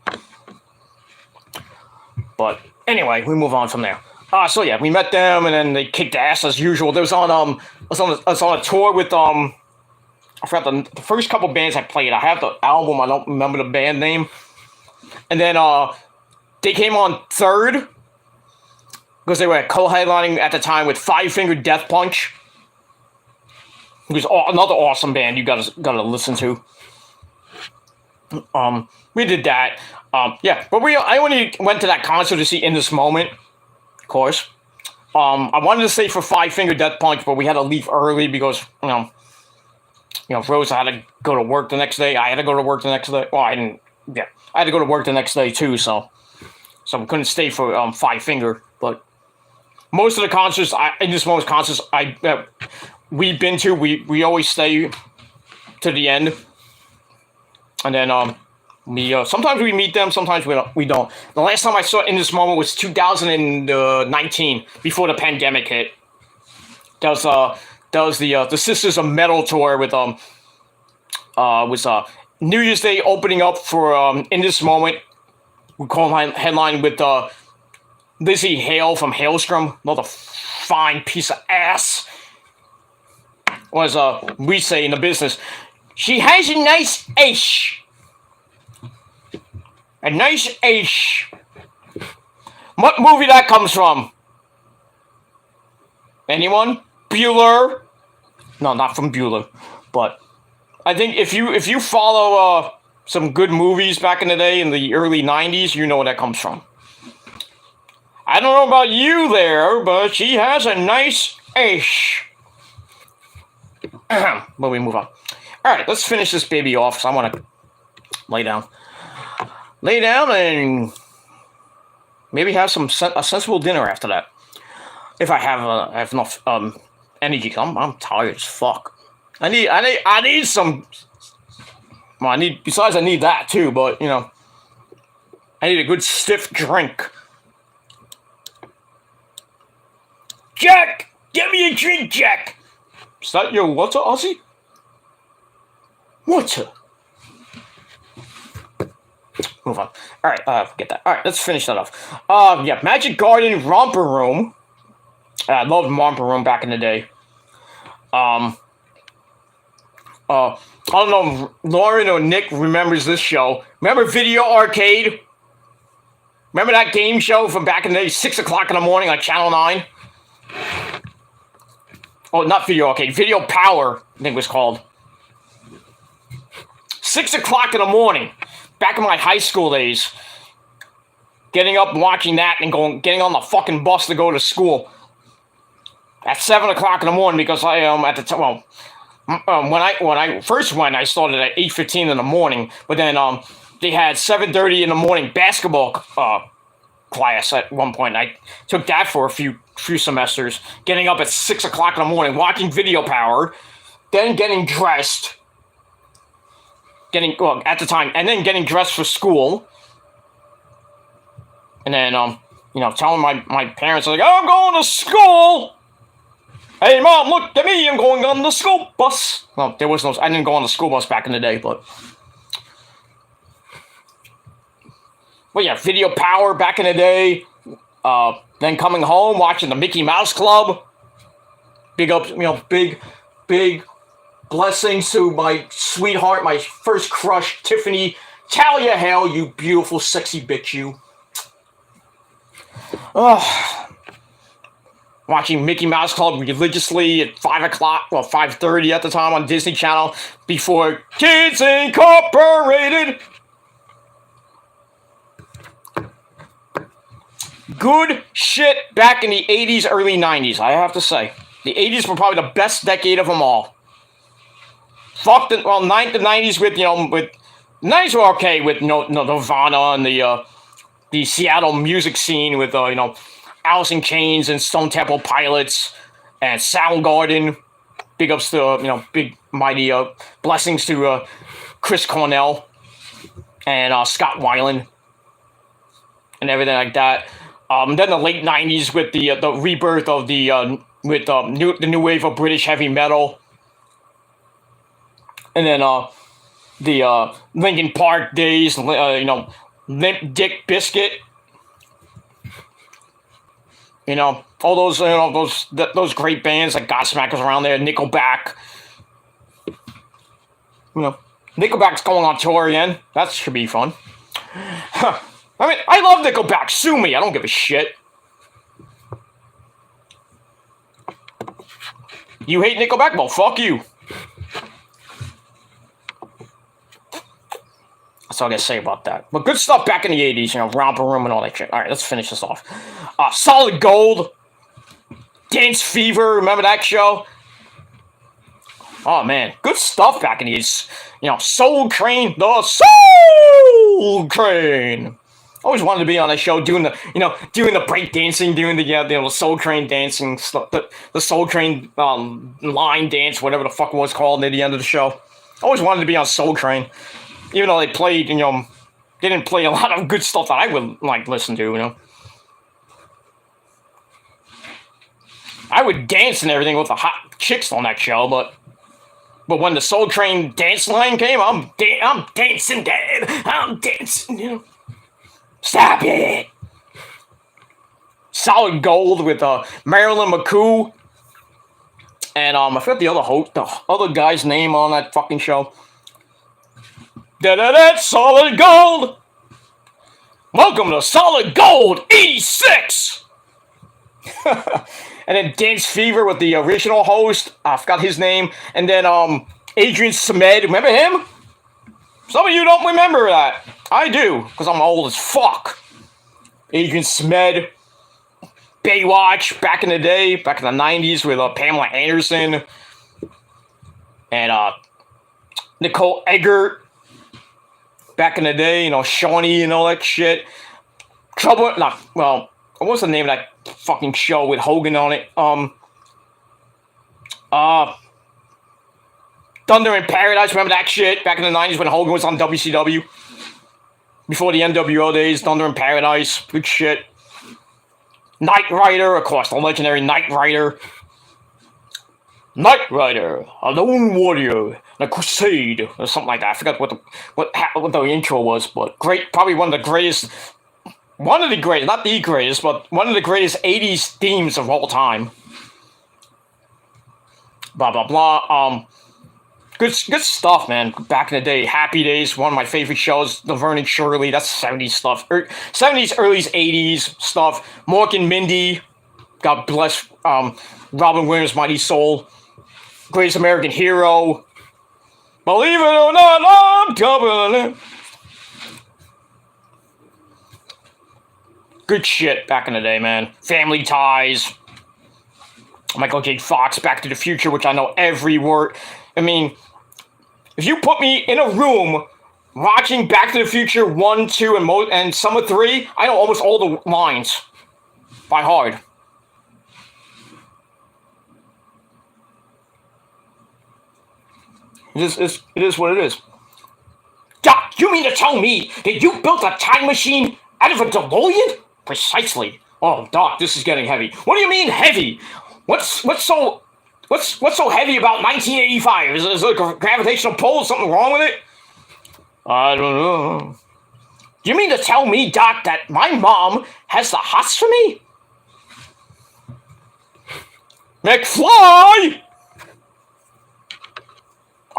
But anyway, we move on from there. So yeah, we met them, and then they kicked ass as usual. There was on I was on a tour with I forgot the first couple bands I played. I have the album. I don't remember the band name. And then they came on third because they were co-headlining at the time with Five Finger Death Punch, who's another awesome band you gotta listen to. We did that. Yeah, but I only went to that concert to see In This Moment, of course. I wanted to stay for Five Finger Death Punch, but we had to leave early because Rosa had to go to work the next day. I had to go to work the next day. Well, I didn't. Yeah, I had to go to work the next day too, so we couldn't stay for Five Finger. But most of the concerts, In This Moment's concerts, we've been to, we always stay to the end, and then sometimes we meet them, sometimes we don't. The last time I saw In This Moment was 2019, before the pandemic hit. That was the Sisters of Metal tour with New Year's Day opening up for In This Moment. We call headline with Lizzie Hale from Hailstrom, another fine piece of ass. Or as we say in the business, she has a nice ace. A nice ace. What movie that comes from? Anyone? Bueller? No, not from Bueller. But I think if you follow some good movies back in the day in the early 90s, you know where that comes from. I don't know about you there, but she has a nice ace. But we move on. Alright, let's finish this baby off, because I want to lay down. Lay down and maybe have a sensible dinner after that. If I have enough energy, I'm tired as fuck. I need some. Well, I need that too, but I need a good stiff drink. Jack, get me a drink, Jack. Is that your water, Ozzy? Water. Move on. All right, forget that. All right, let's finish that off. Yeah, Magic Garden Romper Room. I loved Romper Room back in the day. I don't know if Lauren or Nick remembers this show. Remember Video Arcade? Remember that game show from back in the day, 6 o'clock in the morning on Channel 9? Oh, not Video Arcade. Video Power, I think it was called. 6 o'clock in the morning. Back in my high school days. Getting up and watching that and getting on the fucking bus to go to school. At 7 o'clock in the morning because I at the time, well, when I first went, I started at 8:15 in the morning. But then they had 7:30 in the morning basketball class at one point. I took that for a few semesters. Getting up at 6 o'clock in the morning, watching Video Power, then getting dressed. At the time, and then getting dressed for school. And then telling my parents, like, oh, I'm going to school. Hey, Mom, look at me, I'm going on the school bus. Well, I didn't go on the school bus back in the day, but well, yeah, Video Power back in the day. Then coming home, watching the Mickey Mouse Club. Big blessings to my sweetheart, my first crush, Tiffany. Talia Hale, you beautiful, sexy bitch, you. Watching Mickey Mouse Club religiously at 5 o'clock, well, 5:30 at the time on Disney Channel before Kids Incorporated. Good shit back in the 80s, early 90s, I have to say. The 80s were probably the best decade of them all. Fuck the 90s with, the 90s were okay with Nirvana and the Seattle music scene with, Alice in Chains and Stone Temple Pilots and Soundgarden. Big ups to, big mighty blessings to Chris Cornell and Scott Weiland and everything like that. Then the late 90s with the rebirth of the new wave of British heavy metal. And then the Linkin Park days, Limp Dick Biscuit. All those, those great bands like Godsmackers around there, Nickelback. Nickelback's going on tour again. That should be fun. I mean, I love Nickelback. Sue me. I don't give a shit. You hate Nickelback? Well, fuck you. That's all I gotta say about that. But good stuff back in the 80s, Romper Room and all that shit. Alright, let's finish this off. Solid Gold. Dance Fever, remember that show? Oh man, good stuff back in the 80s. Soul Crane, the Soul Crane. Always wanted to be on that show, doing the break dancing, doing the Soul Crane dancing stuff, the Soul Crane line dance, whatever the fuck it was called near the end of the show. Always wanted to be on Soul Crane, even though they played, they didn't play a lot of good stuff that I would listen to, I would dance and everything with the hot chicks on that show, but when the Soul Train dance line came, I'm dancing, Dad. I'm dancing, Stop it. Solid Gold with Marilyn McCoo. And I forgot the other guy's name on that fucking show. Solid Gold. Welcome to Solid Gold 86. And then Dance Fever with the original host. I forgot his name. And then Adrian Samed. Remember him? Some of you don't remember that. I do, because I'm old as fuck. Adrian Samed. Baywatch, back in the day, back in the 90s with Pamela Anderson. And Nicole Eggert. Back in the day, Shawnee and all that shit. What was the name of that fucking show with Hogan on it? Thunder in Paradise, remember that shit? Back in the 90s when Hogan was on WCW. Before the NWO days, Thunder in Paradise, good shit. Knight Rider, of course, the legendary Knight Rider. Knight Rider, a lone warrior, a crusade, or something like that. I forgot what the intro was, but great, probably one of the greatest, not the greatest, but one of the greatest 80s themes of all time. Blah, blah, blah. Good stuff, man. Back in the day, Happy Days, one of my favorite shows. Laverne and Shirley, that's 70s stuff. 70s, early 80s stuff. Mork and Mindy, God bless Robin Williams' mighty soul. Greatest American Hero. Believe it or not, I'm coming. Good shit back in the day, man. Family Ties. Michael J. Fox, Back to the Future, which I know every word. I mean, if you put me in a room watching Back to the Future 1, 2, and some of 3, I know almost all the lines by heart. It is what it is. Doc, you mean to tell me that you built a time machine out of a DeLorean? Precisely. Oh, Doc, this is getting heavy. What do you mean heavy? What's so heavy about 1985? Is it a gravitational pull? Is something wrong with it? I don't know. Do you mean to tell me, Doc, that my mom has the hots for me? McFly!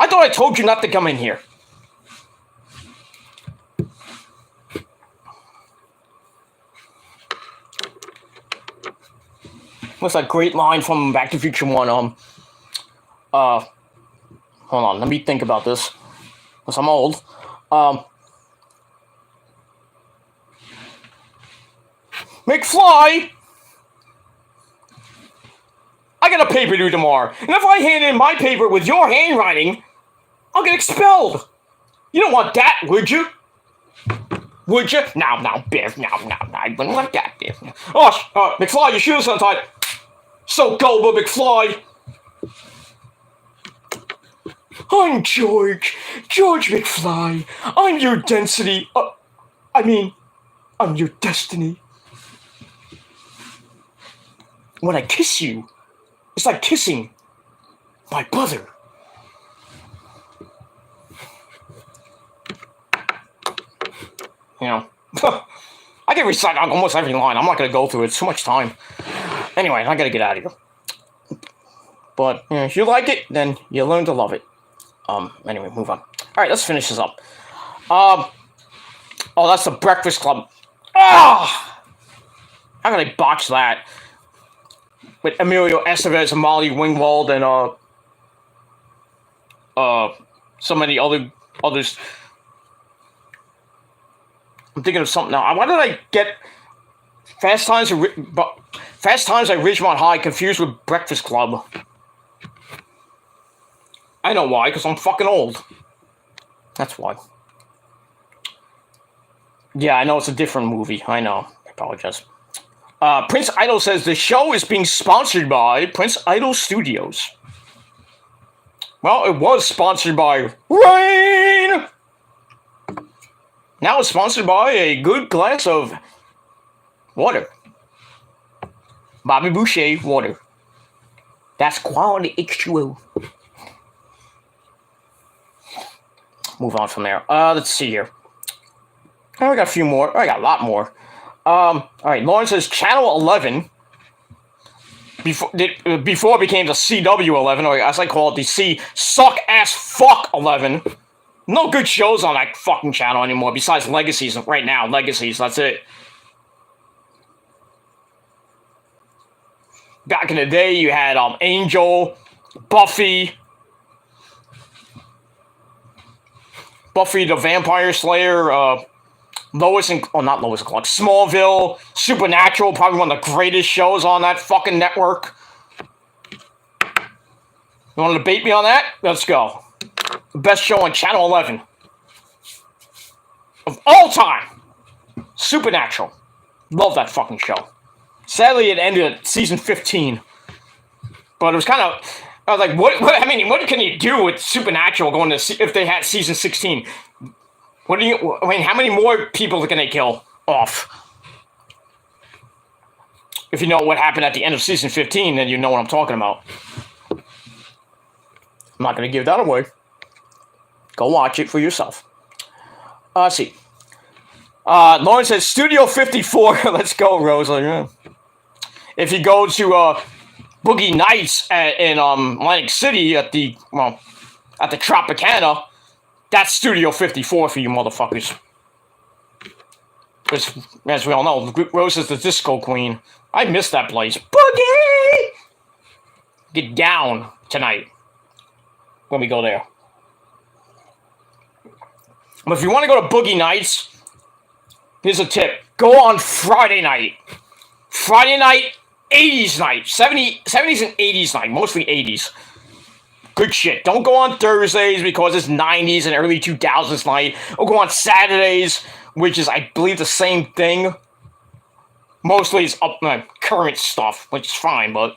I thought I told you not to come in here. What's that great line from Back to the Future 1? Hold on, let me think about this. Because I'm old. McFly! I got a paper due tomorrow. And if I hand in my paper with your handwriting, I'll get expelled. You don't want that, would you? Would you? No, Biff. No, I wouldn't want that, Biff. Oh, McFly, your shoes untied. So gullible, McFly. I'm George McFly. I'm your density. I'm your destiny. When I kiss you, it's like kissing my brother. you know. I can recite almost every line. I'm not going to go through it. It's too much time. Anyway, I got to get out of here. But if you like it, then you learn to love it. Anyway, move on. All right, let's finish this up. Oh, that's the Breakfast Club. Ah! How could I botch that? With Emilio Estevez and Molly Ringwald and so many others. I'm thinking of something now. Why did I get Fast Times at Ridgemont High confused with Breakfast Club? I know why, because I'm fucking old. That's why. Yeah, I know it's a different movie. I know. I apologize. Prince Idol says the show is being sponsored by Prince Idol Studios. Well, it was sponsored by Rain! Now it's sponsored by a good glass of water. Bobby Boucher water. That's quality H2O. Move on from there. Let's see here. Oh, I got a few more. I got a lot more. All right, Lauren says Channel 11 before it became the CW 11, or as I call it, the C suck ass fuck 11. No good shows on that fucking channel anymore besides Legacies. Right now, Legacies. That's it. Back in the day, you had Angel, Buffy the Vampire Slayer, Lois and not Lois and Clark, Smallville, Supernatural, probably one of the greatest shows on that fucking network. You want to debate me on that? Let's go. The best show on Channel 11 of all time. Supernatural. Love that fucking show. Sadly, it ended at season 15. But it was kind of, I was like, what can you do with Supernatural going to, if they had season 16? How many more people can they kill off? If you know what happened at the end of season 15, then you know what I'm talking about. I'm not going to give that away. Go watch it for yourself. Let's see. Lauren says, Studio 54. Let's go, Rosa. If you go to Boogie Nights in Atlantic City at the Tropicana, that's Studio 54 for you motherfuckers. Because, as we all know, Rose is the disco queen. I miss that place. Boogie! Get down tonight when we go there. But if you want to go to Boogie Nights, here's a tip. Go on Friday night. Friday night, 80s night. 70s and 80s night. Mostly 80s. Good shit. Don't go on Thursdays because it's 90s and early 2000s night. Or go on Saturdays, which is, I believe, the same thing. Mostly it's current stuff, which is fine, but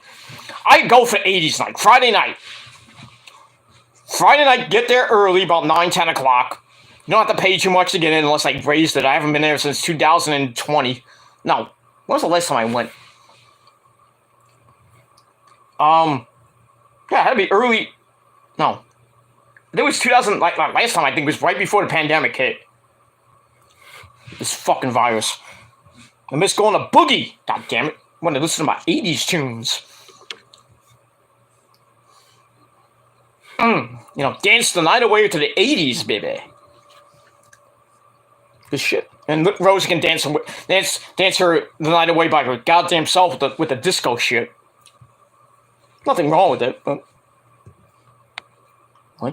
I go for 80s night. Friday night. Friday night, get there early, about 9, 10 o'clock. You don't have to pay too much to get in unless I raised it. I haven't been there since 2020. No. When was the last time I went? Yeah, it had to be early. No. It was 2000, last time I think was right before the pandemic hit. This fucking virus. I miss going to Boogie. God damn it. I want to listen to my 80s tunes. Dance the night away to the 80s, baby. Good shit. And Rose can dance her the night away by her goddamn self with the disco shit. Nothing wrong with it, but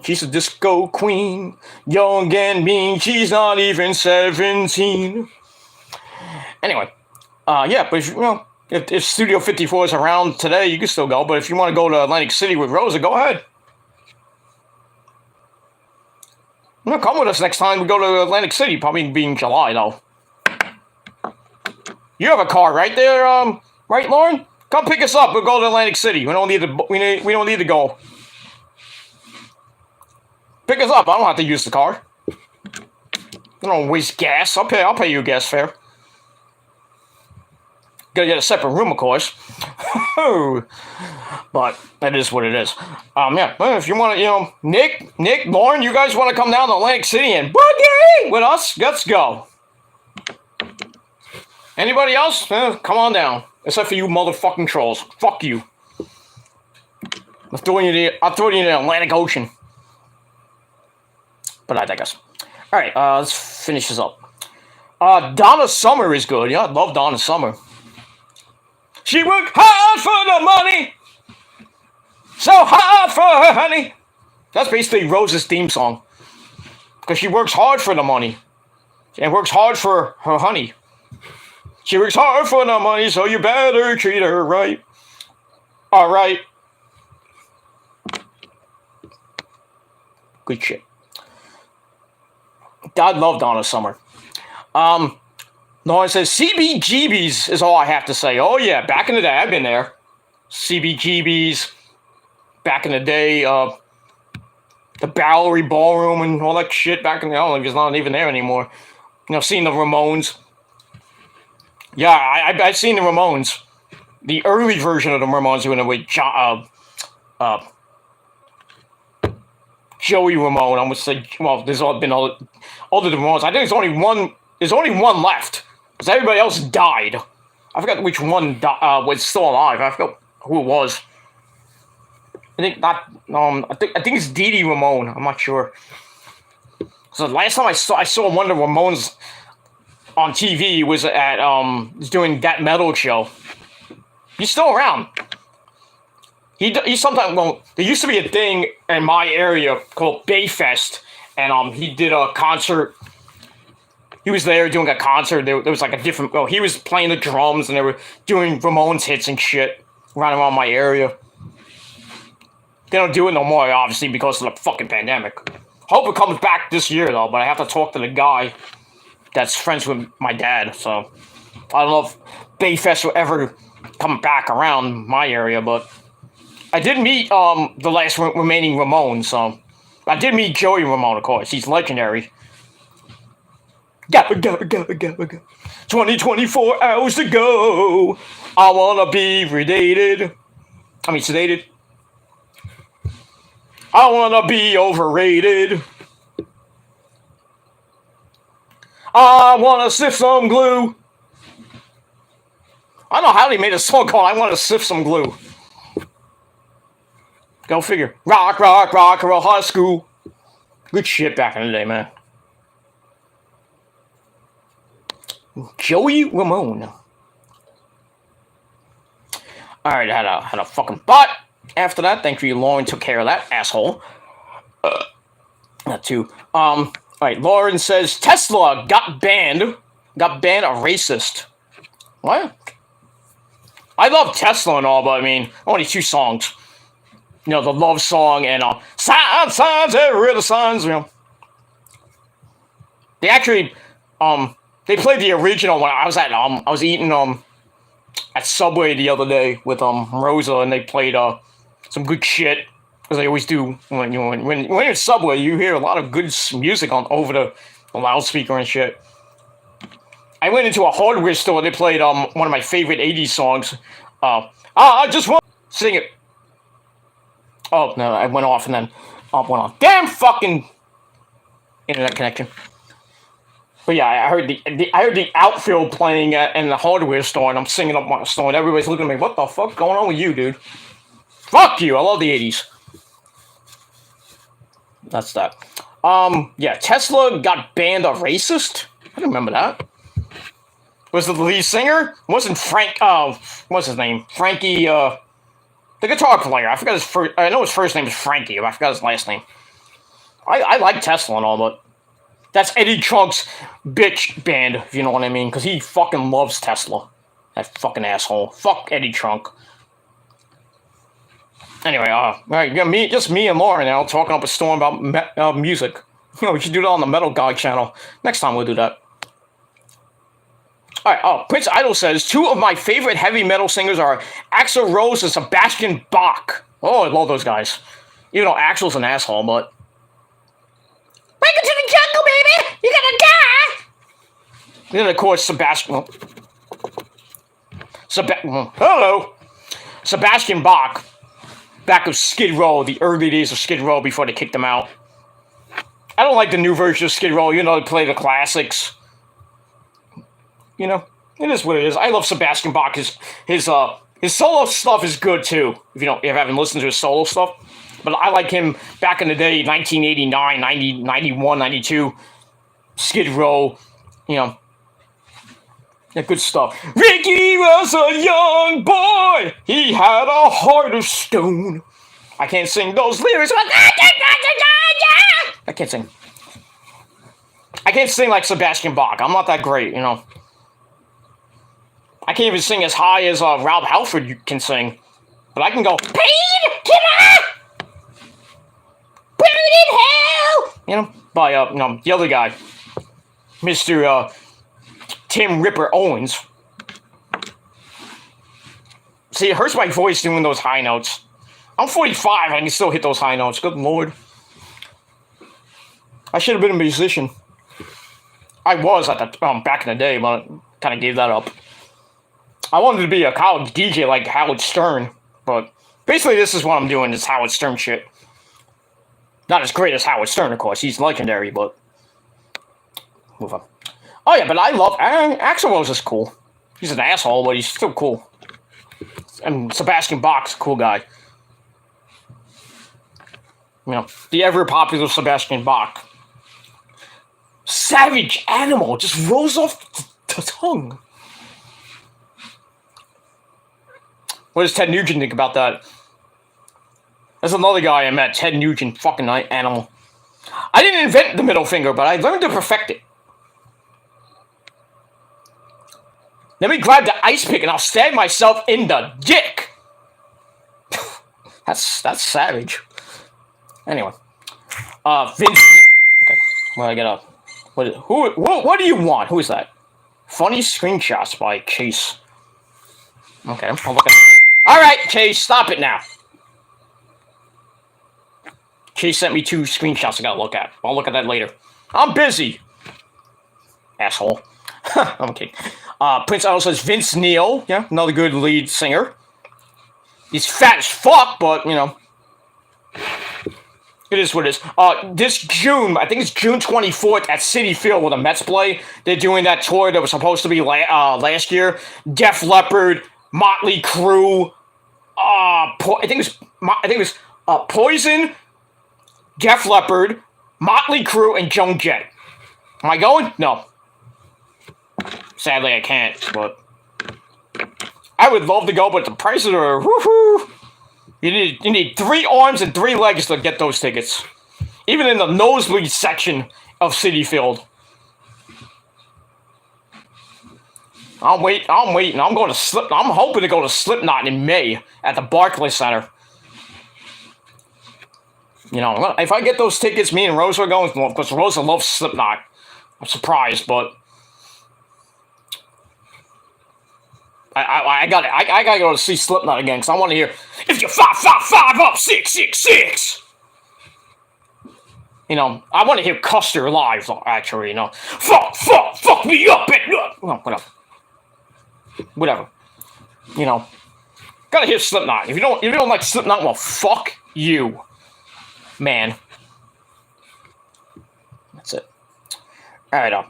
she's a disco queen, young and mean. She's not even 17. Anyway, yeah, but if Studio 54 is around today, you can still go. But if you want to go to Atlantic City with Rosa, go ahead. Come with us next time we go to Atlantic City. Probably be in July, though. You have a car right there, right, Lauren? Come pick us up. We'll go to Atlantic City. We don't need to go. Pick us up. I don't have to use the car. You don't waste gas. I'll pay you gas fare. Gotta get a separate room, of course. But that is what it is. Yeah. Well, if you want to, Nick, Lauren, you guys want to come down to Atlantic City and boogie with us? Let's go. Anybody else? Come on down. Except for you motherfucking trolls. Fuck you. I'll throw you in the Atlantic Ocean. But I digress. Alright, let's finish this up. Donna Summer is good. Yeah, I love Donna Summer. She worked hard for the money. So hard for her honey. That's basically Rose's theme song. Because she works hard for the money. And works hard for her honey. She works hard for the money, so you better treat her right. Alright. Good shit. God love Donna Summer. Lauren says, CBGBs is all I have to say. Oh yeah, back in the day, I've been there. CBGBs. Back in the day, the Bowery Ballroom and all that shit back in the, I don't know if it's not even there anymore. You know, seeing the Ramones. Yeah, I've seen the Ramones. The early version of the Ramones when with Joey Ramone. I would say, well, there's been all the Ramones. I think there's only one left. Because everybody else died. I forgot which one was still alive. I forgot who it was. I think not. I think it's Dee Dee Ramone. I'm not sure. So the last time I saw one of the Ramones on TV was at doing That Metal Show. He's still around. He sometimes, well, there used to be a thing in my area called Bayfest, and he did a concert. He was there doing a concert. There was like a different. Well, he was playing the drums, and they were doing Ramones hits and shit around my area. They don't do it no more, obviously, because of the fucking pandemic. Hope it comes back this year, though, but I have to talk to the guy that's friends with my dad, so I don't know if Bayfest will ever come back around my area, but I did meet the last remaining Ramone, so I did meet Joey Ramone, of course. He's legendary. 24 hours to go. I wanna be sedated. I wanna be overrated. I wanna sniff some glue. I don't know how they made a song called I Wanna Sniff Some Glue. Go figure. Rock, roll high school. Good shit back in the day, man. Joey Ramone. Alright, I had a fucking butt. After that, thank you, Lauren took care of that asshole. Not too. Alright, Lauren says Tesla got banned a racist. What? I love Tesla and all, but I mean, only 2 songs. You know, the love song and signs, every little signs, you know. They actually, they played the original when I was eating at Subway the other day with Rosa, and they played some good shit, as they always do. When you're in Subway, you hear a lot of good music over the loudspeaker and shit. I went into a hardware store. They played one of my favorite 80s songs. I just want to sing it. Oh no, I went off and then went on. Damn fucking internet connection. But yeah, I heard the outfield playing in the hardware store, and I'm singing up my store, and everybody's looking at me. What the fuck going on with you, dude? Fuck you! I love the 80s. That's that. Yeah, Tesla got banned a racist. I don't remember that. Was the lead singer? Wasn't Frank? What's his name? Frankie. The guitar player. I forgot his first. I know his first name is Frankie, but I forgot his last name. I like Tesla and all, but that's Eddie Trunk's bitch band, if you know what I mean, because he fucking loves Tesla. That fucking asshole. Fuck Eddie Trunk. Anyway, right, just me and Lauren now talking up a storm about music. You know, we should do that on the Metal Guy channel. Next time we'll do that. Alright, Prince Idol says, 2 of my favorite heavy metal singers are Axl Rose and Sebastian Bach. Oh, I love those guys. Even though Axl's an asshole, but... Welcome to the jungle, baby! You're gonna die! And then, of course, Sebastian... Hello! Sebastian Bach. Back of Skid Row, the early days of Skid Row before they kicked him out. I don't like the new version of Skid Row, you know, they play the classics. You know, It is what it is. I love Sebastian Bach. His solo stuff is good too. If you haven't listened to his solo stuff, but I like him back in the day, 1989, 90, 91, 92, Skid Row. Yeah, good stuff. Ricky was a young boy. He had a heart of stone. I can't sing those lyrics. I can't sing. I can't sing like Sebastian Bach. I'm not that great, I can't even sing as high as Rob Halford can sing. But I can go, Pain Killer! Burn in hell! By, the other guy. Mr. Tim Ripper Owens. See, it hurts my voice doing those high notes. I'm 45, I can still hit those high notes. Good lord. I should have been a musician. I was at the back in the day, but kind of gave that up. I wanted to be a college DJ like Howard Stern, but basically this is what I'm doing, is Howard Stern shit. Not as great as Howard Stern, of course. He's legendary, but move on. Oh yeah, but I love Axl Rose is cool. He's an asshole, but he's still cool. And Sebastian Bach's a cool guy. The ever popular Sebastian Bach. Savage Animal just rolls off the tongue. What does Ted Nugent think about that? There's another guy I met, Ted Nugent, fucking animal. I didn't invent the middle finger, but I learned to perfect it. Let me grab the ice pick and I'll stab myself in the dick. That's savage. Anyway, Vince. Okay, well I get up. What do you want? Who is that? Funny screenshots by Chase. Okay, I'll look at. All right, Chase, stop it now. Chase sent me 2 screenshots I gotta look at. I'll look at that later. I'm busy. Asshole. I'm kidding. Prince also says Vince Neil. Yeah, another good lead singer. He's fat as fuck, but it is what it is. This June, I think it's June 24th at Citi Field where the Mets play. They're doing that tour that was supposed to be last year. Def Leppard, Motley Crue, I think it was Poison, Def Leppard, Motley Crue, and Joan Jett. Am I going? No. Sadly, I can't, but I would love to go, but the prices are woohoo. You need 3 arms and 3 legs to get those tickets. Even in the nosebleed section of Citi Field. I'm waiting. I'm going to I'm hoping to go to Slipknot in May at the Barclays Center. If I get those tickets, me and Rosa are going, because Rosa loves Slipknot. I'm surprised, but I gotta go to see Slipknot again, because I want to hear, if you're 555 up 666. I want to hear Custer live, actually, fuck me up at, whatever. Gotta hear Slipknot. If you don't like Slipknot, well, fuck you, man. That's it. All right,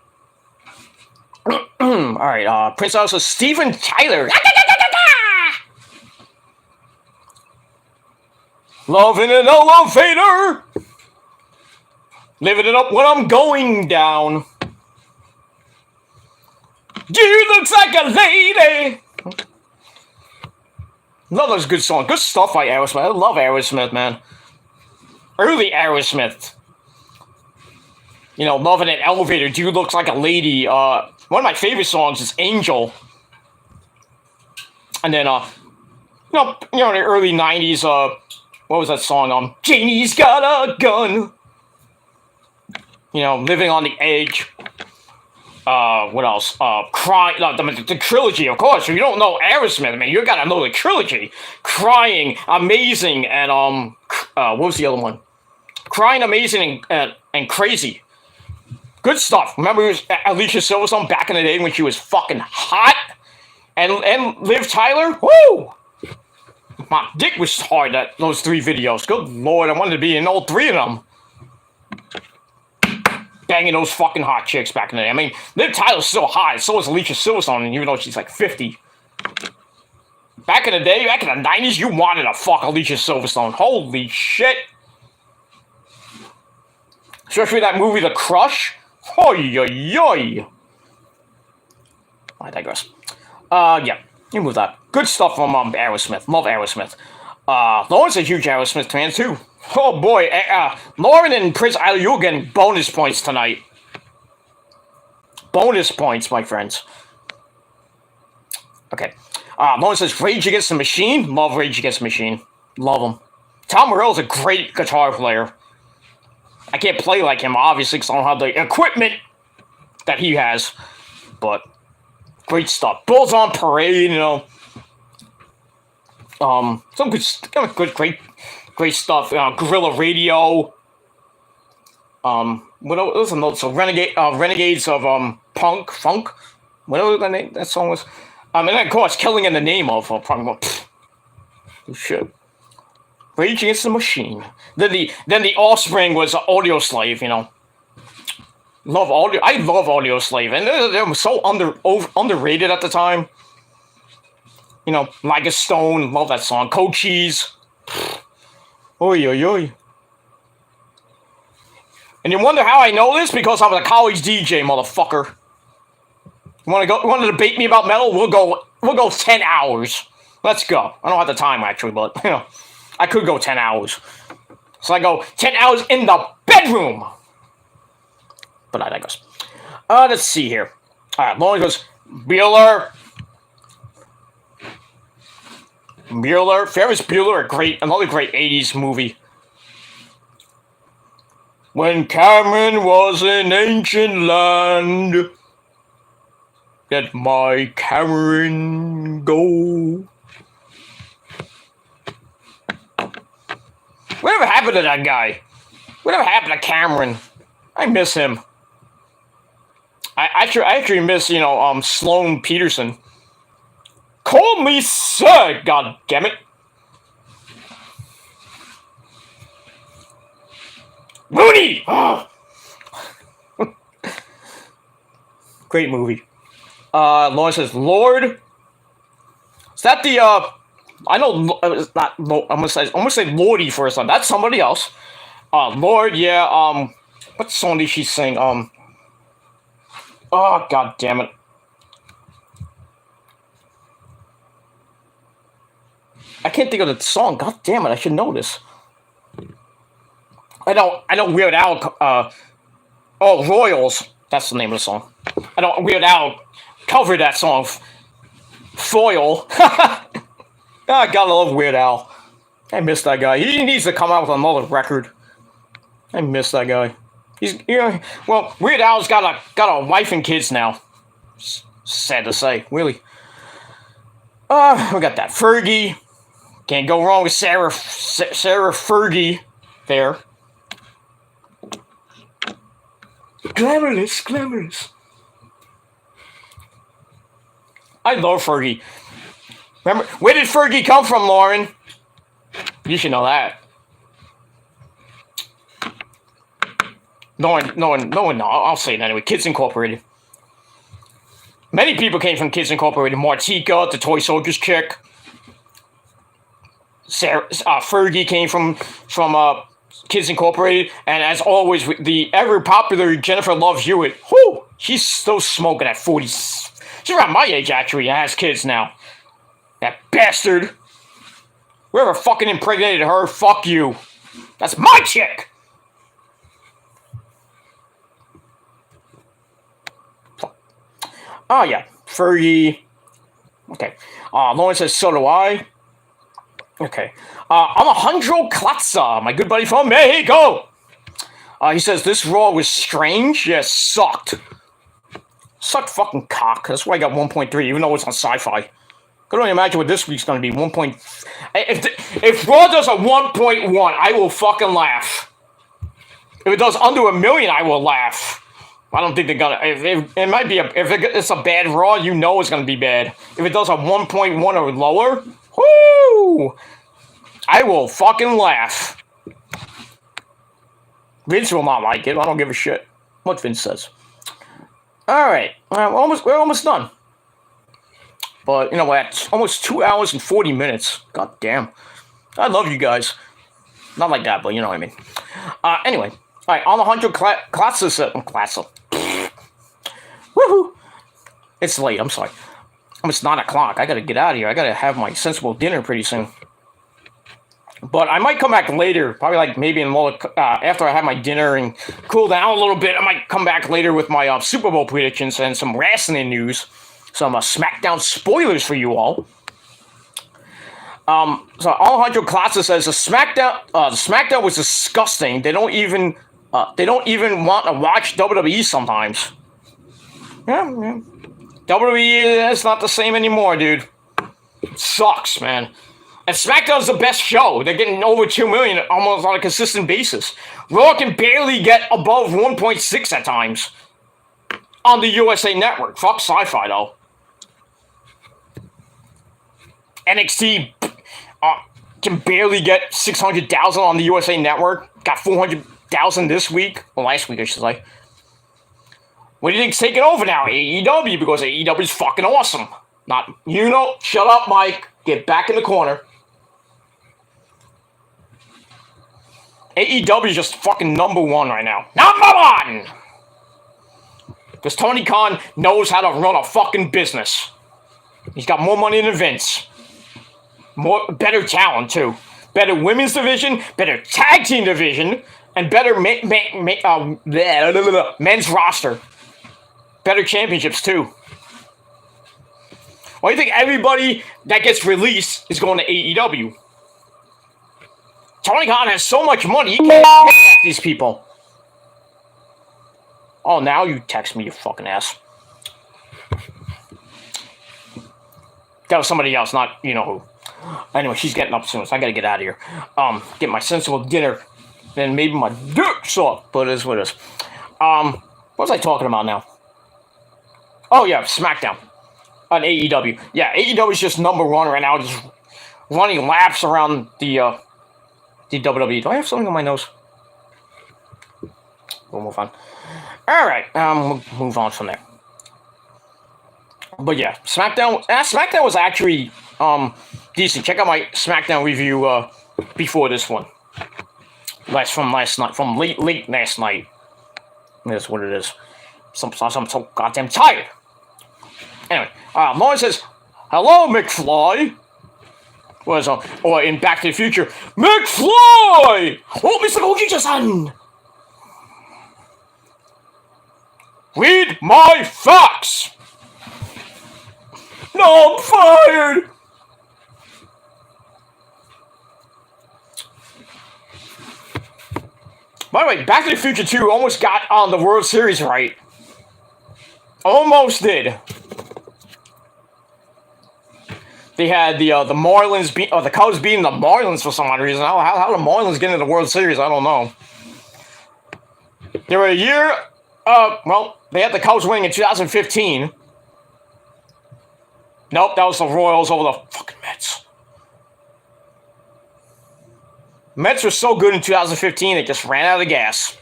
all right, Prince also Steven Tyler. Love in an elevator. Living it up when I'm going down. You looks like a lady. Love those good songs. Good stuff by Aerosmith. I love Aerosmith, man. Early Aerosmith. Love in an elevator. Dude looks like a lady. One of my favorite songs is Angel. And then, in the early 90s, what was that song? Janie's got a gun. Living on the Edge. What else? Crying. The trilogy, of course. If you don't know Aerosmith, man, you gotta know the trilogy. Crying, Amazing, and what was the other one? Crying, Amazing, and Crazy. Good stuff. Remember Alicia Silverstone back in the day when she was fucking hot? And Liv Tyler? Woo! My dick was hard at those 3 videos. Good lord, I wanted to be in all 3 of them. banging those fucking hot chicks back in the day. I mean, Liv Tyler's still hot. So is Alicia Silverstone, even though she's like 50. Back in the day, back in the 90s, you wanted to fuck Alicia Silverstone. Holy shit. Especially that movie, The Crush. Hoi, oi, oi. I digress. Yeah, you move that. Good stuff from Aerosmith. Love Aerosmith. Lauren's a huge Aerosmith fan, too. Oh, boy. Lauren and Prince Aliu getting bonus points tonight. Bonus points, my friends. Okay. Lauren says, Rage Against the Machine. Love Rage Against the Machine. Love him. Tom Morello's a great guitar player. I can't play like him, obviously, because I don't have the equipment that he has. But great stuff. Bulls on Parade, you know. Some good, great stuff. Guerrilla Radio. What was another? So Renegades of Funk. Whatever that song was. And then of course, Killing in the Name of shit. Rage Against the Machine. Then the Offspring was Audio Slave. You know. I love Audio Slave, and they were so underrated at the time. You know, Like a Stone, love that song. Cold Cheese. Oi, oi, oi. And you wonder how I know this? Because I'm a college DJ, motherfucker. You want to debate me about metal? We'll go 10 hours. Let's go. I don't have the time, actually, but, you know, I could go 10 hours. So I go 10 hours in the bedroom. But I digress. Let's see here. All right, Lauren goes, Bueller, Ferris Bueller, another great 80s movie. When Cameron was in ancient land, let my Cameron go. Whatever happened to that guy? Whatever happened to Cameron? I miss him. I actually miss, you know, Sloan Peterson. Call me sir, god damn it. Mooney! Great movie. Lauren says, Lord. Is that the, I know it's not, I'm gonna say Lordy for a son. That's somebody else. Lord, yeah, what song did she sing? Oh, god damn it. I can't think of the song. God damn it, I should know this. I know Weird Al, Royals. That's the name of the song. I know Weird Al covered that song. Foil. I gotta love Weird Al. I miss that guy. He needs to come out with another record. I miss that guy. He's, you know, well, Weird Al's got a wife and kids now. Sad to say, really. We got that Fergie. Can't go wrong with Sarah Fergie there. Glamorous. I love Fergie. Remember, where did Fergie come from, Lauren? You should know that. No one, I'll say it anyway. Kids Incorporated. Many people came from Kids Incorporated. Martika, the Toy Soldiers chick. Fergie came from Kids Incorporated, and as always, the ever popular Jennifer Love Hewitt. Whoo! She's still smoking at 40. She's around my age, actually, and has kids now. That bastard. Whoever fucking impregnated her, fuck you. That's my chick! Oh, yeah. Fergie. Okay. Lauren says, so do I. Okay. Alejandro Klatza, my good buddy from Mexico. He says, this Raw was strange. Yes, sucked. Sucked fucking cock. That's why I got 1.3, even though it's on Sci-Fi. Could only imagine what this week's going to be. 1. If Raw does a 1.1, I will fucking laugh. If it does under 1 million, I will laugh. I don't think they're gonna. It might be if it's a bad Raw, you know it's gonna be bad. If it does a 1.1 or lower, whoo! I will fucking laugh. Vince will not like it. I don't give a shit. what Vince says. All right, we're almost done. But you know what? Almost 2 hours and 40 minutes. God damn. I love you guys. Not like that, but you know what I mean. Anyway, all right. On the 100 classes. Woohoo! It's late. I'm sorry. It's 9 o'clock. I gotta get out of here. I gotta have my sensible dinner pretty soon. But I might come back later, probably like maybe in after I have my dinner and cool down a little bit. I might come back later with my Super Bowl predictions and some wrestling news, some SmackDown spoilers for you all. So Alejandro Classa says the SmackDown was disgusting. They don't even want to watch WWE sometimes. Yeah. WWE is not the same anymore, dude. It sucks, man. And SmackDown's the best show. They're getting over 2 million almost on a consistent basis. Raw can barely get above 1.6 at times on the USA Network. Fuck Sci-Fi, though. NXT can barely get 600,000 on the USA Network. Got 400,000 this week. Well, last week, I should say. What do you think's taking over now? AEW, because AEW is fucking awesome. Not, shut up, Mike. Get back in the corner. AEW is just fucking number one right now. Number one! Because Tony Khan knows how to run a fucking business. He's got more money than Vince. Better talent, too. Better women's division, better tag team division, and better men's roster. Better championships, too. Why do you think everybody that gets released is going to AEW? Tony Khan has so much money, he can't pay these people. Oh, now you text me, you fucking ass. That was somebody else, not you know who. Anyway, she's getting up soon, so I gotta get out of here. Get my sensible dinner. Then maybe my dick suck, but it is what it is. What was I talking about now? Oh, yeah, SmackDown. On AEW. Yeah, AEW is just number one right now, just running laps around the WWE. Do I have something on my nose? We'll move on. Alright, we'll move on from there. But yeah, SmackDown was actually decent. Check out my SmackDown review before this one. From last night, from late last night. That's what it is. I'm so goddamn tired. Anyway, Lauren says, "Hello, McFly." Or in Back to the Future, McFly! Oh, Mr. Gogi-san! Read my facts! No, I'm fired! By the way, Back to the Future 2 almost got on the World Series right. Almost did. They had the Marlins the Cubs beating the Marlins for some odd reason. How the Marlins get into the World Series, I don't know. They were a year. They had the Cubs winning in 2015. Nope, that was the Royals over the fucking Mets. Mets were so good in 2015, they just ran out of gas.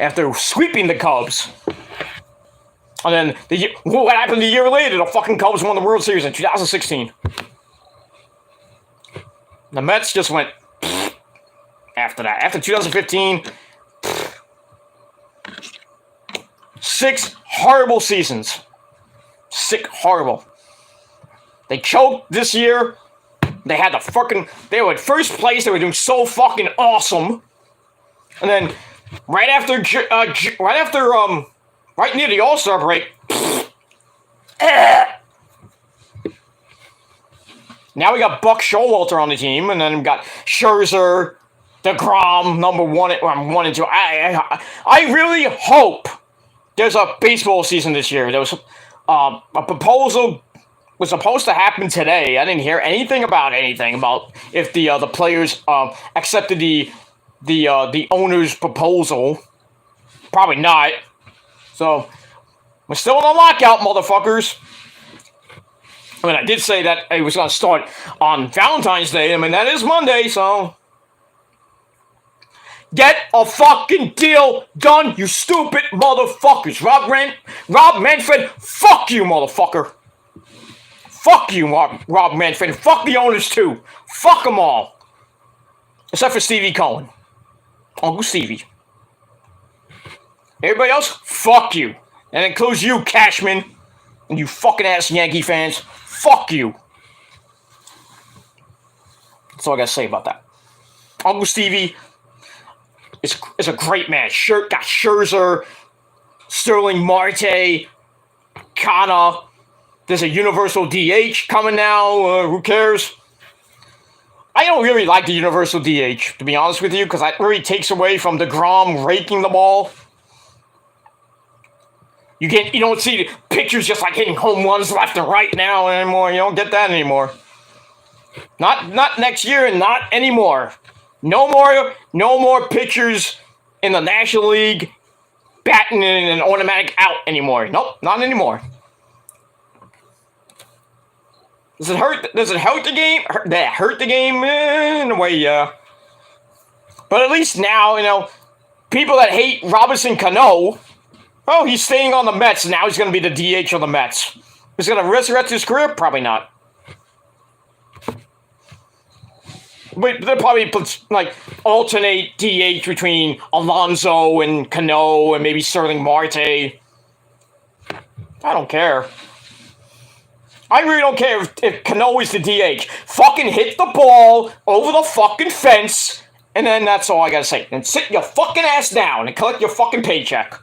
After sweeping the Cubs. And then, what happened a year later? The fucking Cubs won the World Series in 2016. The Mets just went after that. After 2015, 6 horrible seasons. Horrible. They choked this year. They had they were in first place. They were doing so fucking awesome. And then, right near the All-Star break, now we got Buck Showalter on the team, and then we got Scherzer, DeGrom, number 1 and 2. I really hope there's a baseball season this year. There was a proposal was supposed to happen today. I didn't hear anything about if the players accepted the owner's proposal. Probably not. So we're still in a lockout, motherfuckers. I mean, I did say that it was going to start on Valentine's Day. I mean, that is Monday, so Get a fucking deal done, you stupid motherfuckers. Rob Manfred, fuck you, motherfucker. Fuck you, Rob Manfred. Fuck the owners, too. Fuck them all. Except for Stevie Cohen. Uncle Stevie. Everybody else, fuck you. And it includes you, Cashman. And you fucking ass Yankee fans. Fuck you. That's all I gotta say about that. Uncle Stevie is a great man. Got Scherzer, Sterling Marte, Kana. There's a universal DH coming now. Who cares? I don't really like the universal DH, to be honest with you, because that really takes away from DeGrom raking the ball. You don't see pictures just like hitting home runs left and right now anymore. You don't get that anymore. Not next year and not anymore. No more pitchers in the National League batting in an automatic out anymore. Nope, not anymore. Does it hurt the game? Hurt the game in a way, yeah. But at least now, people that hate Robinson Cano, oh, he's staying on the Mets, and now he's going to be the DH of the Mets. He's going to resurrect his career? Probably not. But they'll probably alternate DH between Alonso and Cano and maybe Sterling Marte. I don't care. I really don't care if Cano is the DH. Fucking hit the ball over the fucking fence, and then that's all I gotta say. And sit your fucking ass down and collect your fucking paycheck.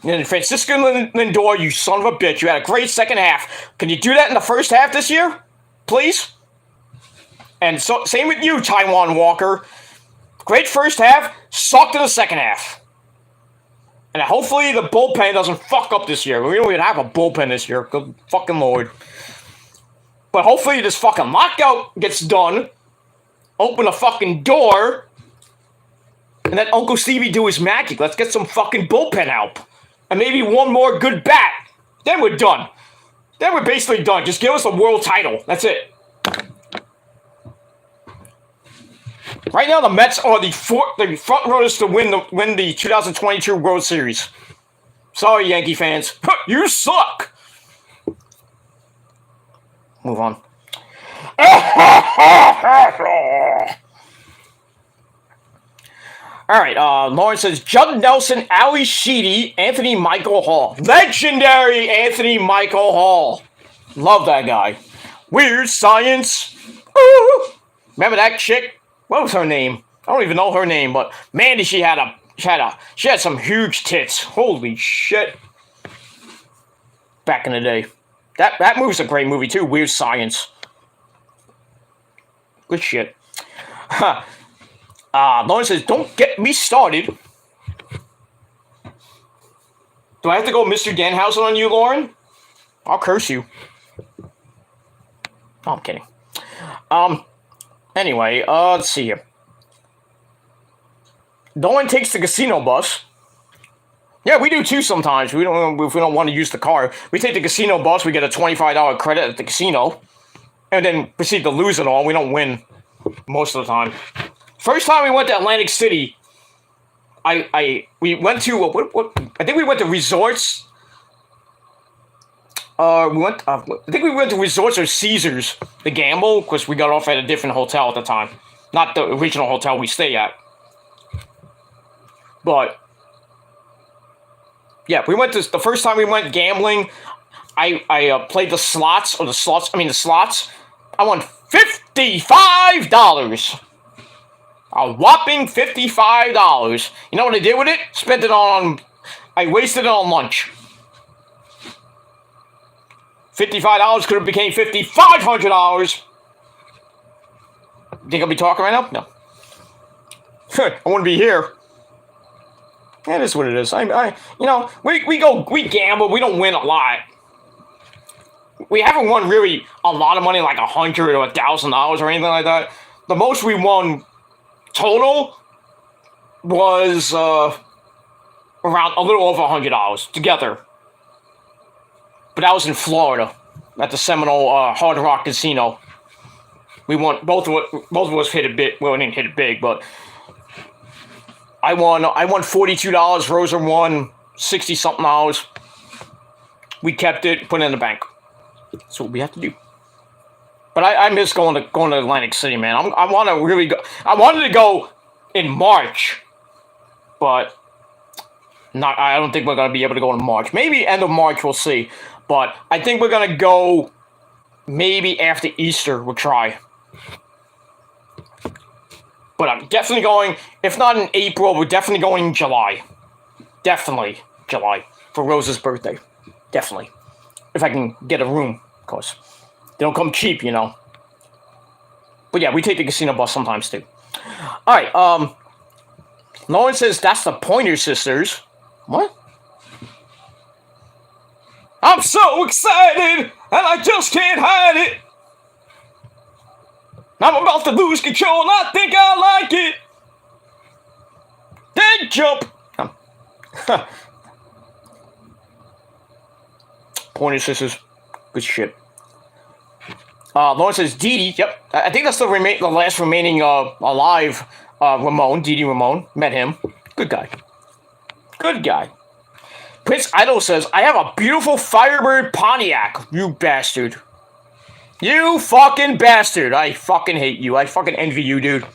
And then Francisco Lindor, you son of a bitch, you had a great second half. Can you do that in the first half this year? Please? And so, same with you, Taijuan Walker. Great first half, sucked in the second half. And hopefully the bullpen doesn't fuck up this year. We don't even have a bullpen this year. Good fucking Lord. But hopefully this fucking lockout gets done. Open a fucking door. And let Uncle Stevie do his magic. Let's get some fucking bullpen help. And maybe one more good bat. Then we're done. Then we're basically done. Just give us a world title. That's it. Right now, the Mets are the front runners to win the 2022 World Series. Sorry, Yankee fans. You suck! Move on. Alright, Lauren says, Judd Nelson, Ali Sheedy, Anthony Michael Hall. Legendary Anthony Michael Hall. Love that guy. Weird Science. Remember that chick? What was her name? I don't even know her name, but man, she had some huge tits. Holy shit! Back in the day, that movie's a great movie too. Weird Science. Good shit. Lauren says, "Don't get me started." Do I have to go Mr. Danhausen on you, Lauren? I'll curse you. Oh, I'm kidding. Anyway, let's see here. No one takes the casino bus. Yeah, we do too sometimes. If we don't want to use the car. We take the casino bus, we get a $25 credit at the casino, and then proceed to lose it all. We don't win most of the time. First time we went to Atlantic City, we went to, I think we went to resorts. I think we went to Resorts or Caesars to gamble, because we got off at a different hotel at the time. Not the original hotel we stay at. But, yeah, the first time we went gambling, I played the slots. I won $55. A whopping $55. You know what I did with it? I wasted it on lunch. $55 could have became $5,500. Think I'll be talking right now? No. I wouldn't be here. That is what it is. We gamble. We don't win a lot. We haven't won really a lot of money, like $100 or $1,000 or anything like that. The most we won total was around a little over $100 together. But that was in Florida at the Seminole Hard Rock Casino. We won, both of us hit it big. Well, we didn't hit it big, but I won $42. Rosa won $60-something. We kept it, put it in the bank. That's what we have to do. But I miss going to Atlantic City, man. I want to really go. I wanted to go in March, but not. I don't think we're gonna be able to go in March. Maybe end of March, we'll see. But I think we're gonna go maybe after Easter. We'll try. But I'm definitely going. If not in April, we're definitely going in July. Definitely July for Rosa's birthday. Definitely, if I can get a room, of course. They don't come cheap, you know. But yeah, we take the casino bus sometimes too. All right. Lauren says that's the Pointer Sisters. What? I'm so excited, and I just can't hide it. I'm about to lose control, and I think I like it. Then jump. Pointer Sisters, good shit. Lauren says Dee Dee. Yep, I think that's the last remaining alive Ramon. Dee Dee Ramon. Met him. Good guy. Good guy. Prince Idol says, I have a beautiful Firebird Pontiac. You bastard. You fucking bastard. I fucking hate you. I fucking envy you, dude.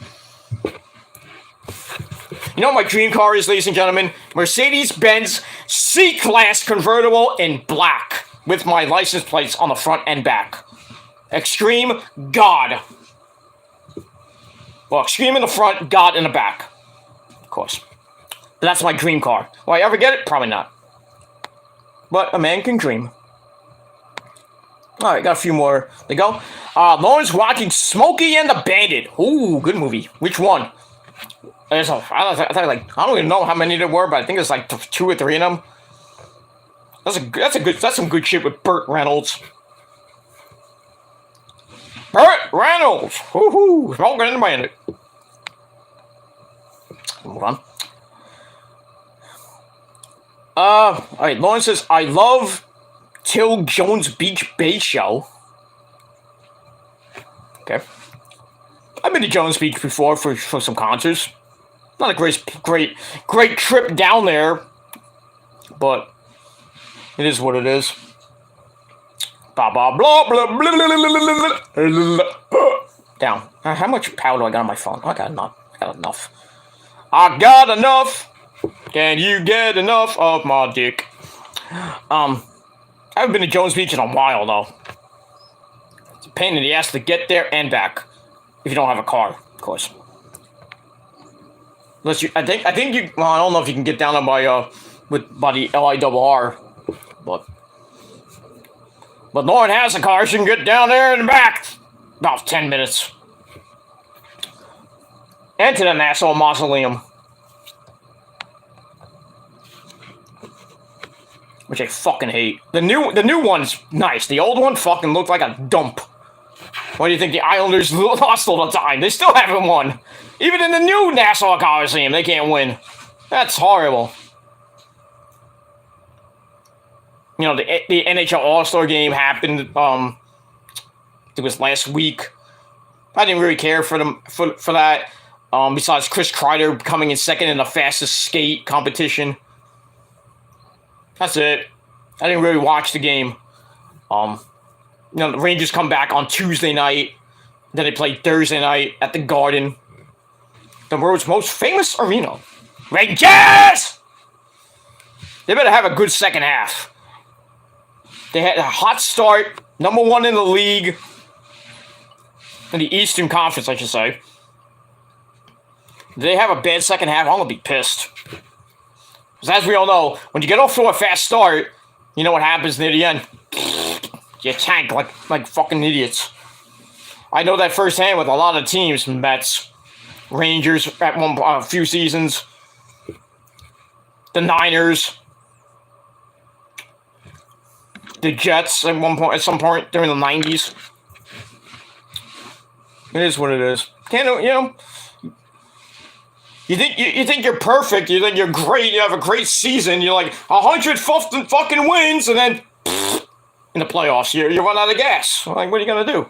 You know what my dream car is, ladies and gentlemen? Mercedes-Benz C-Class convertible in black with my license plates on the front and back. Extreme God. Well, Extreme in the front, God in the back. Of course. But that's my dream car. Will I ever get it? Probably not. But a man can dream. Alright, got a few more to go. Lauren's watching Smokey and the Bandit. Ooh, good movie. Which one? I don't even know how many there were, but I think there's like 2 or 3 of them. That's some good shit with Burt Reynolds. Burt Reynolds! Woohoo! Smoking and the Bandit. Move on. Alright, Lauren says, I love Till Jones Beach Bay Show. Okay. I've been to Jones Beach before for some concerts. Not a great trip down there, but it is what it is. Blah blah blah blah blah blah blah. Down. How much power do I got on my phone? I got enough. I got enough. Can you get enough of my dick? I haven't been to Jones Beach in a while though. It's a pain in the ass to get there and back if you don't have a car, of course. Unless you, I think you. Well, I don't know if you can get down there by the LIRR, but Lauren has a car. She can get down there and back about 10 minutes. And to the Nassau Mausoleum, which I fucking hate. The new one's nice. The old one fucking looked like a dump. Why do you think the Islanders lost all the time? They still haven't won. Even in the new Nassau Coliseum, they can't win. That's horrible. You know, the NHL All-Star game happened, it was last week. I didn't really care for them for that. Besides Chris Kreider coming in second in the fastest skate competition. That's it. I didn't really watch the game. You know, the Rangers come back on Tuesday night. Then they play Thursday night at the Garden. The world's most famous arena. Rangers! They better have a good second half. They had a hot start. Number 1 in the league. In the Eastern Conference, I should say. If they have a bad second half, I'm going to be pissed. Because as we all know, when you get off to a fast start, you know what happens near the end. You tank like fucking idiots. I know that firsthand with a lot of teams. Mets, Rangers at a few seasons. The Niners. The Jets at some point during the 90s. It is what it is. Can't, you know. You think you're perfect. You think you're great. You have a great season. You're like 100 fucking wins, and then in the playoffs, you run out of gas. Like, what are you gonna do?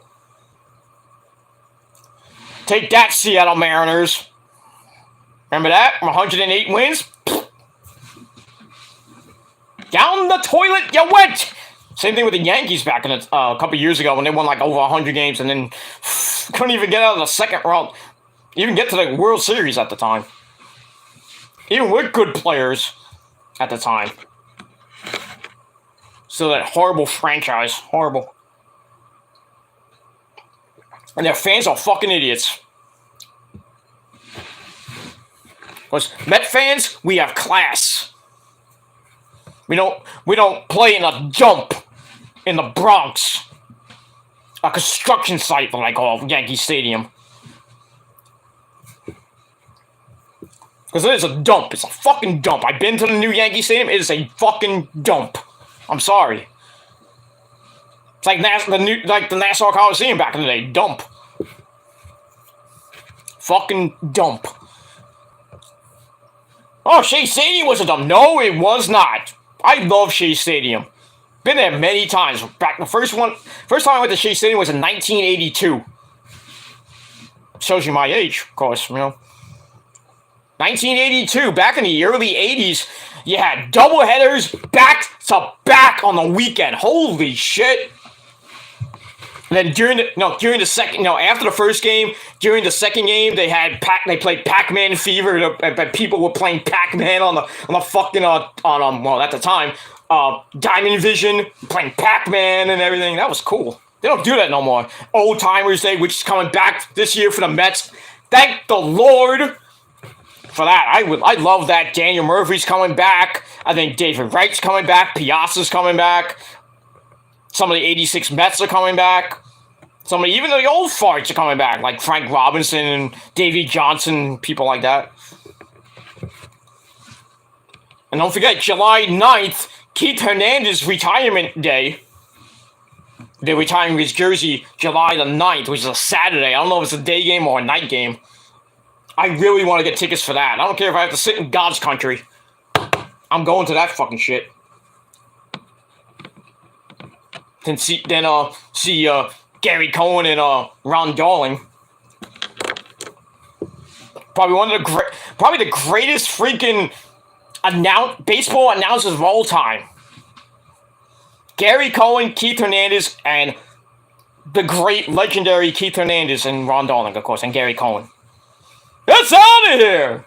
Take that, Seattle Mariners. Remember that? 108 wins? Down the toilet you went! Same thing with the Yankees back in a couple years ago when they won like over 100 games and then couldn't even get out of the second round. Even get to the World Series at the time. Even with good players at the time. Still that horrible franchise. Horrible. And their fans are fucking idiots. Because Met fans, we have class. We don't play in a dump in the Bronx. A construction site, like I call Yankee Stadium. Because it is a dump. It's a fucking dump. I've been to the new Yankee Stadium. It is a fucking dump. I'm sorry. It's like the Nassau Coliseum back in the day. Dump. Fucking dump. Oh, Shea Stadium was a dump. No, it was not. I love Shea Stadium. Been there many times. Back the first time I went to Shea Stadium was in 1982. Shows you my age, of course, you know. 1982, back in the early 80s, you had doubleheaders back to back on the weekend. Holy shit. And then during the second, after the first game, during the second game, they played Pac-Man Fever, but people were playing Pac-Man on the fucking well, at the time, Diamond Vision, playing Pac-Man and everything. That was cool. They don't do that no more. Old Timers Day, which is coming back this year for the Mets. Thank the Lord for that. I love that. Daniel Murphy's coming back. I think David Wright's coming back. Piazza's coming back. Some of the 86 Mets are coming back. Even the old farts are coming back, like Frank Robinson and Davey Johnson, people like that. And don't forget, July 9th, Keith Hernandez retirement day. They're retiring his jersey July the 9th, which is a Saturday. I don't know if it's a day game or a night game. I really want to get tickets for that. I don't care if I have to sit in God's country. I'm going to that fucking shit. Then see Gary Cohen and Ron Darling. Probably the greatest freaking baseball announcers of all time. Gary Cohen, Keith Hernandez, and the great legendary Keith Hernandez and Ron Darling, of course, and Gary Cohen. It's out of here!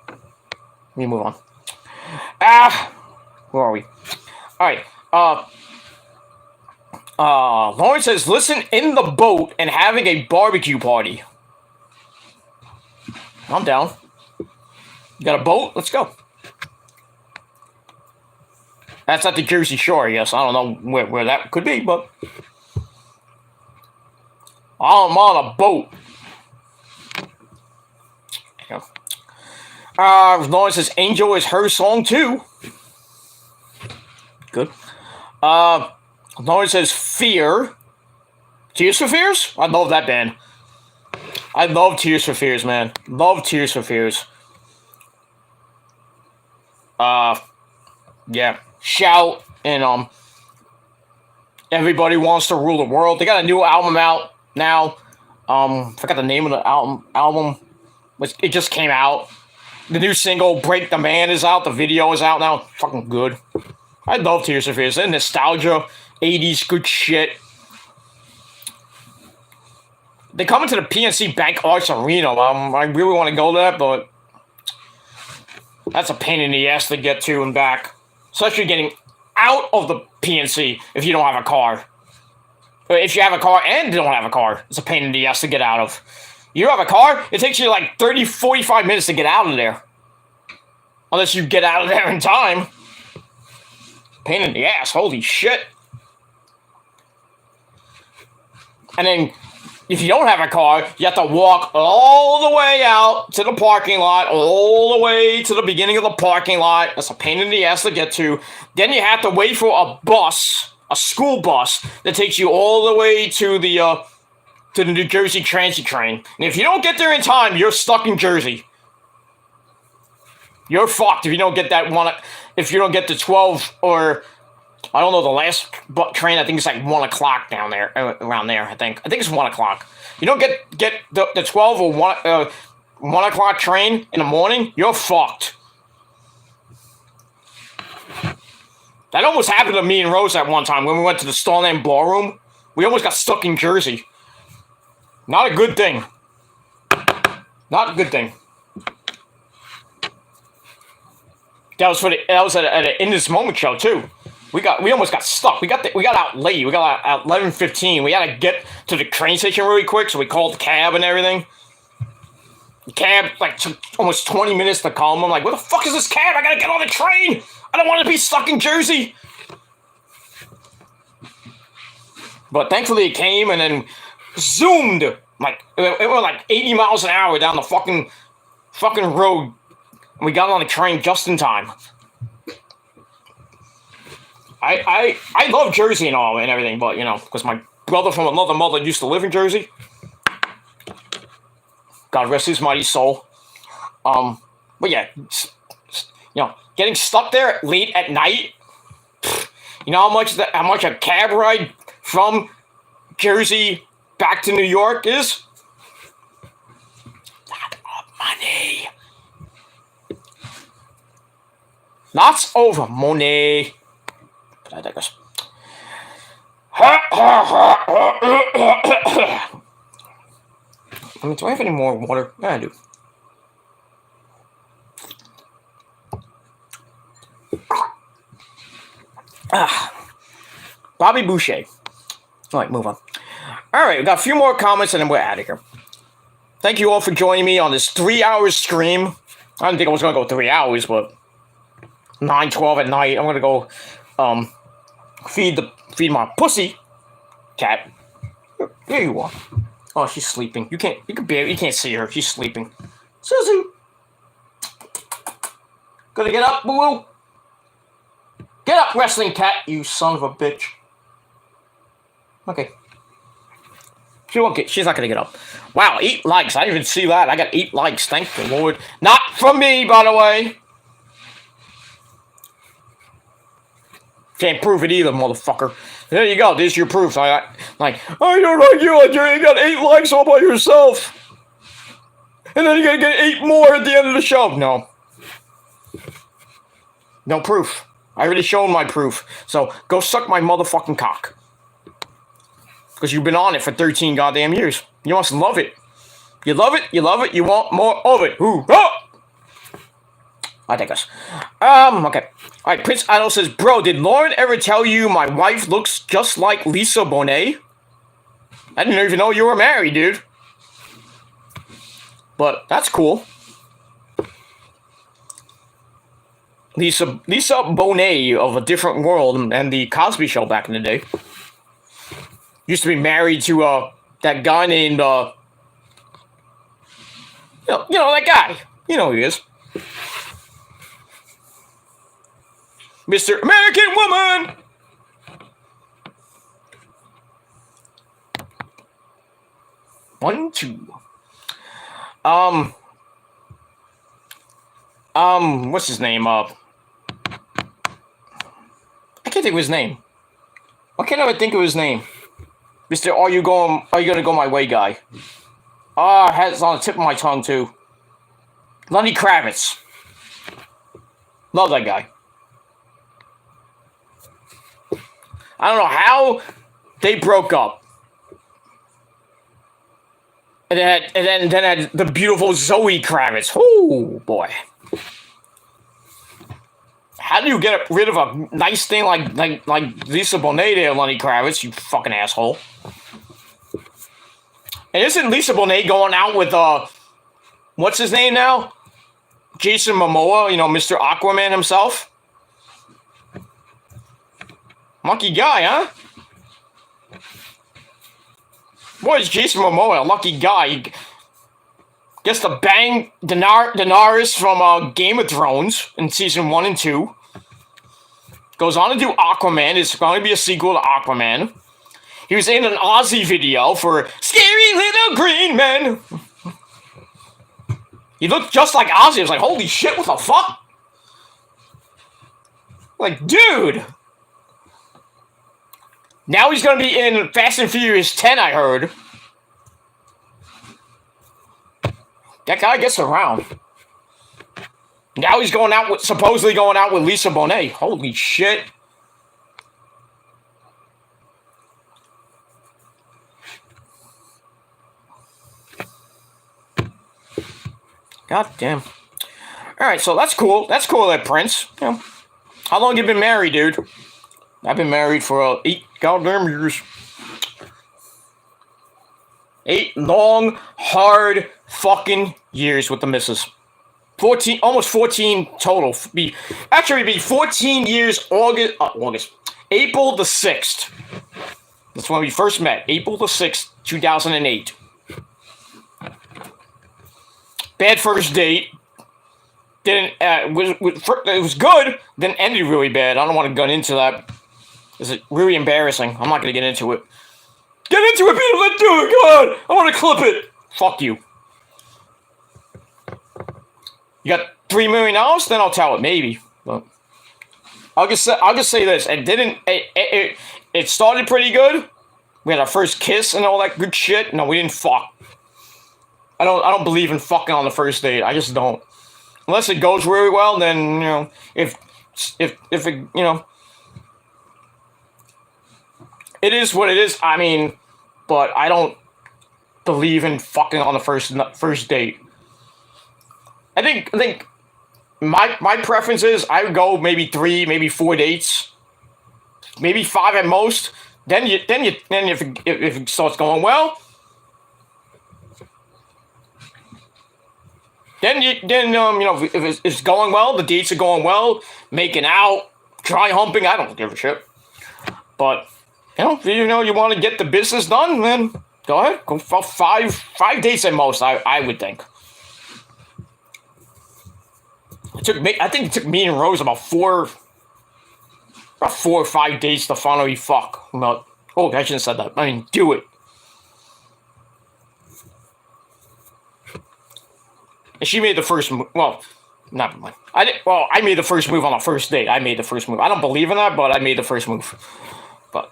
Let me move on. Where are we? Alright, Lawrence says, listen in the boat and having a barbecue party. I'm down. You got a boat? Let's go. That's at the Jersey Shore, yes. I don't know where that could be, but I'm on a boat. Lawrence says, Angel is her song too. Good. Lawrence says, Fear. Tears for Fears? I love that band. I love Tears for Fears, man. Love Tears for Fears. Yeah. Shout and Everybody Wants to Rule the World. They got a new album out now. Forgot the name of the album. It just came out. The new single, Break the Man, is out. The video is out now. Fucking good. I love Tears for Fears. And nostalgia, 80s, good shit. They come into the PNC Bank Arts Arena. I really want to go there, but that's a pain in the ass to get to and back. Especially getting out of the PNC if you don't have a car. If you have a car and don't have a car, it's a pain in the ass to get out of. You have a car, it takes you like 30, 45 minutes to get out of there. Unless you get out of there in time. Pain in the ass, holy shit. And then, if you don't have a car, you have to walk all the way out to the parking lot, all the way to the beginning of the parking lot. That's a pain in the ass to get to. Then you have to wait for a bus, a school bus, that takes you all the way to the New Jersey Transit train. And if you don't get there in time, you're stuck in Jersey. You're fucked if you don't get that one. If you don't get the 12 or I don't know the last train. I think it's like 1 o'clock down there, around there. I think it's 1 o'clock. You don't get the 12 or 1 o'clock train in the morning, you're fucked. That almost happened to me and Rose at one time when we went to the Starland Ballroom. We almost got stuck in Jersey. Not a good thing. Not a good thing. That was at an In This Moment show too. We almost got stuck. We got out late. We got out at 11:15. We had to get to the train station really quick, so we called the cab and everything. The cab took almost 20 minutes to call him. I'm like, "Where the fuck is this cab? I gotta get on the train. I don't want to be stuck in Jersey." But thankfully it came and then zoomed. It went like 80 miles an hour down the fucking road. And we got on the train just in time. I love Jersey and all and everything, but because my brother from another mother used to live in Jersey. God rest his mighty soul. But yeah, getting stuck there late at night. You know how much a cab ride from Jersey back to New York is? Lot of money. Lots of money. But I digress. Do I have any more water? Yeah, I do. Bobby Boucher. All right, move on. All right, we got a few more comments and then we're out of here. Thank you all for joining me on this 3-hour stream. I didn't think I was going to go 3 hours, but 9:12 at night, I'm going to go feed my pussy cat. There you are. Oh, she's sleeping. You can't see her. She's sleeping. Susie. Gonna get up, boo-boo. Get up, wrestling cat, you son of a bitch. Okay. She's not gonna get up. Wow, 8 likes. I didn't even see that. I got 8 likes. Thank the Lord. Not from me, by the way. Can't prove it either, motherfucker. There you go. There's your proof. I don't like you, Andrew. You got 8 likes all by yourself. And then you're gonna get 8 more at the end of the show. No. No proof. I already shown my proof. So go suck my motherfucking cock. Because you've been on it for 13 goddamn years. You must love it. You love it. You love it. You want more of it. Hoorah! I digress. Okay. Alright, Prince Idol says, "Bro, did Lauren ever tell you my wife looks just like Lisa Bonet? I didn't even know you were married, dude. But that's cool." Lisa Bonet of A Different World and the Cosby Show back in the day. Used to be married to that guy named that guy. You know who he is. Mr. American Woman! One, two. What's his name? I can't think of his name. Why can't I think of his name? Mr. Are you gonna go my way guy? It's on the tip of my tongue too. Lenny Kravitz. Love that guy. I don't know how they broke up. And then had the beautiful Zoe Kravitz. Oh boy. How do you get rid of a nice thing like Lisa Bonet there, Lenny Kravitz, you fucking asshole? And isn't Lisa Bonet going out with what's his name now? Jason Momoa, Mr. Aquaman himself? Lucky guy, huh? Boy, is Jason Momoa a lucky guy. He gets to bang Daenerys from Game of Thrones in season 1 and 2. Goes on to do Aquaman. It's going to be a sequel to Aquaman. He was in an Ozzy video for Scary Little Green Men. He looked just like Ozzy. I was like, holy shit, what the fuck? Like, dude. Now he's going to be in Fast and Furious 10, I heard. That guy gets around. Now he's supposedly going out with Lisa Bonet. Holy shit. God damn. Alright, so that's cool. That's cool, that Prince. You know, how long you been married, dude? I've been married for 8 goddamn years. 8 long, hard fucking years with the missus. 14, almost 14 total. It'd be 14 years, April the 6th. That's when we first met. April the 6th, 2008. Bad first date. It was good, then ended really bad. I don't want to get into that. It's really embarrassing. I'm not going to get into it. Get into it, Peter! Let's do it! God! I want to clip it! Fuck you. You got $3 million? Then I'll tell it, maybe. But I'll just say this. It started pretty good. We had our first kiss and all that good shit. No, we didn't fuck. I don't believe in fucking on the first date. I just don't. Unless it goes really well, then, you know, if it, you know, it is what it is. I mean, but I don't believe in fucking on the first date. I think my preference is I would go maybe 3, maybe 4 dates, maybe 5 at most. Then if it starts going well, then you know, if it's going well, the dates are going well, making out, dry humping, I don't give a shit. But if you want to get the business done, then go ahead, go for 5 dates at most. I would think. I think it took me and Rose about 4 or 5 days to finally fuck. I shouldn't have said that. I mean, do it. And she made the first move. Well, not mine. I made the first move on the first date. I made the first move. I don't believe in that, but I made the first move. But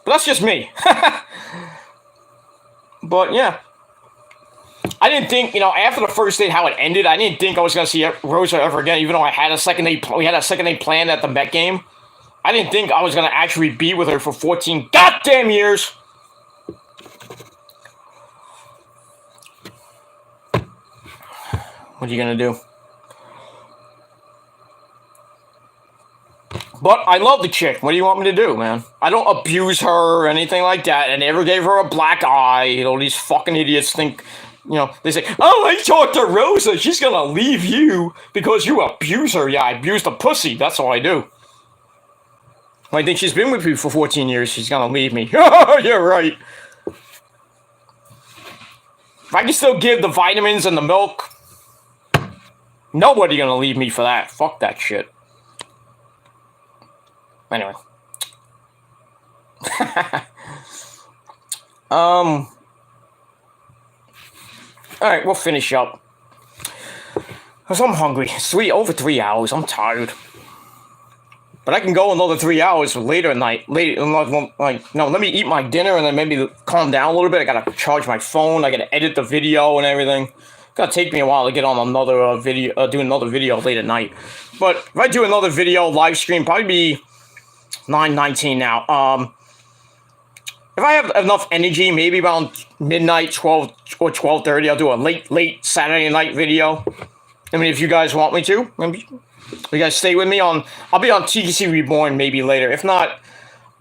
that's just me. But yeah. I didn't think, after the first date, how it ended, I didn't think I was going to see Rosa ever again, even though we had a second date planned at the Met game. I didn't think I was going to actually be with her for 14 goddamn years. What are you going to do? But I love the chick. What do you want me to do, man? I don't abuse her or anything like that. I never gave her a black eye. These fucking idiots think... they say, oh, I talked to Rosa. She's going to leave you because you abuse her. Yeah, I abuse the pussy. That's all I do. I think she's been with you for 14 years. She's going to leave me. You're right. If I can still give the vitamins and the milk, nobody going to leave me for that. Fuck that shit. Anyway. Alright, we'll finish up. Because I'm hungry. It's over 3 hours. I'm tired. But I can go another 3 hours later at night. Let me eat my dinner and then maybe calm down a little bit. I gotta charge my phone. I gotta edit the video and everything. It's gonna take me a while to get on another video, do another video late at night. But if I do another video, live stream, probably be 9:19 now. If I have enough energy, maybe around midnight, 12 or 12:30, I'll do a late Saturday night video. I mean, if you guys want me to, maybe you guys stay with me I'll be on TGC Reborn maybe later. If not,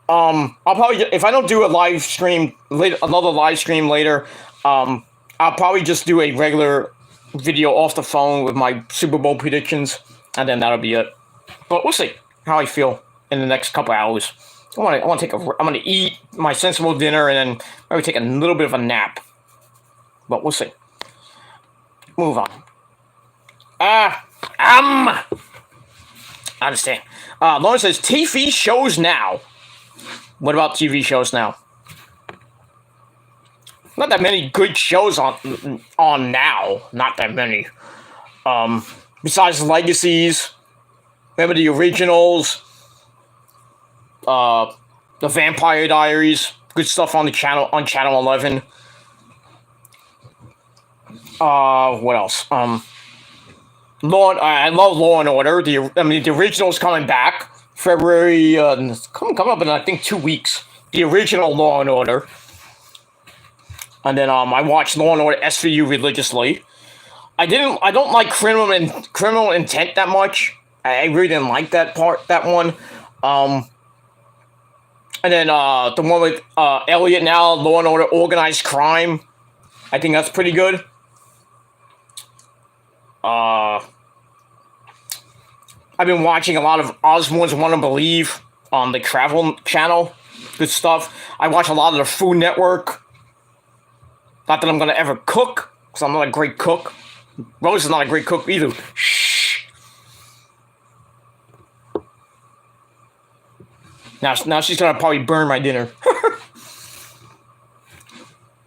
I'll probably, if I don't do a live stream later, another live stream later, I'll probably just do a regular video off the phone with my Super Bowl predictions, and then that'll be it. But we'll see how I feel in the next couple hours. I'm gonna eat my sensible dinner and then maybe take a little bit of a nap. But we'll see. Move on. I understand. Lauren says TV shows now. What about TV shows now? Not that many good shows on now. Not that many. Besides Legacies. Remember the originals. The Vampire Diaries, good stuff on Channel 11. What else? I love Law and Order. The original's coming back February. Coming up in I think 2 weeks. The original Law and Order. And then I watched Law and Order SVU religiously. I don't like Criminal Intent that much. I really didn't like that one. And then the one with Elliot now, Law and Order Organized Crime. I think that's pretty good. I've been watching a lot of Osborne's Want to Believe on the Travel Channel. Good stuff. I watch a lot of the Food Network. Not that I'm going to ever cook, because I'm not a great cook. Rose is not a great cook either. Shh. Now she's going to probably burn my dinner.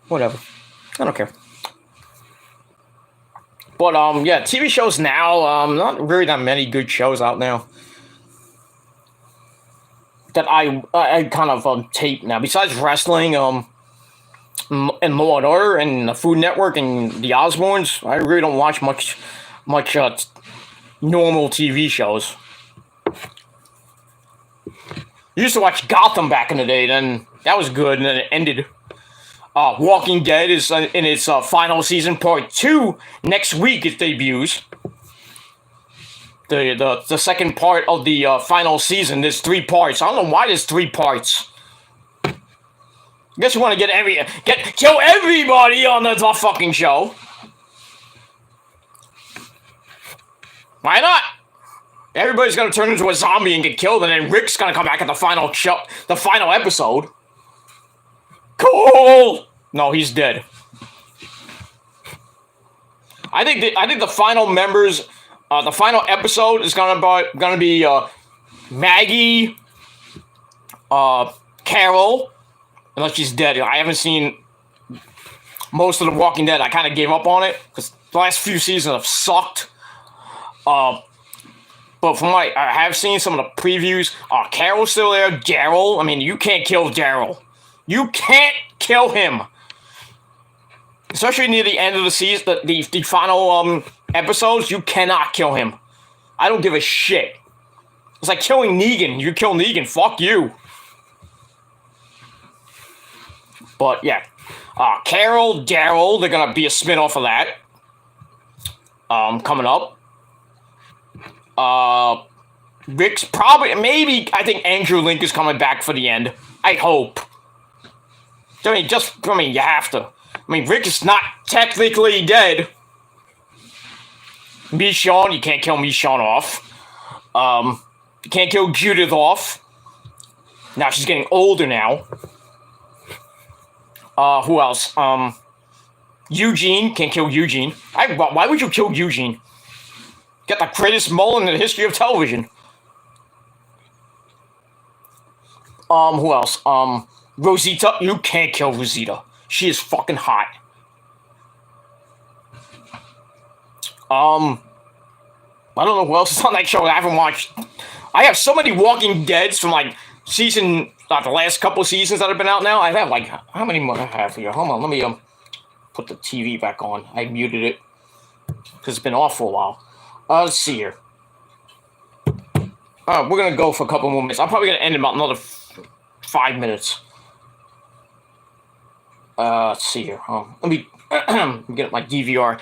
Whatever. I don't care. But, yeah, TV shows now, not really that many good shows out now that I kind of tape now. Besides wrestling, and Law and Order and the Food Network and the Osbournes, I really don't watch much normal TV shows. Used to watch Gotham back in the day, then that was good, and then it ended. Walking Dead is in its final season, part 2. Next week it debuts. The second part of the final season. There's 3 parts. I don't know why there's 3 parts. I guess you want to kill everybody on the fucking show. Why not? Everybody's gonna turn into a zombie and get killed, and then Rick's gonna come back at the final episode. Cool. No, he's dead. I think the final members, the final episode is gonna be Maggie, Carol, unless she's dead. I haven't seen most of The Walking Dead. I kind of gave up on it because the last few seasons have sucked. But from what I have seen some of the previews, Carol's still there. Daryl, I mean, you can't kill Daryl. You can't kill him. Especially near the end of the season, the final episodes, you cannot kill him. I don't give a shit. It's like killing Negan. You kill Negan, fuck you. But yeah. Carol, Daryl, they're gonna be a spin-off of that. Coming up. Rick's probably, maybe, I think Andrew Link is coming back for the end. I hope. You have to. I mean, Rick is not technically dead. Michonne, you can't kill Michonne off. You can't kill Judith off. Now she's getting older now. Who else? Eugene, can't kill Eugene. Why would you kill Eugene? Got the greatest mole in the history of television. Who else? Rosita, you can't kill Rosita. She is fucking hot. I don't know who else is on that show I haven't watched. I have so many Walking Deads from like the last couple seasons that have been out now. I have like, how many more I have here? Hold on, let me put the TV back on. I muted it because it's been off for a while. Let's see here. We're gonna go for a couple more minutes. I'm probably gonna end in about another 5 minutes. Let's see here. Let me get my DVR.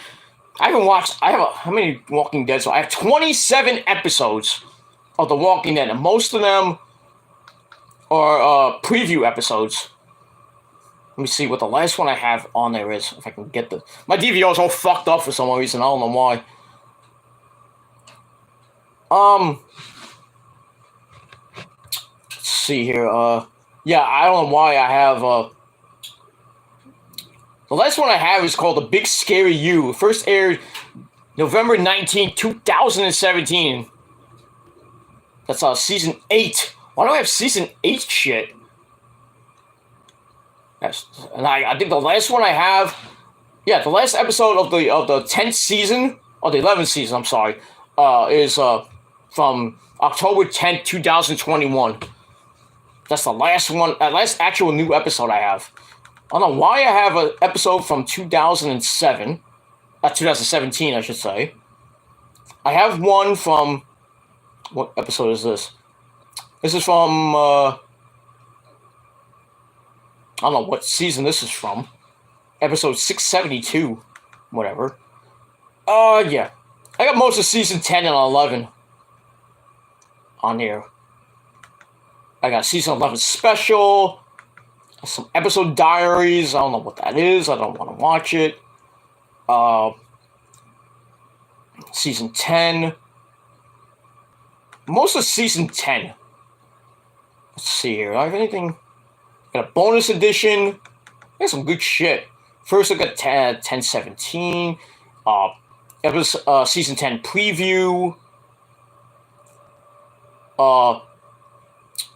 How many Walking Dead? So I have 27 episodes of The Walking Dead, and most of them are preview episodes. Let me see what the last one I have on there is. If I can get my DVR is all fucked up for some reason. I don't know why. Let's see here. Yeah, I don't know why I have the last one I have is called The Big Scary You. It first aired November 19, 2017. That's season 8. Why do I have season 8 shit? And I think the last one I have, yeah, the last episode of the 10th season, or the 11th season, I'm sorry, is from October 10th, 2021. That's the last one, last actual new episode I have. I don't know why I have an episode from 2007, 2017, I should say. I have one from... What episode is this? This is from... I don't know what season this is from. Episode 672. Whatever. Yeah. I got most of season 10 and 11 on here. I got season 11 special. Some episode diaries. I don't know what that is. I don't want to watch it. Season 10. Most of season 10. Let's see here. Do I have anything? Got a bonus edition. Got some good shit. First look at 1017. Episode, season 10 preview.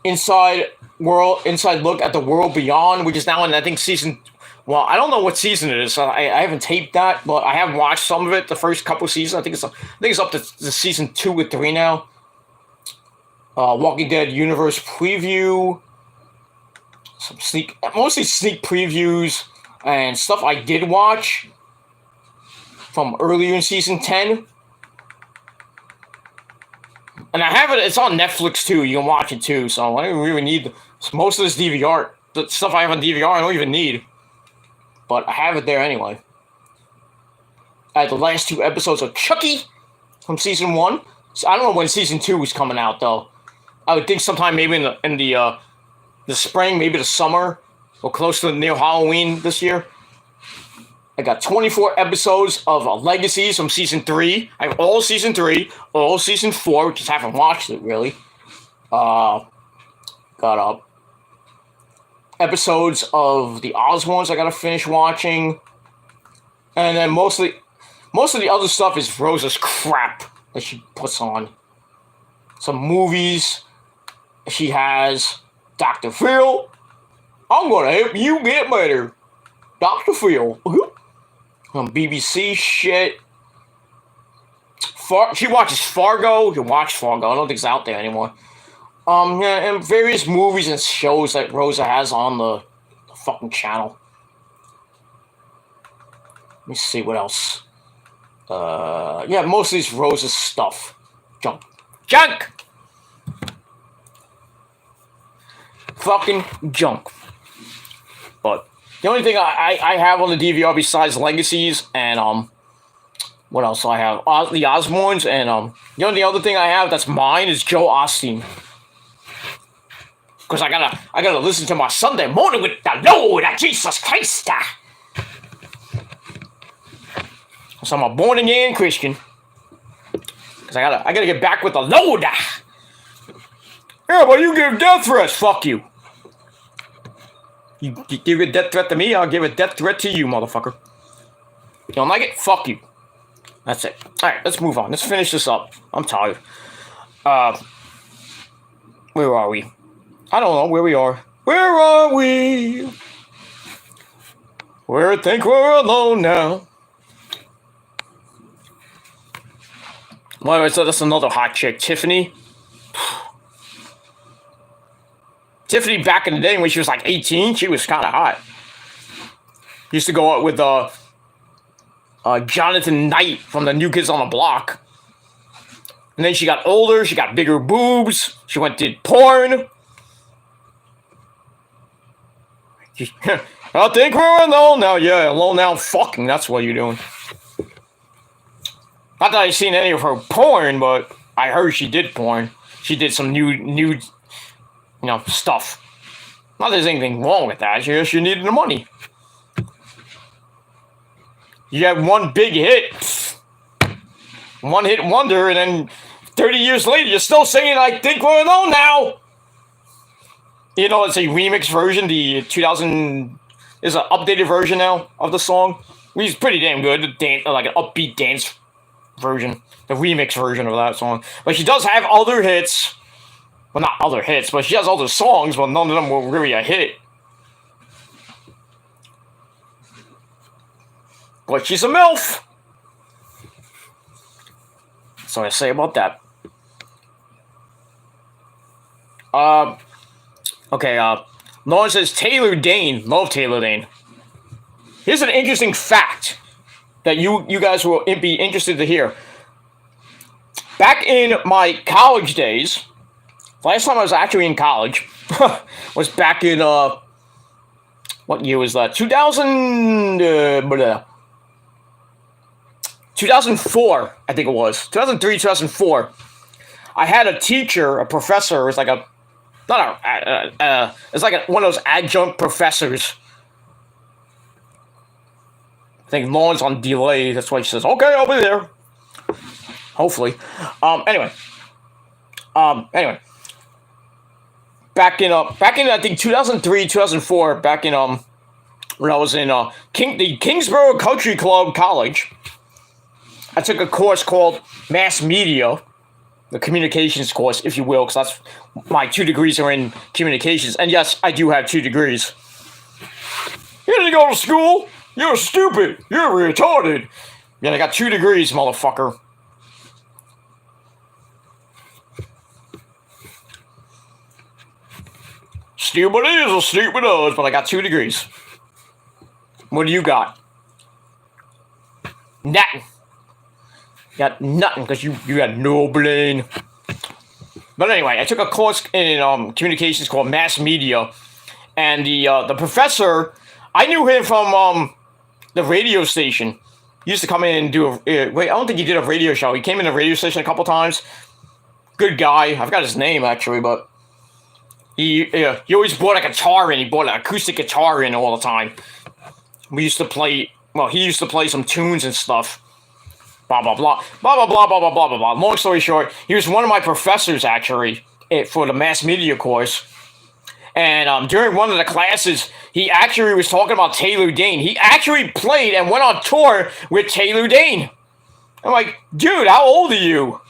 Inside look at the world beyond, which is now in, I think, season... Well, I don't know what season it is. So I haven't taped that, but I have watched some of it. The first couple of seasons. I think it's up to season 2 or 3 now. Walking Dead universe preview. Mostly sneak previews and stuff I did watch from earlier in season 10. And I have it. It's on Netflix too. You can watch it too. So I don't really need most of this DVR. The stuff I have on DVR, I don't even need. But I have it there anyway. I had the last 2 episodes of Chucky from season 1. So I don't know when season 2 is coming out though. I would think sometime maybe in the spring, maybe the summer, or close to near Halloween this year. I got 24 episodes of Legacies from season 3. I have all season 3, all season 4, just haven't watched it really. Got episodes of the Osmonds I gotta finish watching, and then most of the other stuff is Rosa's crap that she puts on. Some movies she has. Dr. Phil, I'm gonna help you get better. Dr. Phil. Some BBC shit. She watches Fargo. You can watch Fargo. I don't think it's out there anymore. Yeah, and various movies and shows that Rosa has on the fucking channel. Let me see what else. Yeah, most of these Rosa's stuff. Junk! Fucking junk. But the only thing I have on the DVR besides Legacies and what else do I have? The Osmonds and the only other thing I have that's mine is Joe Osteen. Because I gotta listen to my Sunday morning with the Lord of Jesus Christ. So I'm a born again Christian. Because I gotta get back with the Lord. Yeah, but you give death threats. Fuck you. You give a death threat to me, I'll give a death threat to you, motherfucker. You don't like it? Fuck you. That's it. Alright, let's move on. Let's finish this up. I'm tired. Where are we? I don't know where we are. Where are we? I think we're alone now. Well, so that's another hot chick, Tiffany. Tiffany, back in the day when she was like 18, she was kind of hot. Used to go out with Jonathan Knight from the New Kids on the Block. And then she got older, she got bigger boobs, she did porn. I think we're alone now. Yeah, alone now fucking, that's what you're doing. Not that I've seen any of her porn, but I heard she did porn. She did some nude stuff. Not that there's anything wrong with that. She needed the money. You had one big hit. One hit wonder, and then 30 years later, you're still singing I Think We're Alone Now. You know, it's a remix version. The 2000 is an updated version now of the song. It's pretty damn good. Like an upbeat dance version. The remix version of that song. But she does have other hits. Well, not other hits, but she has other songs, but none of them were really a hit. But she's a MILF. That's what I say about that. Okay, Lauren says Taylor Dane. Love Taylor Dane. Here's an interesting fact that you guys will be interested to hear. Back in my college days, last time I was actually in college was back in, what year was that? 2004, I think it was. 2003, 2004. I had a teacher, a professor, it was like a, not a, it's like one of those adjunct professors. I think Lauren's on delay, that's why she says, okay, I'll be there. Hopefully. Anyway. Back in I think 2003, 2004, back in when I was in the Kingsborough Country Club College, I took a course called Mass Media, the communications course, if you will, because that's my 2 degrees are in communications. And yes, I do have 2 degrees. You didn't go to school? You're stupid. You're retarded. Yeah, I got 2 degrees, motherfucker. Stupid is or stupid does, but I got 2 degrees. What do you got? Nothing. Got nothing, because you got no brain. But anyway, I took a course in communications called Mass Media, and the professor, I knew him from the radio station. He used to come in and do I don't think he did a radio show. He came in the radio station a couple times. Good guy. I forgot his name, actually, but he always brought a guitar in. He brought an acoustic guitar in all the time. We used to play, well, he used to play some tunes and stuff. Blah, blah, blah. Blah, blah, blah, blah, blah, blah, blah, blah. Long story short, he was one of my professors, actually, for the mass media course. And during one of the classes, he actually was talking about Taylor Dayne. He actually played and went on tour with Taylor Dayne. I'm like, dude, how old are you?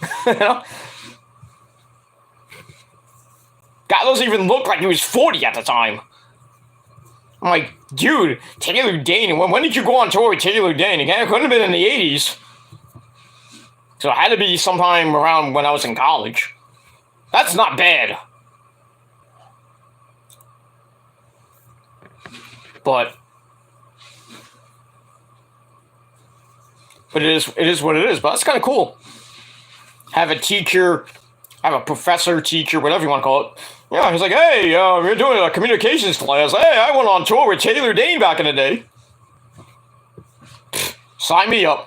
Guy doesn't even look like he was 40 at the time. I'm like, dude, Taylor Dayne. When did you go on tour with Taylor Dayne? Again, it couldn't have been in the 80s. So it had to be sometime around when I was in college. That's not bad. But it is what it is. But that's kind of cool. Have a teacher, have a professor, teacher, whatever you want to call it. Yeah, he's like, hey, we're doing a communications class. Hey, I went on tour with Taylor Dayne back in the day. Sign me up.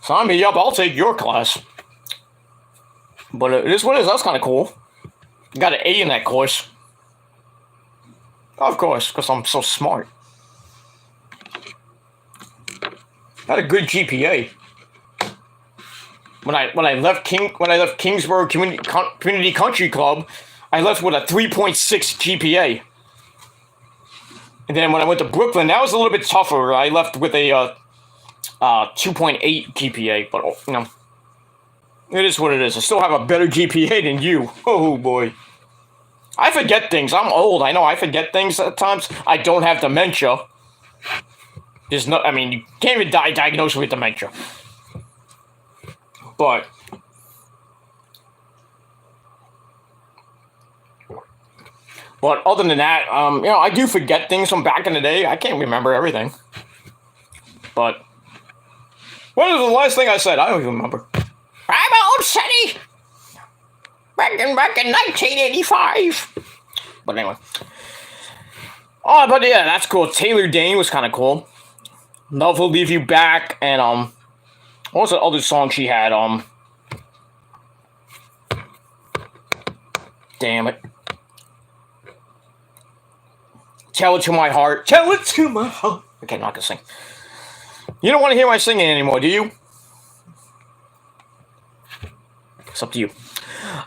Sign me up, I'll take your class. But it is what it is. That's kind of cool. Got an A in that course. Of course, because I'm so smart. Got a good GPA. When I left Kingsborough Community Country Club, I left with a 3.6 GPA. And then when I went to Brooklyn, that was a little bit tougher. I left with a 2.8 GPA, but you know, it is what it is. I still have a better GPA than you. Oh boy. I forget things. I'm old. I know I forget things at times. I don't have dementia. There's no, I mean, you can't even diagnose with dementia. But other than that, you know, I do forget things from back in the day. I can't remember everything. But what was the last thing I said? I don't even remember. I'm old, Sonny. Back in 1985. But anyway. Oh, but yeah, that's cool. Taylor Dayne was kind of cool. Love Will Leave You Back, and what was the other song she had? Damn it. Tell It to My Heart. Tell It to My Heart. Okay, I'm not gonna sing. You don't want to hear my singing anymore, do you? It's up to you.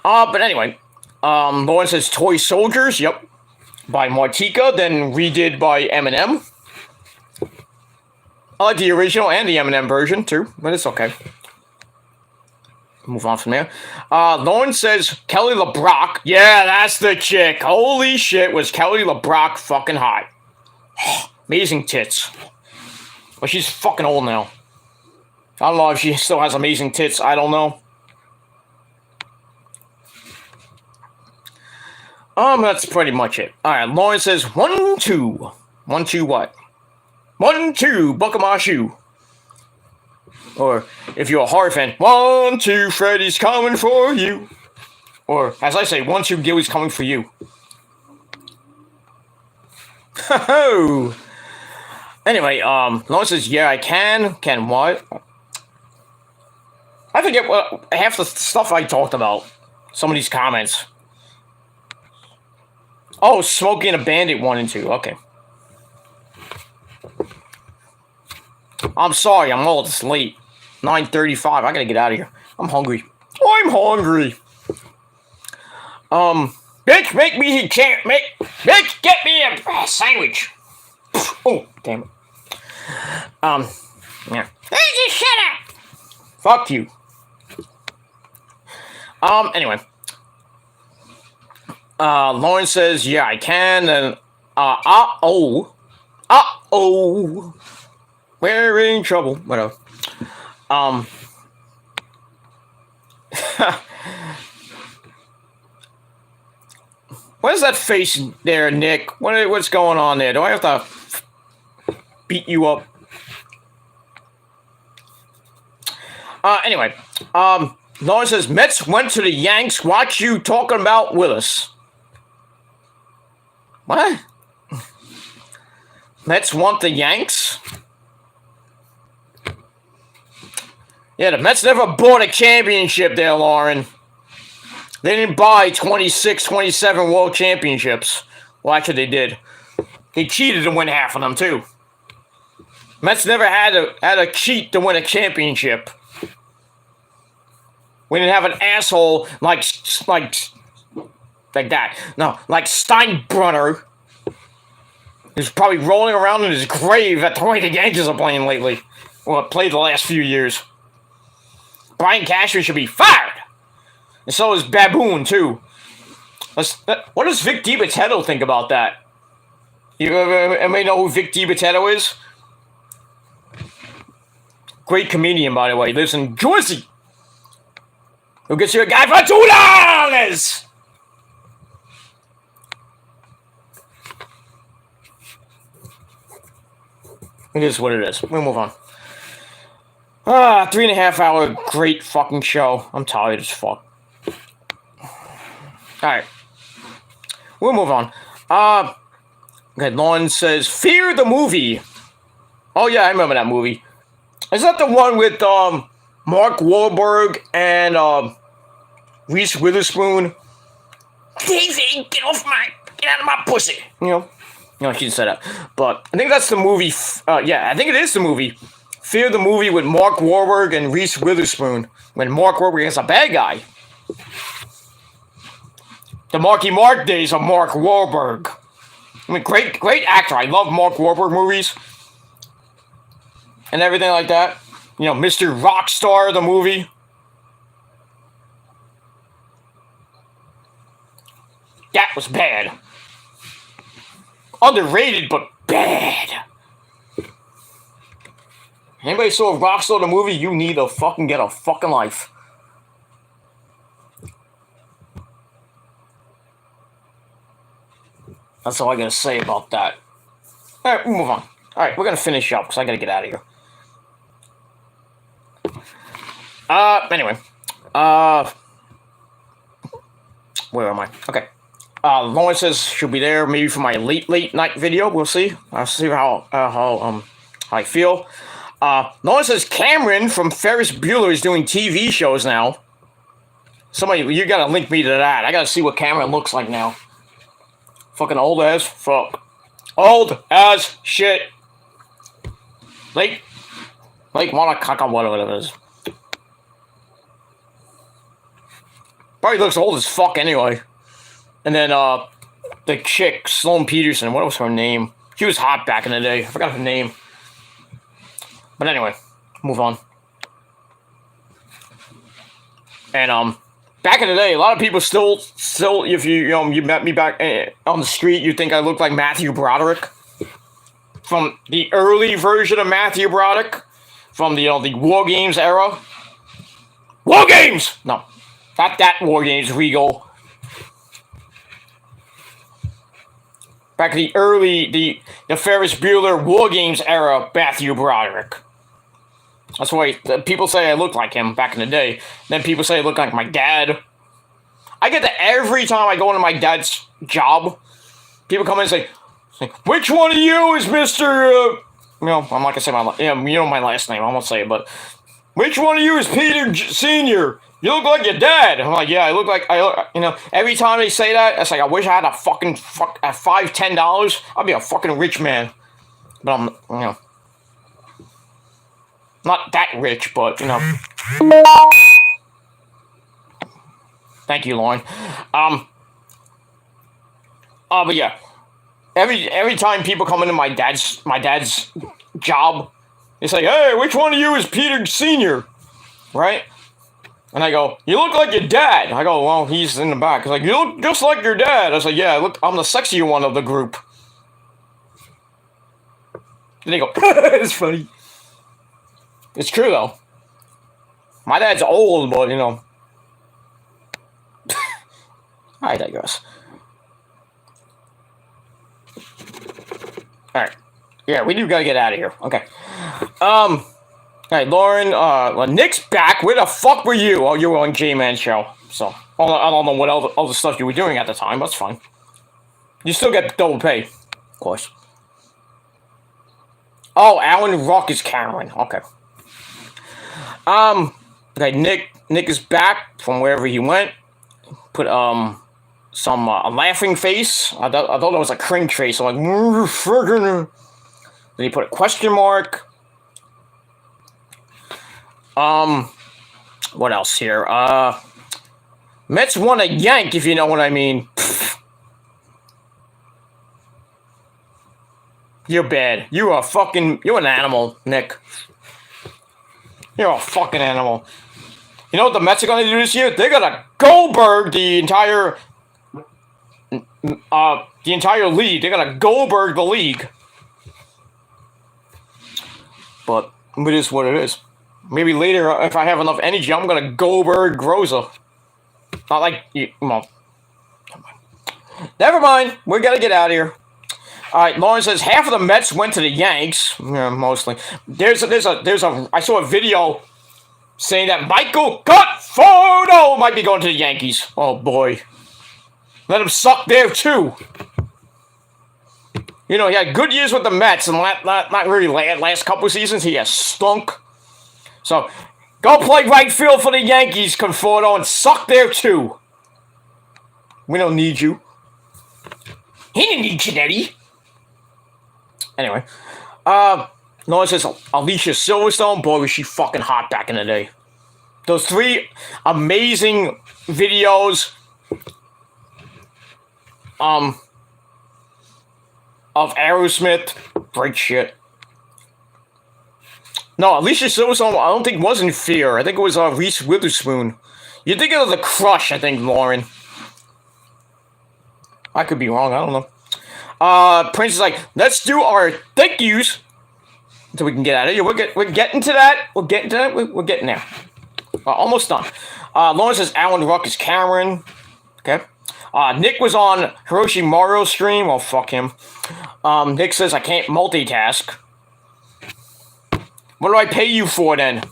But anyway, Lauren says Toy Soldiers, yep, by Martika, then redid by Eminem. I like the original and the Eminem version too, but it's okay. Move on from there. Lauren says Kelly LeBrock. Yeah, that's the chick. Holy shit, was Kelly LeBrock fucking hot. Amazing tits. But she's fucking old now. I don't know if she still has amazing tits. I don't know. That's pretty much it. Alright, Lauren says 1, 2. 1, 2 what? 1, 2, buckle my shoe. Or if you're a horror fan, 1, 2, Freddy's coming for you. Or as I say, 1, 2, Gilly's coming for you. Ho! Anyway, Lawrence says, yeah, I can. Can what? I forget what half the stuff I talked about. Some of these comments. Oh, Smokey and a Bandit 1 and 2. Okay. I'm sorry, I'm old. It's late. 9:35. I gotta get out of here. I'm hungry. I'm hungry. Bitch, make me bitch, get me a sandwich. Oh, damn it. Yeah. Hey, just shut up. Fuck you. Anyway. Lauren says, yeah, I can, and, we're in trouble. Whatever. What is that face there, Nick? What's going on there? Do I have to beat you up? Anyway, Lauren says, Mets went to the Yanks. Watch you talking about Willis. What? Mets want the Yanks? Yeah, the Mets never bought a championship there, Lauren. They didn't buy 26, 27 world championships. Well, actually, they did. They cheated to win half of them, too. Mets never had a cheat to win a championship. We didn't have an asshole like that. No, like Steinbrenner. He's probably rolling around in his grave at the way the Yankees are playing lately. Well, played the last few years. Brian Cashman should be fired. And so is Baboon, too. What does Vic DiBitetto think about that? You anybody know who Vic DiBitetto is? Great comedian, by the way. He lives in Jersey. Who gets you a guy for $2? It is what it is. We'll move on. 3.5 hour great fucking show. I'm tired as fuck. Alright. We'll move on. Okay, Lauren says, Fear the movie. Oh yeah, I remember that movie. Is that the one with Mark Wahlberg and Reese Witherspoon? Daisy, get out of my pussy. You know? No, she didn't say that. But I think that's the movie. Yeah, I think it is the movie. Fear the movie with Mark Wahlberg and Reese Witherspoon. When Mark Wahlberg is a bad guy. The Marky Mark days of Mark Wahlberg. I mean, great actor. I love Mark Wahlberg movies. And everything like that. You know, Mr. Rockstar, the movie. That was bad. Underrated, but bad. Anybody saw Rockstar, the movie? You need to fucking get a fucking life. That's all I gotta say about that. Alright, we'll move on. Alright, we're gonna finish up, because I gotta get out of here. Anyway. Where am I? Okay. Lauren says she'll be there maybe for my late night video. We'll see. I'll see how I feel. Lauren says Cameron from Ferris Bueller is doing TV shows now. Somebody, you gotta link me to that. I gotta see what Cameron looks like now. Fucking old as fuck. Old as shit. Like Wanakaka, whatever it is. Probably looks old as fuck anyway. And then, the chick, Sloane Peterson, what was her name? She was hot back in the day. I forgot her name. But anyway, move on. And, back in the day, a lot of people still, if you met me back on the street, you think I looked like Matthew Broderick. From the early version of Matthew Broderick. From the War Games era. War Games! No, not that War Games, Regal. Back in the early, the Ferris Bueller War Games era, Matthew Broderick. That's why people say I look like him back in the day. Then people say I look like my dad. I get that every time I go into my dad's job. People come in and say, which one of you is Mr. I'm not going to say my my last name. I won't say it, but which one of you is Peter Sr.? You look like your dad. I'm like, yeah, I look like, every time they say that, it's like, I wish I had a fucking $5-10. I'd be a fucking rich man. But I'm, not that rich, but, Thank you, Lauren. But yeah. Every time people come into my dad's job, they say, hey, which one of you is Peter Sr.? Right? And I go, you look like your dad. I go, well, he's in the back. He's like, you look just like your dad. I was like, yeah, look, I'm the sexier one of the group. And they go, it's funny. It's true, though. My dad's old, but, I digress. Alright. Yeah, we do gotta get out of here. Okay. Alright, Lauren, Nick's back. Where the fuck were you? Oh, you were on J-Man show. So, I don't know what all the stuff you were doing at the time. That's fine. You still get double pay. Of course. Oh, Alan Rock is Cameron. Okay. Okay, Nick is back from wherever he went. Put, some, a laughing face. I thought that was a cringe face. I'm like, then he put a question mark. What else here? Mets won a yank, if you know what I mean. You're bad. You're an animal, Nick. You're a fucking animal. You know what the Mets are gonna do this year? They're gonna Goldberg the entire league. They're gonna Goldberg the league. But it is what it is. Maybe later, if I have enough energy, I'm gonna Goldberg Groza. Not like, well, never mind. We're gonna get out of here. Alright, Lauren says half of the Mets went to the Yanks. Yeah, mostly. I saw a video saying that Michael Gutfodo might be going to the Yankees. Oh boy. Let him suck there too. He had good years with the Mets, and not really last couple of seasons, he has stunk. So, go play right field for the Yankees, Conforto, and suck there too. We don't need you. He didn't need you, Eddie. Anyway, Lauren says Alicia Silverstone, boy, was she fucking hot back in the day. Those 3 amazing videos of Aerosmith, great shit. No, Alicia Silverstone, I don't think was in Fear. I think it was Reese Witherspoon. You're thinking of The Crush, I think, Lauren. I could be wrong, I don't know. Prince is like, let's do our thank yous until we can get out of here. We're getting to that. We're getting to that. We're getting there. Almost done. Lauren says Alan Ruck is Cameron. Okay. Nick was on Hiroshi Mario's stream. Well, fuck him. Nick says I can't multitask. What do I pay you for then?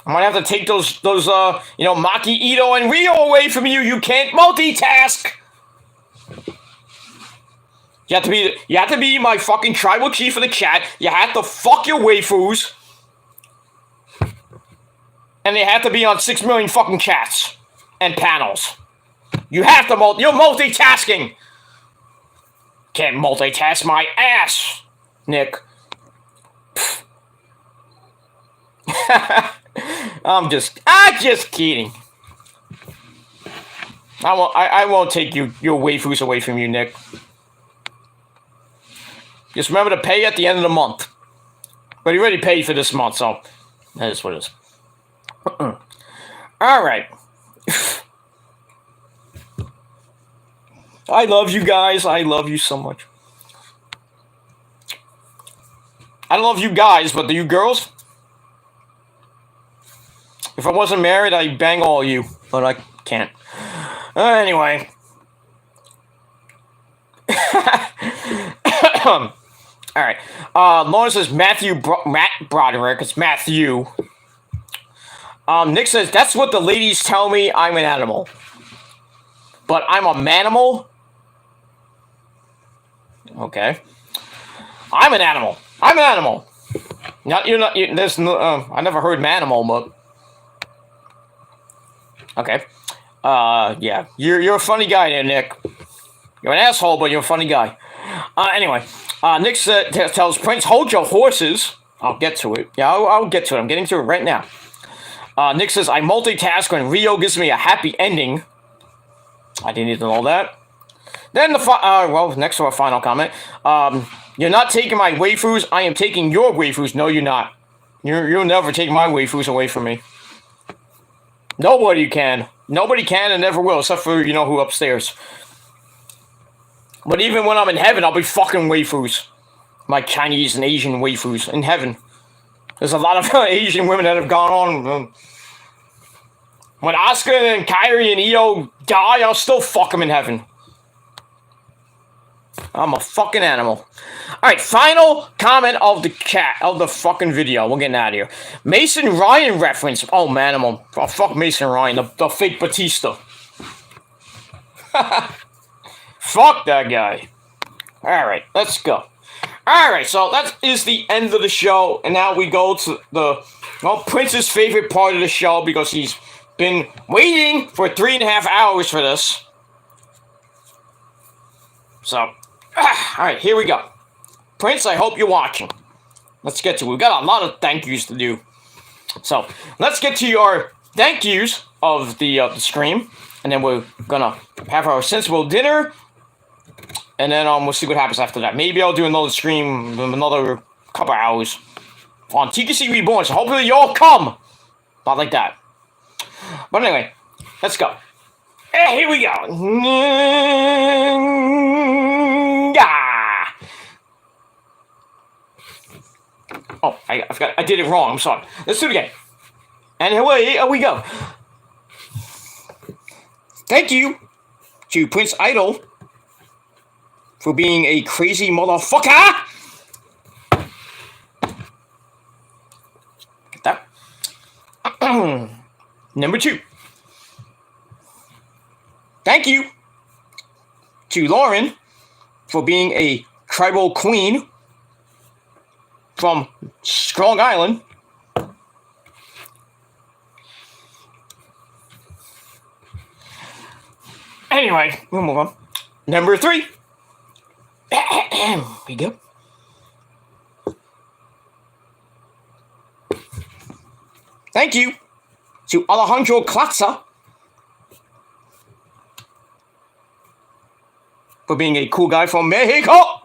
I might have to take those Maki Ito and Rio away from you. You can't multitask. You have to be my fucking tribal chief of the chat. You have to fuck your waifus. And they have to be on 6 million fucking chats and panels. You have to you're multitasking. Can't multitask my ass, Nick. I'm just kidding. I won't take your waifus away from you, Nick. Just remember to pay at the end of the month. But you already paid for this month, so that is what it is. Alright. I love you guys. I love you so much. I love you guys, but do you girls? If I wasn't married, I'd bang all of you. But I can't. Anyway. Alright. Lauren says Matt Broderick. It's Matthew. Nick says, that's what the ladies tell me, I'm an animal. But I'm a manimal? Okay. I'm an animal. I'm an animal. There's no, I never heard manimal, but... Okay. Yeah. You're a funny guy there, Nick. You're an asshole, but you're a funny guy. Anyway. Nick tells Prince, hold your horses. I'll get to it. Yeah, I'll get to it. I'm getting to it right now. Nick says, I multitask when Rio gives me a happy ending. I didn't need to know that. Then next to our final comment. You're not taking my waifus. I am taking your waifus. No, you're not. You'll never take my waifus away from me. Nobody can. Nobody can and never will, except for, you know who, upstairs. But even when I'm in heaven, I'll be fucking waifus. My Chinese and Asian waifus in heaven. There's a lot of Asian women that have gone on. When Asuka and Kairi and Io die, I'll still fuck them in heaven. I'm a fucking animal. Alright, final comment of the fucking video. We're getting out of here. Mason Ryan reference. Oh man, fuck Mason Ryan, the fake Batista. Fuck that guy. Alright, let's go. Alright, so that is the end of the show. And now we go to Prince's favorite part of the show, because he's been waiting for 3.5 hours for this. So, alright, here we go. Prince, I hope you're watching. Let's get to it. We've got a lot of thank yous to do. So, let's get to your thank yous of the stream. And then we're gonna have our sensible dinner. And then we'll see what happens after that. Maybe I'll do another stream in another couple hours on TKC Reborn. So hopefully y'all come. Not like that. But anyway, let's go. Hey, here we go. Oh, I forgot. I did it wrong. I'm sorry. Let's do it again. And here we go. Thank you to Prince Idol for being a crazy motherfucker. Get that. Number 2. Thank you to Lauren for being a tribal queen from Strong Island. Anyway, we'll move on. Number 3. Here we go. Thank you to Alejandro Clatza for being a cool guy from Mexico.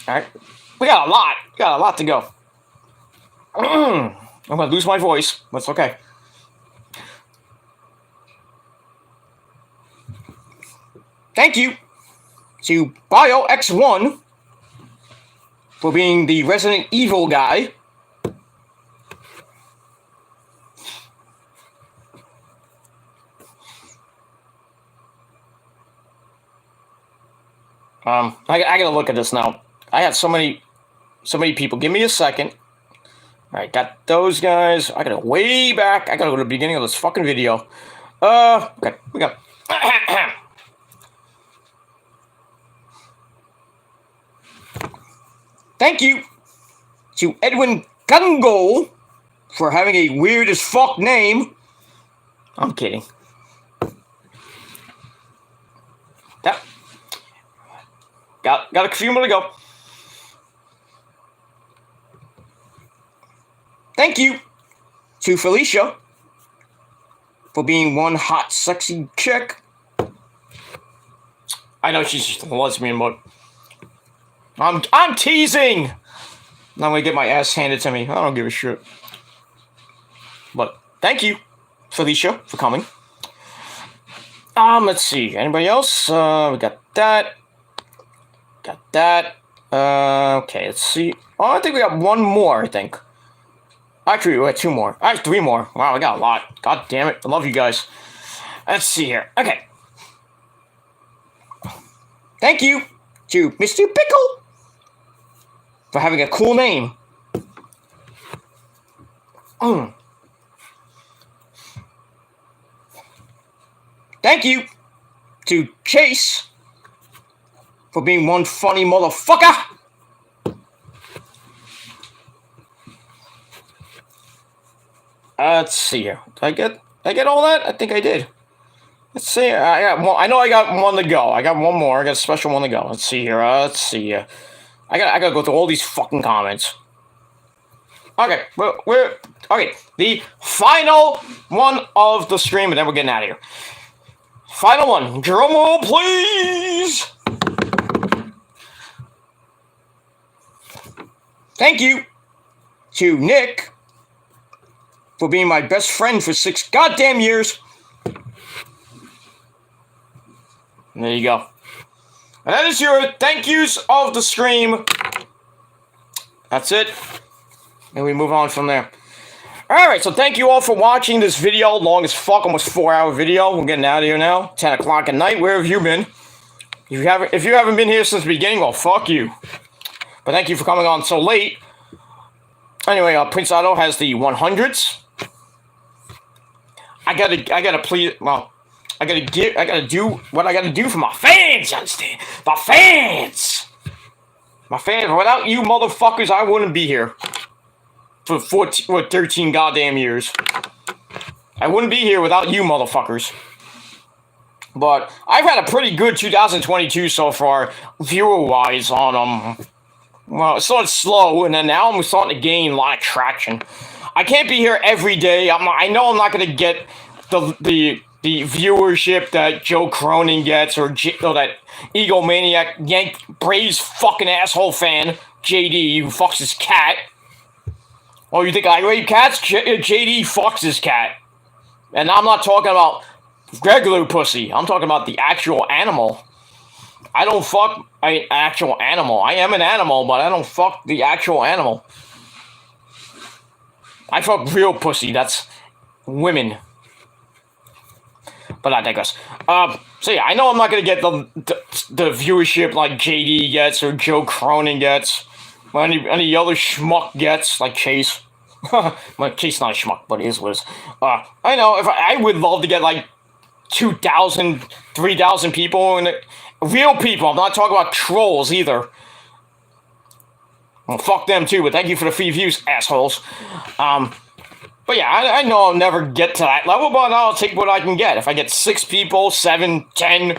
Alright. We got a lot to go. I'm gonna lose my voice, but it's okay. Thank you to Bio X1 for being the Resident Evil guy. I gotta look at this now. I had so many people. Give me a second. Alright, got those guys. I gotta go way back. I gotta go to the beginning of this fucking video. Okay, we got. Thank you to Edwin Gango for having a weird as fuck name. I'm kidding. Yep. Got a few more to go. Thank you to Felicia for being one hot, sexy chick. I know she's just a lesbian, but I'm teasing. I'm gonna get my ass handed to me. I don't give a shit. But thank you, Felicia, for coming. Let's see. Anybody else? We got that. Got that. Okay, let's see. Oh, I think we got one more, I think. Actually, we got 2 more. Actually, 3 more. Wow, we got a lot. God damn it. I love you guys. Let's see here. Okay. Thank you to Mr. Pickle for having a cool name. Thank you to Chase for being one funny motherfucker. Let's see here. Did I get all that? I think I did. Let's see. I know I got one to go. I got one more. I got a special one to go. Let's see here. Let's see. I gotta go through all these fucking comments. Okay, we're okay. The final one of the stream, and then we're getting out of here. Final one. Drum roll, please. Thank you to Nick for being my best friend for 6 goddamn years. And there you go. And that is your thank yous of the stream. That's it. And we move on from there. Alright, so thank you all for watching this video. Long as fuck, almost 4-hour video. We're getting out of here now. 10 o'clock at night. Where have you been? If you haven't been here since the beginning, well, fuck you. But thank you for coming on so late. Anyway, Prince Otto has the 100s. I gotta do what I gotta do for my fans, you understand? My fans! Without you motherfuckers, I wouldn't be here. For 13 goddamn years. I wouldn't be here without you motherfuckers. But I've had a pretty good 2022 so far, viewer-wise, on, well, it started slow, and then now I'm starting to gain a lot of traction. I can't be here every day. I know I'm not going to get the viewership that Joe Cronin gets, or that egomaniac Yank Braves fucking asshole fan, JD, who fucks his cat. Oh, you think I rape cats? JD fucks his cat. And I'm not talking about regular pussy. I'm talking about the actual animal. I don't fuck an actual animal. I am an animal, but I don't fuck the actual animal. I fuck real pussy. That's women. But I digress. So yeah, I know I'm not gonna get the viewership like JD gets or Joe Cronin gets, or any other schmuck gets, like Chase. Well, Chase not a schmuck, but it is what it is. I know, if I would love to get like 2,000, 3,000 people, and real people. I'm not talking about trolls either. Well, fuck them too, but thank you for the free views, assholes. But yeah, I know I'll never get to that level, but I'll take what I can get. If I get 6 people, 7, 10,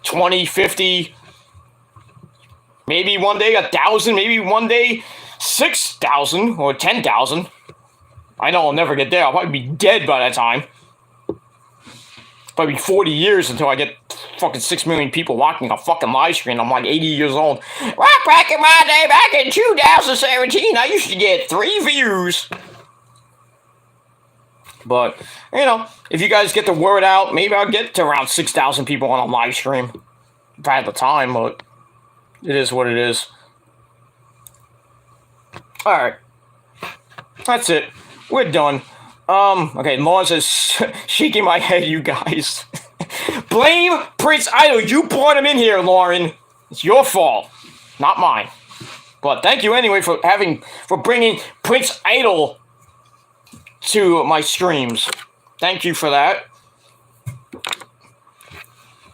20, 50, maybe one day 1,000, maybe one day 6,000 or 10,000. I know I'll never get there. I'll probably be dead by that time. Probably 40 years until I get fucking 6 million people watching a fucking live stream. I'm like 80 years old. Well, back in my day, back in 2017, I used to get 3 views. But, you know, if you guys get the word out, maybe I'll get to around 6,000 people on a live stream. If I had the time, but it is what it is. Alright. That's it. We're done. Okay, Lauren says, shaking my head, you guys. Blame Prince Idol. You brought him in here, Lauren. It's your fault, not mine. But thank you anyway for bringing Prince Idol to my streams. Thank you for that.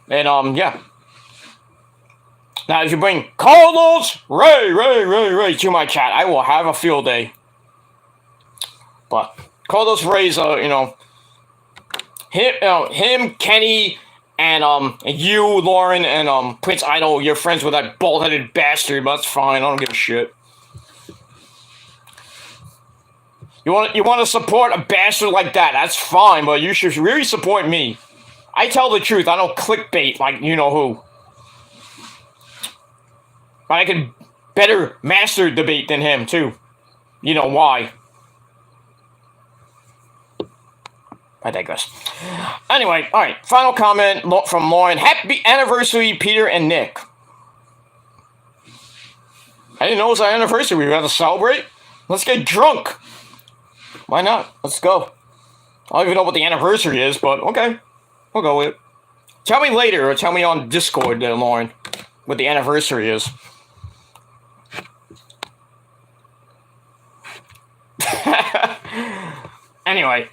And, yeah. Now, if you bring Carlos Ray to my chat, I will have a field day. But Carlos Ray's, you know, him, Kenny, and you, Lauren, and Prince Idol, you're friends with that bald-headed bastard, but that's fine. I don't give a shit. You want to support a bastard like that? That's fine, but you should really support me. I tell the truth. I don't clickbait like you know who. But I can better master debate than him too. You know why? I digress. Anyway, all right. Final comment from Lauren. Happy anniversary, Peter and Nick. I didn't know it was our anniversary. We were going to celebrate. Let's get drunk. Why not? Let's go. I don't even know what the anniversary is, but okay. We'll go with it. Tell me later, or tell me on Discord, Lauren, what the anniversary is. Anyway,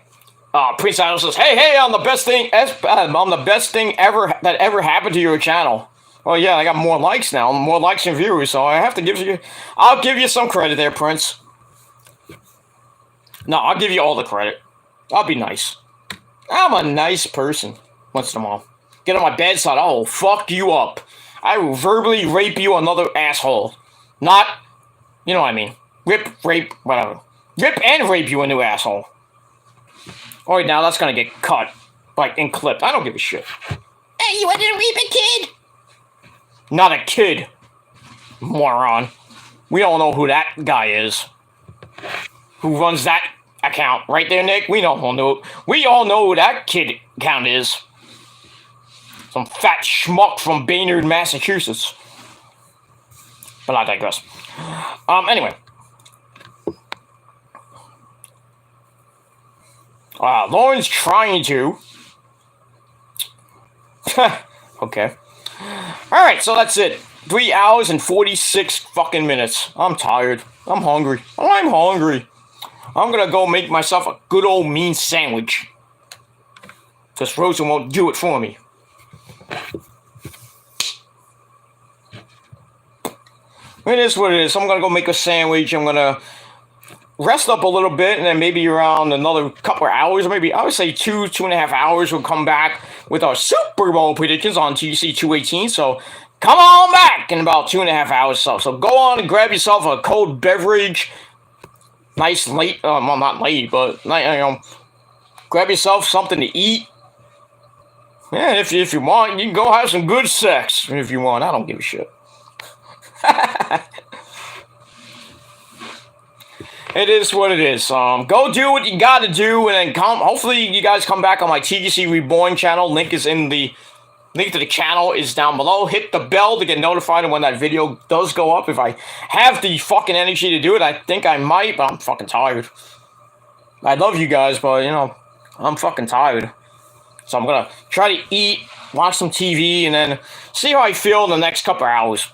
Prince Idol says, "Hey, I'm the best thing. I'm the best thing that ever happened to your channel." Well, yeah, I got more likes now, more likes and viewers, so I have to give you. I'll give you some credit there, Prince. No, I'll give you all the credit. I'll be nice. I'm a nice person. Once in a while, get on my bad side. I'll fuck you up. I will verbally rape you, another asshole. Not, you know what I mean. Rape, whatever. Rip and rape you, a new asshole. Alright, now that's gonna get cut. Like, and clipped. I don't give a shit. Hey, you wanted to rape a kid? Not a kid. Moron. We don't know who that guy is. Who runs that account. Right there, Nick? We all know who that kid account is. Some fat schmuck from Baynard, Massachusetts. But I digress. Anyway. Lauren's trying to. Okay. Alright, so that's it. 3 hours and 46 fucking minutes. I'm tired. I'm hungry. I'm gonna go make myself a good old mean sandwich. Because Rosa won't do it for me. It is what it is. I'm gonna go make a sandwich. I'm gonna rest up a little bit, and then maybe around another couple of hours, maybe I would say 2.5 hours, we'll come back with our Super Bowl predictions on TC 218. So come on back in about 2.5 hours. So go on and grab yourself a cold beverage. Nice late, well, not late, but grab yourself something to eat. Yeah, if you want, you can go have some good sex if you want. I don't give a shit. It is what it is. Go do what you gotta do, and then hopefully you guys come back on my TGC Reborn channel. Link to the channel is down below. Hit the bell to get notified when that video does go up. If I have the fucking energy to do it, I think I might, but I'm fucking tired. I love you guys, but I'm fucking tired. So I'm gonna try to eat, watch some TV, and then see how I feel in the next couple hours.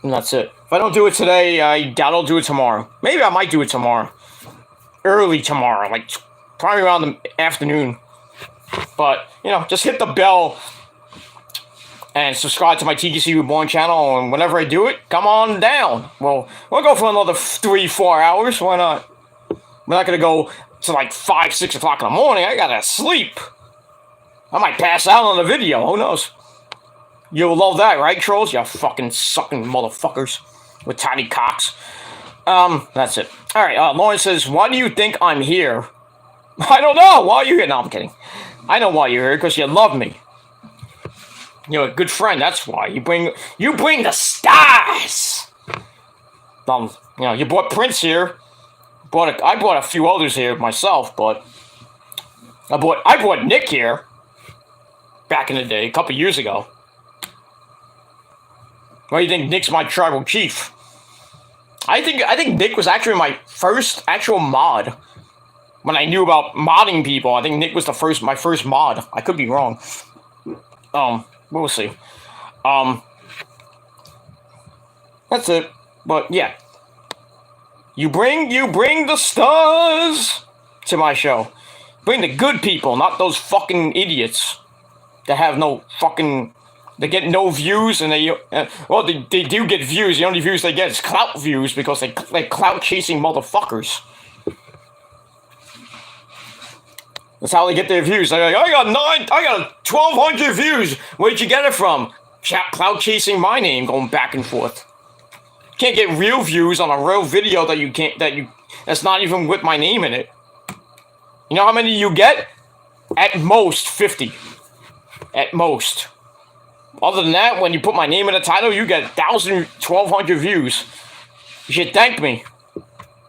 And that's it. If I don't do it today, I doubt I'll do it tomorrow. Maybe I might do it tomorrow. Early tomorrow, like probably around the afternoon. But, just hit the bell and subscribe to my TGC Reborn channel, and whenever I do it, come on down. Well, we'll go for another 3-4 hours. Why not? We're not going to go to like 5, 6 o'clock in the morning. I got to sleep. I might pass out on the video. Who knows? You'll love that, right, trolls? You fucking sucking motherfuckers with tiny cocks. That's it. Alright, Lauren says, why do you think I'm here? I don't know. Why are you here? No, I'm kidding. I know why you're here, because you love me. You're a good friend, that's why. You bring the stars! You brought Prince here. I brought a few others here myself, but I brought Nick here back in the day, a couple years ago. Why do you think Nick's my tribal chief? I think Nick was actually my first actual mod. When I knew about modding people, I think Nick was my first mod. I could be wrong. We'll see. That's it. But yeah. You bring the stars to my show. Bring the good people, not those fucking idiots that have no fucking. They get no views, and they do get views. The only views they get is clout views because they're clout chasing motherfuckers. That's how they get their views. They're like, I got 1,200 views. Where'd you get it from? Clout chasing my name, going back and forth. You can't get real views on a real video that's not even with my name in it. You know how many you get? At most 50. At most. Other than that, when you put my name in the title, you get 1,000, 1,200 views. You should thank me.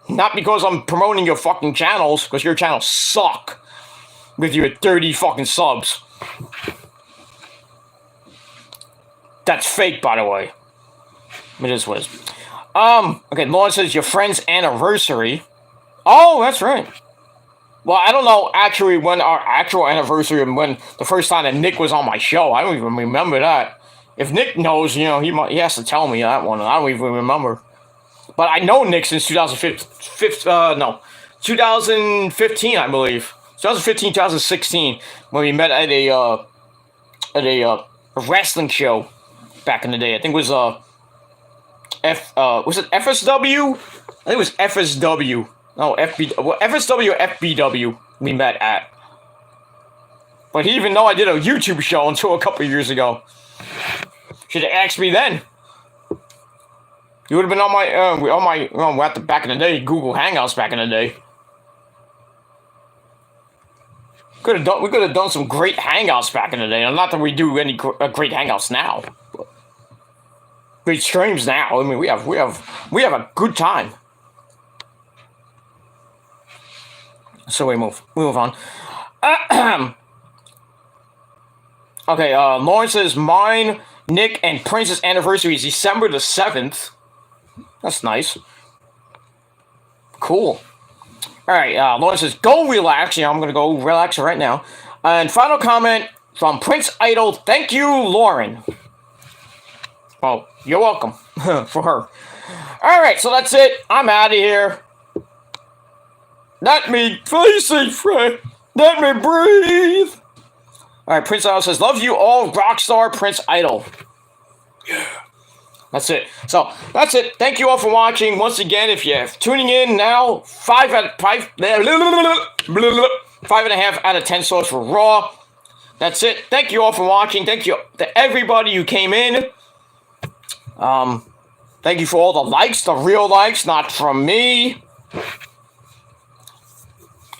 Not because I'm promoting your fucking channels, because your channels suck. With your 30 fucking subs. That's fake, by the way. It is what it is. Okay, Lauren says your friend's anniversary. Oh, that's right. Well, I don't know actually when our actual anniversary and when the first time that Nick was on my show. I don't even remember that. If Nick knows, he has to tell me that one. I don't even remember. But I know Nick since 2015, I believe. 2015, 2016, when we met at a wrestling show back in the day. I think it was was it FSW? I think it was FSW. No, FSW or FBW we met at. But he didn't even know I did a YouTube show until a couple years ago. Should have asked me then. You would have been on my back in the day, Google Hangouts back in the day. We could have done some great Hangouts back in the day. Not that we do any great Hangouts now. Great streams now. I mean, we have a good time. So we move on. Okay, Lauren says mine, Nick, and Prince's anniversary is December the 7th. That's nice. Cool. Alright, Lauren says, go relax. I'm going to go relax right now. And final comment from Prince Idol. Thank you, Lauren. Oh, you're welcome. For her. Alright, so that's it. I'm out of here. Let me face it, friend. Let me breathe. Alright, Prince Idol says, love you all, Rockstar Prince Idol. Yeah. That's it. So, that's it. Thank you all for watching. Once again, if you're tuning in now, 5.5 out of 10 stars for Raw. That's it. Thank you all for watching. Thank you to everybody who came in. Thank you for all the likes, the real likes, not from me.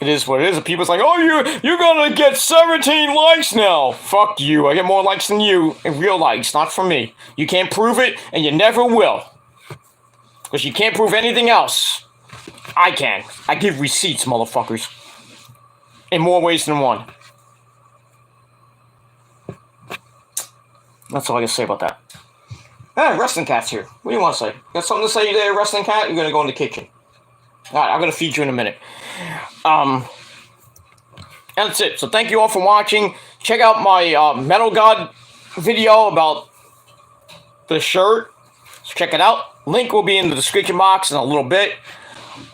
It is what it is. People's like, oh, you're gonna get 17 likes now. Fuck you. I get more likes than you in real likes, not from me. You can't prove it, and you never will. Because you can't prove anything else. I can. I give receipts, motherfuckers. In more ways than one. That's all I can say about that. Hey, Wrestling Cat's here. What do you want to say? Got something to say there, Wrestling Cat? You're gonna go in the kitchen. Alright, I'm gonna feed you in a minute. And that's it. So thank you all for watching. Check out my Metal God video about the shirt. So check it out. Link will be in the description box in a little bit.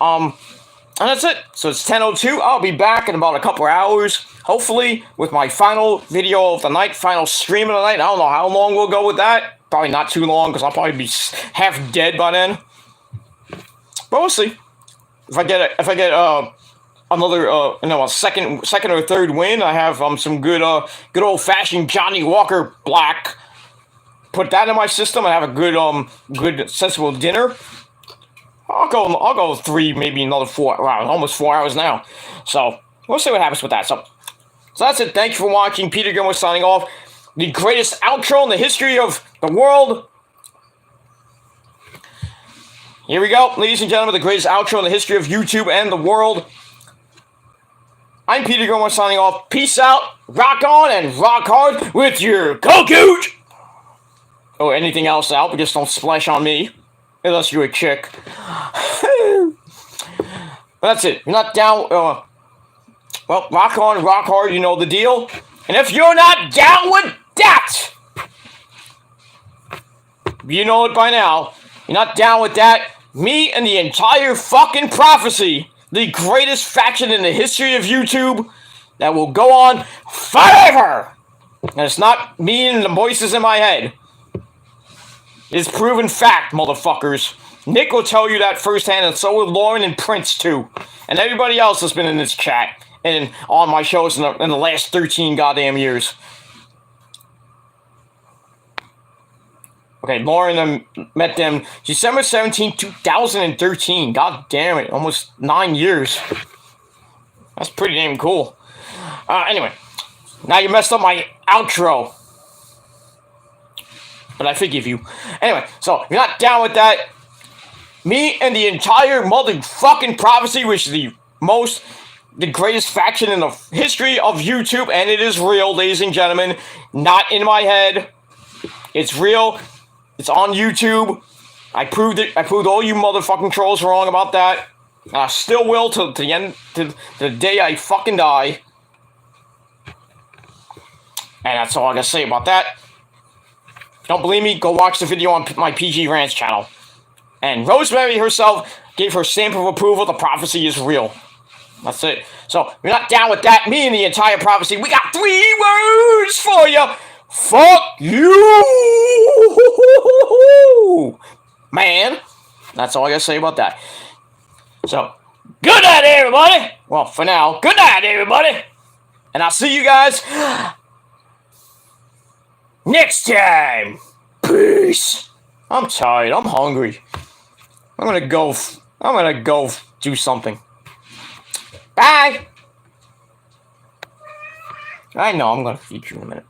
And that's it. So it's 10:02. I'll be back in about a couple hours. Hopefully with my final video of the night, final stream of the night. I don't know how long we'll go with that. Probably not too long because I'll probably be half dead by then. But we'll see. If I get another a second or third win, I have some good old fashioned Johnny Walker Black. Put that in my system and have a good sensible dinner. I'll go 3, maybe another 4. Wow, almost 4 hours now. So we'll see what happens with that. So that's it. Thank you for watching. Peter Gilmore signing off. The greatest outro in the history of the world. Here we go, ladies and gentlemen, the greatest outro in the history of YouTube and the world. I'm Peter Gilmore signing off. Peace out, rock on, and rock hard with your Cocoot! Or anything else out, but just don't splash on me. Unless you're a chick. But that's it. You're not down, well, rock on, rock hard, you know the deal. And if you're not down with that, you know it by now. You're not down with that. Me and the entire fucking prophecy, the greatest faction in the history of YouTube that will go on forever. And it's not me and the voices in my head. It's proven fact, motherfuckers. Nick will tell you that firsthand, and so will Lauren and Prince too. And everybody else that's been in this chat and on my shows in the last 13 goddamn years. Okay, Lauren met them December 17, 2013. God damn it, almost 9 years. That's pretty damn cool. Anyway, now you messed up my outro. But I forgive you. Anyway, so if you're not down with that, me and the entire motherfucking prophecy, which is the greatest faction in the history of YouTube, and it is real, ladies and gentlemen, not in my head. It's real. It's on YouTube. I proved it. I proved all you motherfucking trolls wrong about that. I still will till the end, to the day I fucking die. And that's all I gotta say about that. If you don't believe me, go watch the video on my PG Rants channel. And Rosemary herself gave her stamp of approval. The prophecy is real. That's it. So, if you're not down with that, me and the entire prophecy, we got 3 words for you. Fuck you, man. That's all I gotta say about that. So, good night, everybody. Well, for now, good night, everybody. And I'll see you guys next time. Peace. I'm tired. I'm hungry. I'm gonna go do something. Bye. I know. I'm gonna feed you in a minute.